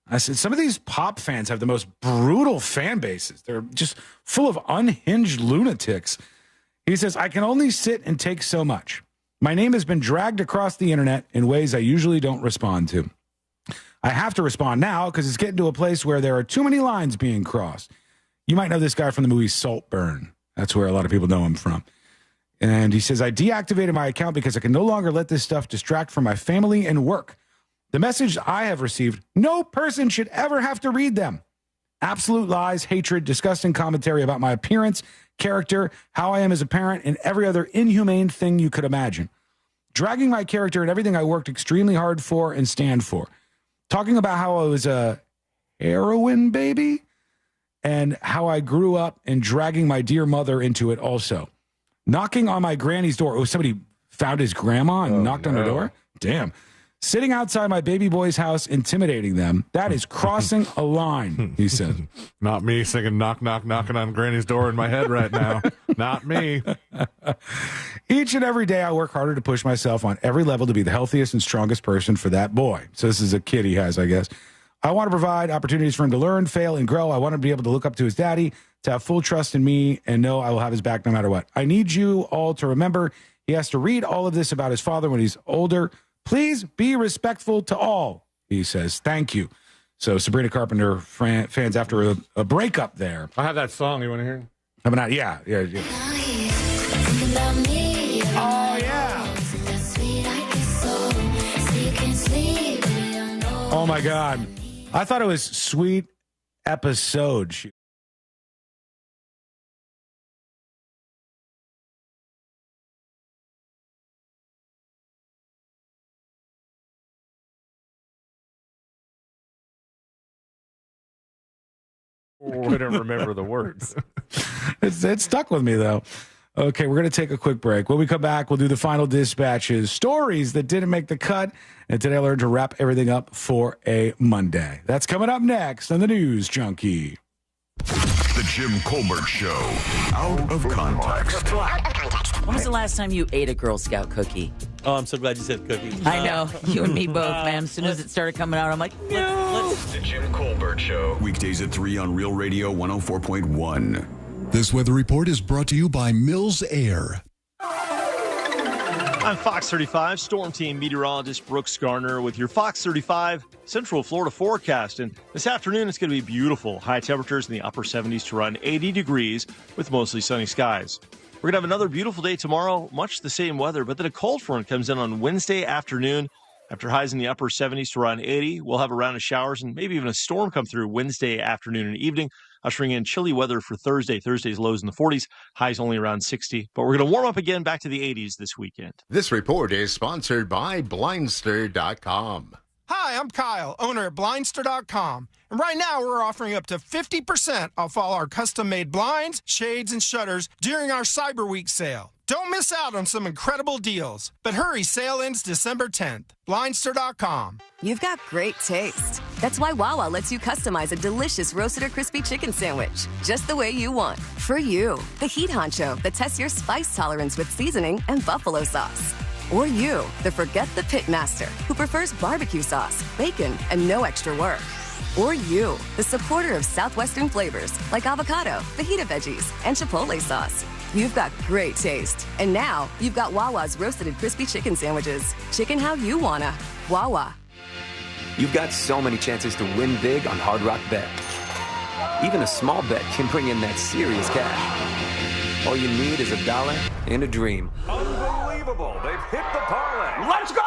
I said, some of these pop fans have the most brutal fan bases. They're just full of unhinged lunatics. He says, I can only sit and take so much. My name has been dragged across the internet in ways I usually don't respond to. I have to respond now because it's getting to a place where there are too many lines being crossed. You might know this guy from the movie Saltburn. That's where a lot of people know him from. And he says, I deactivated my account because I can no longer let this stuff distract from my family and work. The message I have received, no person should ever have to read them. Absolute lies, hatred, disgusting commentary about my appearance, character, how I am as a parent, and every other inhumane thing you could imagine. Dragging my character and everything I worked extremely hard for and stand for. Talking about how I was a heroin baby and how I grew up, and dragging my dear mother into it also. Knocking on my granny's door. Oh, somebody found his grandma and knocked on her door? Damn. Sitting outside my baby boy's house, intimidating them. That is crossing a line, he said. Not me singing knock, knock, knocking on Granny's door in my head right now. Not me. Each and every day I work harder to push myself on every level to be the healthiest and strongest person for that boy. So this is a kid he has, I guess. I want to provide opportunities for him to learn, fail, and grow. I want him to be able to look up to his daddy, to have full trust in me, and know I will have his back no matter what. I need you all to remember he has to read all of this about his father when he's older. Please be respectful to all, he says. Thank you. So Sabrina Carpenter fans after a breakup there. I have that song. You want to hear it? I mean, yeah. Oh, yeah. Oh, my God. I thought it was Sweet Episode. Couldn't remember the words. It stuck with me, though. Okay, we're going to take a quick break. When we come back, we'll do the final dispatches, stories that didn't make the cut. And today I learned to wrap everything up for a Monday. That's coming up next on the News Junkie. The Jim Colbert Show. Out of context. When was the last time you ate a Girl Scout cookie? Oh, I'm so glad you said cookie. I know. You and me both, man. As soon as it started coming out, I'm like, no. The Jim Colbert Show. Weekdays at 3 on Real Radio 104.1. This weather report is brought to you by Mills Air. I'm Fox 35 Storm Team meteorologist Brooks Garner with your Fox 35 Central Florida forecast. And this afternoon, it's going to be beautiful. High temperatures in the upper 70s to around 80 degrees with mostly sunny skies. We're going to have another beautiful day tomorrow, much the same weather, but then a cold front comes in on Wednesday afternoon. After highs in the upper 70s to around 80, we'll have a round of showers and maybe even a storm come through Wednesday afternoon and evening, ushering in chilly weather for Thursday. Thursday's lows in the 40s, highs only around 60. But we're going to warm up again back to the 80s this weekend. This report is sponsored by Blindster.com. Hi, I'm Kyle, owner at Blindster.com. And right now, we're offering up to 50% off all our custom-made blinds, shades, and shutters during our Cyber Week sale. Don't miss out on some incredible deals. But hurry, sale ends December 10th. Blindster.com. You've got great taste. That's why Wawa lets you customize a delicious roasted or crispy chicken sandwich, just the way you want. For you, the Heat Honcho that tests your spice tolerance with seasoning and buffalo sauce. Or you, the Forget the Pit Master, who prefers barbecue sauce, bacon, and no extra work. Or you, the supporter of Southwestern flavors like avocado, fajita veggies, and chipotle sauce. You've got great taste. And now, you've got Wawa's roasted and crispy chicken sandwiches. Chicken how you wanna. Wawa. You've got so many chances to win big on Hard Rock Bet. Even a small bet can bring in that serious cash. All you need is $1 and a dream. Unbelievable. They've hit the parlay. Let's go!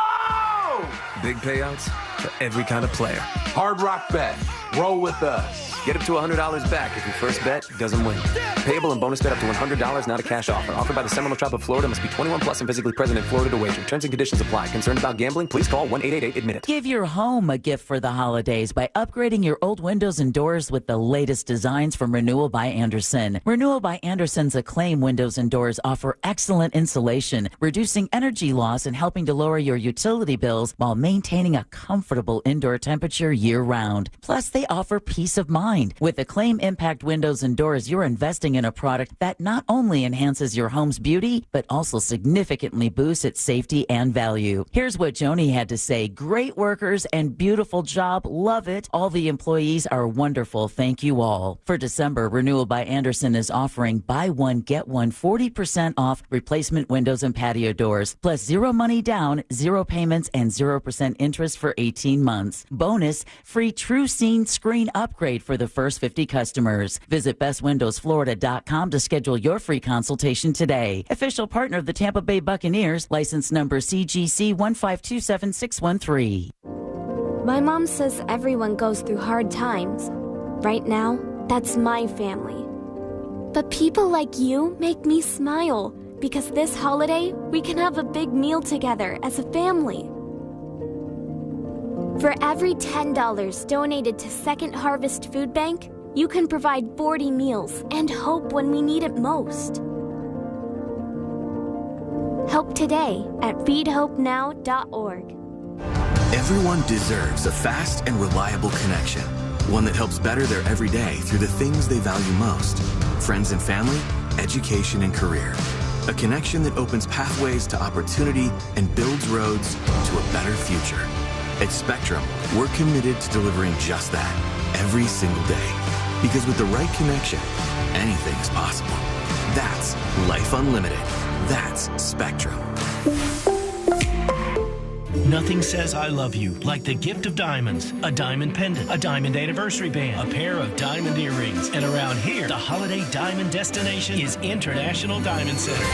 Big payouts for every kind of player. Hard Rock Bet. Roll with us. Get up to $100 back if your first bet doesn't win. Payable and bonus bet up to $100, not a cash offer. Offered by the Seminole Tribe of Florida. Must be 21 plus and physically present in Florida to wager. Terms and conditions apply. Concerned about gambling? Please call 1-888-ADMIT-IT. Give your home a gift for the holidays by upgrading your old windows and doors with the latest designs from Renewal by Andersen. Renewal by Andersen's Acclaim windows and doors offer excellent insulation, reducing energy loss and helping to lower your utility bills while maintaining a comfortable indoor temperature year-round. Plus, they offer peace of mind. With Acclaim Impact windows and doors, you're investing in a product that not only enhances your home's beauty, but also significantly boosts its safety and value. Here's what Joni had to say. Great workers and beautiful job. Love it. All the employees are wonderful. Thank you all. For December, Renewal by Andersen is offering buy one, get one 40% off replacement windows and patio doors, plus zero money down, zero payments, and 0% interest for 18 months. Bonus, free True Scene screen upgrade for the first 50 customers. Visit bestwindowsflorida.com to schedule your free consultation today. Official partner of the Tampa Bay Buccaneers, license number CGC 1527613. My mom says everyone goes through hard times. Right now, that's my family. But people like you make me smile because this holiday, we can have a big meal together as a family. For every $10 donated to Second Harvest Food Bank, you can provide 40 meals and hope when we need it most. Help today at feedhopenow.org. Everyone deserves a fast and reliable connection, one that helps better their everyday through the things they value most: friends and family, education and career. A connection that opens pathways to opportunity and builds roads to a better future. At Spectrum, we're committed to delivering just that every single day. Because with the right connection, anything is possible. That's Life Unlimited. That's Spectrum. Nothing says I love you like the gift of diamonds. A diamond pendant, a diamond anniversary band, a pair of diamond earrings. And around here, the holiday diamond destination is International Diamond Center.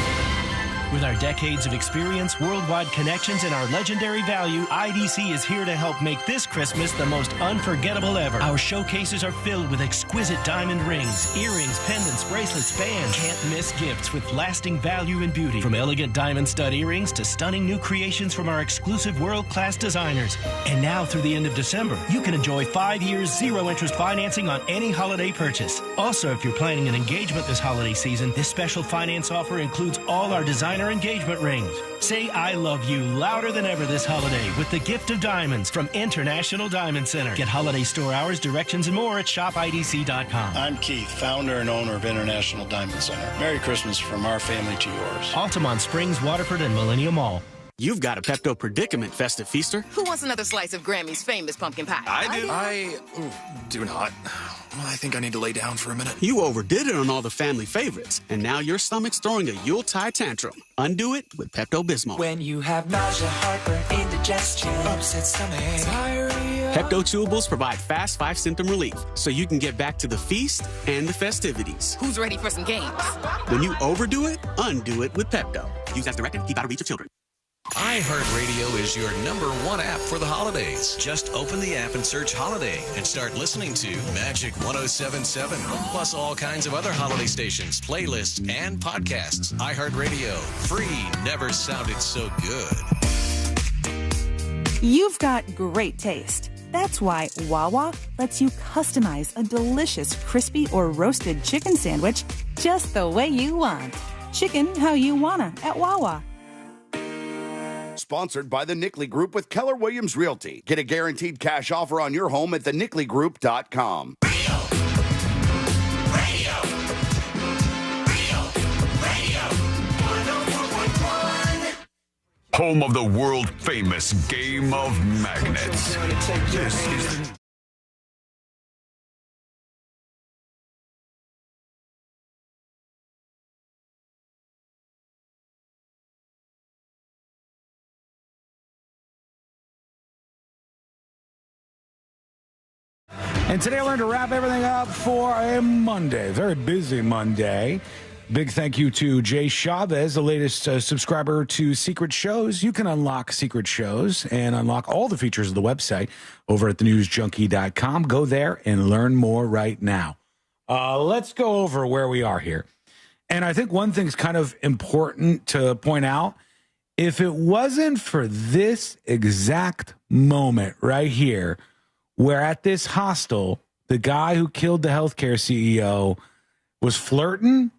With our decades of experience, worldwide connections, and our legendary value, IDC is here to help make this Christmas the most unforgettable ever. Our showcases are filled with exquisite diamond rings, earrings, pendants, bracelets, bands. Can't miss gifts with lasting value and beauty. From elegant diamond stud earrings to stunning new creations from our exclusive world-class designers. And now through the end of December, you can enjoy 5 years, zero-interest financing on any holiday purchase. Also, if you're planning an engagement this holiday season, this special finance offer includes all our designer engagement rings. Say I love you louder than ever this holiday with the gift of diamonds from International Diamond Center. Get holiday store hours, directions, and more at shopidc.com. I'm Keith, founder and owner of International Diamond Center. Merry Christmas from our family to yours. Altamont Springs, Waterford, and Millennium Mall. You've got a Pepto predicament, festive feaster. Who wants another slice of Grammy's famous pumpkin pie? I do not. Well, I think I need to lay down for a minute. You overdid it on all the family favorites, and now your stomach's throwing a Yuletide tantrum. Undo it with Pepto-Bismol. When you have nausea, heartburn, indigestion, upset stomach, diarrhea. Pepto Chewables provide fast 5-symptom relief, so you can get back to the feast and the festivities. Who's ready for some games? When you overdo it, undo it with Pepto. Use as directed. Keep out of reach of children. iHeartRadio is your #1 app for the holidays. Just open the app and search Holiday and start listening to Magic 107.7, plus all kinds of other holiday stations, playlists, and podcasts. iHeartRadio, free, never sounded so good. You've got great taste. That's why Wawa lets you customize a delicious crispy or roasted chicken sandwich just the way you want. Chicken how you wanna at Wawa. Sponsored by the Nickley Group with Keller Williams Realty. Get a guaranteed cash offer on your home at thenickley.com. Home of the world-famous Game of Magnets. This is the... And today we're going to wrap everything up for a Monday, very busy Monday. Big thank you to Jay Chavez, the latest subscriber to Secret Shows. You can unlock Secret Shows and unlock all the features of the website over at thenewsjunkie.com. Go there and learn more right now. Let's go over where we are here. And I think one thing's kind of important to point out. If it wasn't for this exact moment right here, where at this hostel, the guy who killed the healthcare CEO was flirting,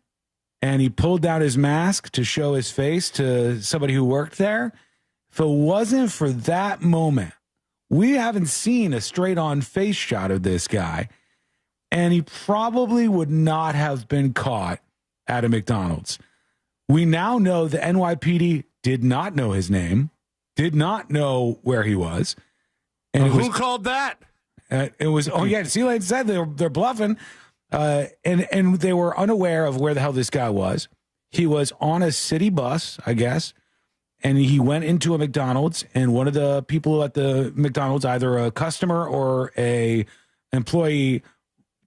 and he pulled down his mask to show his face to somebody who worked there. If it wasn't for that moment, we haven't seen a straight-on face shot of this guy, and he probably would not have been caught at a McDonald's. We now know the NYPD did not know his name, did not know where he was. And who called that? It was, C-Lane said they're bluffing. And they were unaware of where the hell this guy was. He was on a city bus, I guess, and he went into a McDonald's, and one of the people at the McDonald's, either a customer or a employee,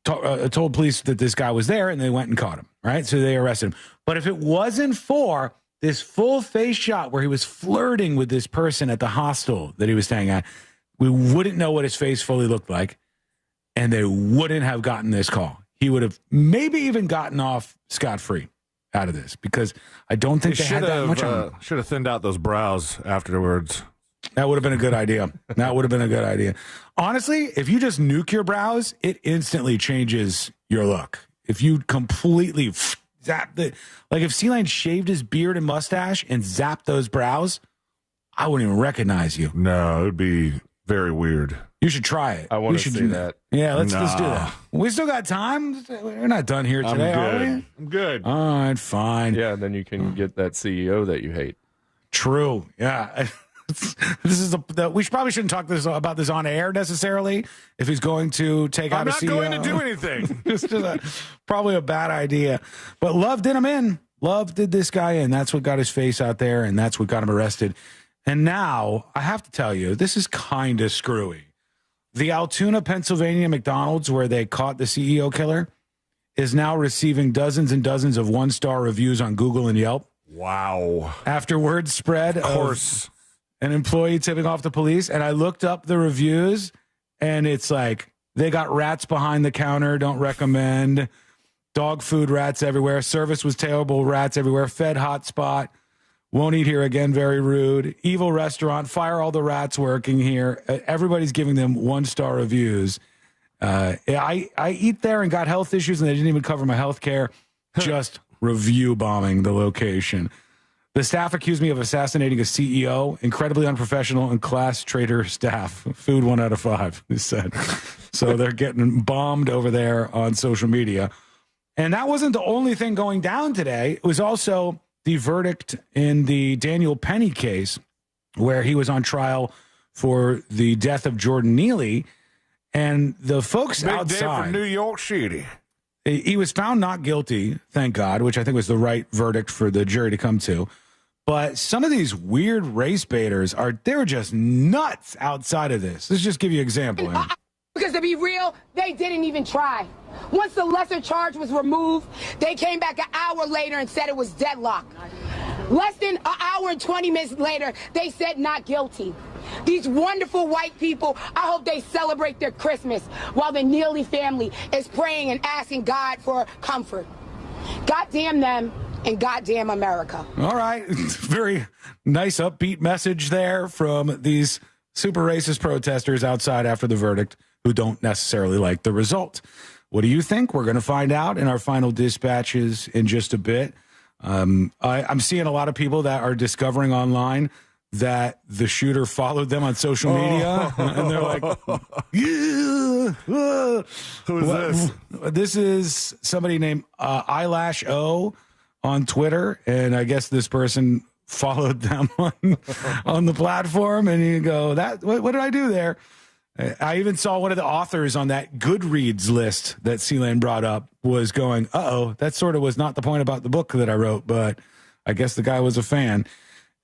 told police that this guy was there, and they went and caught him, right? So they arrested him. But if it wasn't for this full face shot where he was flirting with this person at the hostel that he was staying at, we wouldn't know what his face fully looked like, and they wouldn't have gotten this call. He would have maybe even gotten off scot-free out of this, because I don't think they had that much on him. Should have thinned out those brows afterwards. That would have been a good idea. That would have been a good idea. Honestly, if you just nuke your brows, it instantly changes your look. If you completely zap the, like if C-Lane shaved his beard and mustache and zapped those brows, I wouldn't even recognize you. No, it would be very weird. You should try it. I want to see that. Yeah, let's do that. We still got time. We're not done here today, are we? I'm good. All right, fine. Yeah, then you can get that CEO that you hate. True. Yeah. This is we probably shouldn't talk about this on air necessarily. If he's going to take out a CEO, I'm not going to do anything. It's probably a bad idea. But Love did him in. Love did this guy in. That's what got his face out there, and that's what got him arrested. And now I have to tell you, this is kind of screwy. The Altoona, Pennsylvania McDonald's, where they caught the CEO killer, is now receiving dozens and dozens of one-star reviews on Google and Yelp. Wow. After word spread of course. An employee tipping off the police, and I looked up the reviews, and it's like, they got rats behind the counter, don't recommend, dog food, rats everywhere, service was terrible, rats everywhere, fed hotspot, won't eat here again, very rude, evil restaurant, fire all the rats working here. Everybody's giving them one-star reviews. I eat there and got health issues, and they didn't even cover my health care, just review bombing the location. The staff accused me of assassinating a CEO, incredibly unprofessional and class traitor staff. Food 1 out of 5, he said. So they're getting bombed over there on social media. And that wasn't the only thing going down today. It was also the verdict in the Daniel Penny case, where he was on trial for the death of Jordan Neely. And the folks outside, day for New York City. He was found not guilty, thank God, which I think was the right verdict for the jury to come to. But some of these weird race baiters they're just nuts outside of this. Let's just give you an example. Because to be real, they didn't even try. Once the lesser charge was removed, they came back an hour later and said it was deadlock. Less than an hour and 20 minutes later, they said not guilty. These wonderful white people, I hope they celebrate their Christmas while the Neely family is praying and asking God for comfort. God damn them. And goddamn America. All right. Very nice upbeat message there from these super racist protesters outside after the verdict who don't necessarily like the result. What do you think? We're going to find out in our final dispatches in just a bit. I'm seeing a lot of people that are discovering online that the shooter followed them on social media. And they're like, yeah. Who's this? This is somebody named Eyelash O on Twitter, and I guess this person followed them on the platform, and you go, what did I do there? I even saw one of the authors on that Goodreads list that C-Lane brought up was going, that sort of was not the point about the book that I wrote, but I guess the guy was a fan.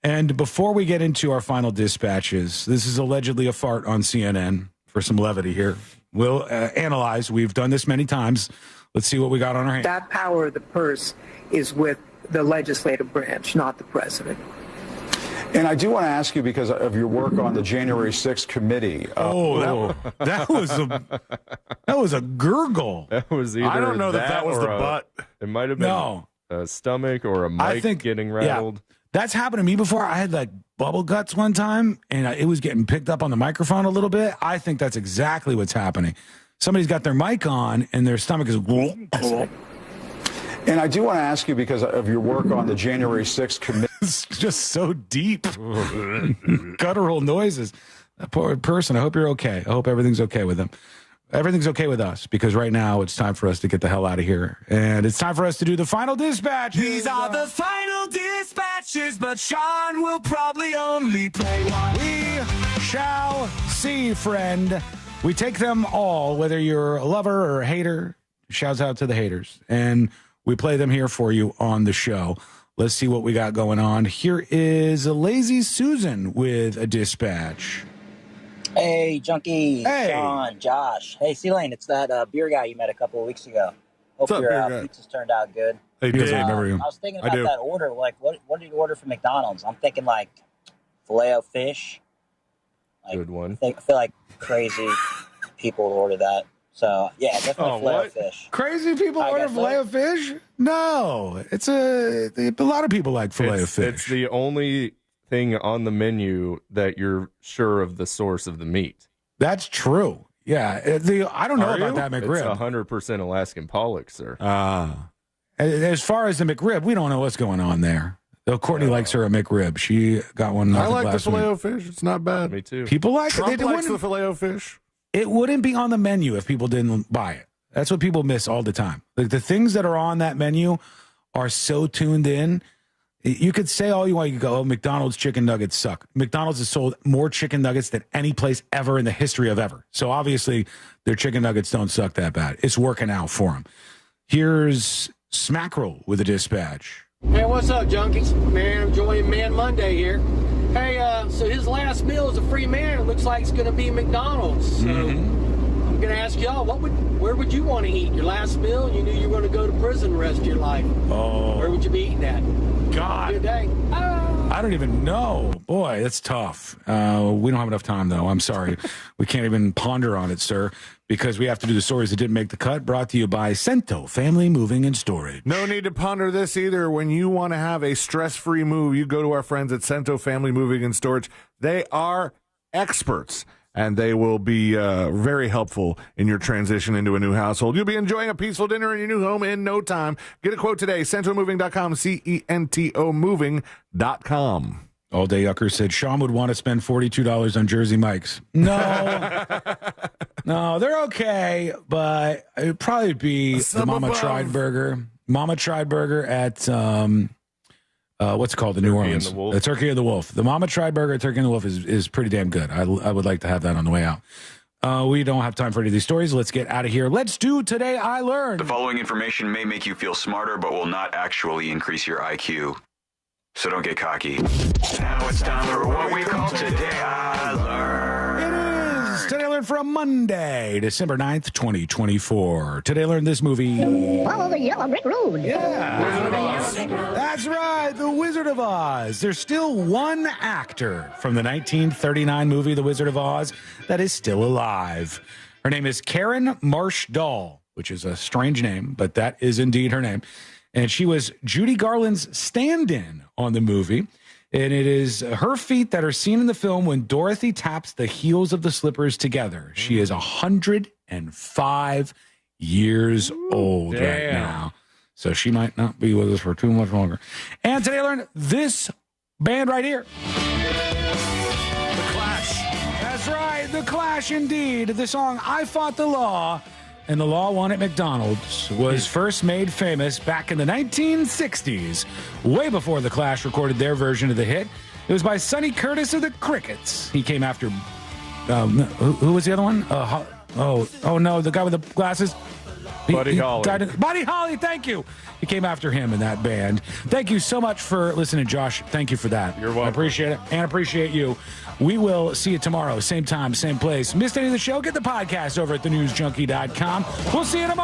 And before we get into our final dispatches, this is allegedly a fart on CNN for some levity here. We'll analyze. We've done this many times Let's see what we got on our hands. That power of the purse is with the legislative branch, not the president. And I do want to ask you, because of your work on the January 6th committee. That was a gurgle. That was either I don't know that was the butt. It might have been a stomach or a mic getting rattled. Yeah, that's happened to me before. I had like bubble guts one time, and it was getting picked up on the microphone a little bit. I think that's exactly what's happening. Somebody's got their mic on, and their stomach is. And I do want to ask you, because of your work on the January 6th committee. It's just so deep. Guttural noises. That poor person, I hope you're okay. I hope everything's okay with them. Everything's okay with us, because right now it's time for us to get the hell out of here. And it's time for us to do the final dispatch. These are the final dispatches, but Sean will probably only play one. We shall see, friend. We take them all, whether you're a lover or a hater. Shouts out to the haters. And we play them here for you on the show. Let's see what we got going on. Here is a Lazy Susan with a dispatch. Hey, Junkie, Hey. Sean, Josh. Hey, C-Lane, it's that beer guy you met a couple of weeks ago. Hope What's up, your beer guy? pizza's turned out good. Hey, Because Dave. I remember you. I was thinking I about do. that order. Like, what did you order from McDonald's? I'm thinking, like, Filet-O-Fish. Like, Good one. I feel like crazy people order that. So, yeah, definitely what? Filet-O-Fish. Crazy people I order guess so. Filet-O-Fish? No. It's a lot of people like Filet-O-Fish. It's the only thing on the menu that you're sure of the source of the meat. That's true. Yeah. I don't know Are about you? that McRib. It's 100% Alaskan pollock, sir. As far as the McRib, we don't know what's going on there. Though Courtney likes her a McRib. She got one. I like the last week. Filet-O-Fish. It's not bad. Me too. People like Trump it. They likes the wouldn't- Filet-O-Fish. It wouldn't be on the menu if people didn't buy it. That's what people miss all the time. Like the things that are on that menu are so tuned in. You could say all you want. You could go, oh, McDonald's chicken nuggets suck. McDonald's has sold more chicken nuggets than any place ever in the history of ever. So obviously their chicken nuggets don't suck that bad. It's working out for them. Here's Smackerel with a dispatch. Hey, what's up, junkies? Man, I'm enjoying Man Monday here. Hey, so his last meal as a free man, it looks like it's going to be McDonald's. So I'm going to ask y'all, where would you want to eat? Your last meal, you knew you were going to go to prison the rest of your life. Oh. Where would you be eating at? God. Good day. I don't even know. Boy, that's tough. We don't have enough time, though. I'm sorry. We can't even ponder on it, sir, because we have to do the stories that didn't make the cut, brought to you by Cento Family Moving and Storage. No need to ponder this either. When you want to have a stress-free move, you go to our friends at Cento Family Moving and Storage. They are experts, and they will be very helpful in your transition into a new household. You'll be enjoying a peaceful dinner in your new home in no time. Get a quote today, centomoving.com, CENTO moving.com. All Day Yucker said Sean would want to spend $42 on Jersey Mike's. No. No, they're okay, but it would probably be the Mama Tried Burger. Mama Tried Burger at, what's it called? The New Orleans. and the Wolf. The Turkey and the Wolf. The Mama Tried Burger at Turkey and the Wolf is pretty damn good. I would like to have that on the way out. We don't have time for any of these stories. Let's get out of here. Let's do Today I Learned. The following information may make you feel smarter, but will not actually increase your IQ. So don't get cocky. Now it's time for what we call Today I Learned. It is Today I Learned for a Monday, December 9th, 2024. Today I learned this movie. Follow the yellow brick road. That's right, The Wizard of Oz. There's still one actor from the 1939 movie The Wizard of Oz that is still alive. Her name is Karen Marsh-Dahl, which is a strange name, but that is indeed her name. And she was Judy Garland's stand-in on the movie. And it is her feet that are seen in the film when Dorothy taps the heels of the slippers together. She is 105 years old right now. So she might not be with us for too much longer. And today I learned this band right here. The Clash. That's right, The Clash indeed. The song I Fought the Law and the Law Won at McDonald's was first made famous back in the 1960s, way before The Clash recorded their version of the hit. It was by Sonny Curtis of the Crickets. He came after, who was the other one? Oh no, the guy with the glasses. Buddy Holly. Buddy Holly, thank you. He came after him in that band. Thank you so much for listening, Josh. Thank you for that. You're welcome. I appreciate it and appreciate you. We will see you tomorrow, same time, same place. Missed any of the show? Get the podcast over at thenewsjunkie.com. We'll see you tomorrow.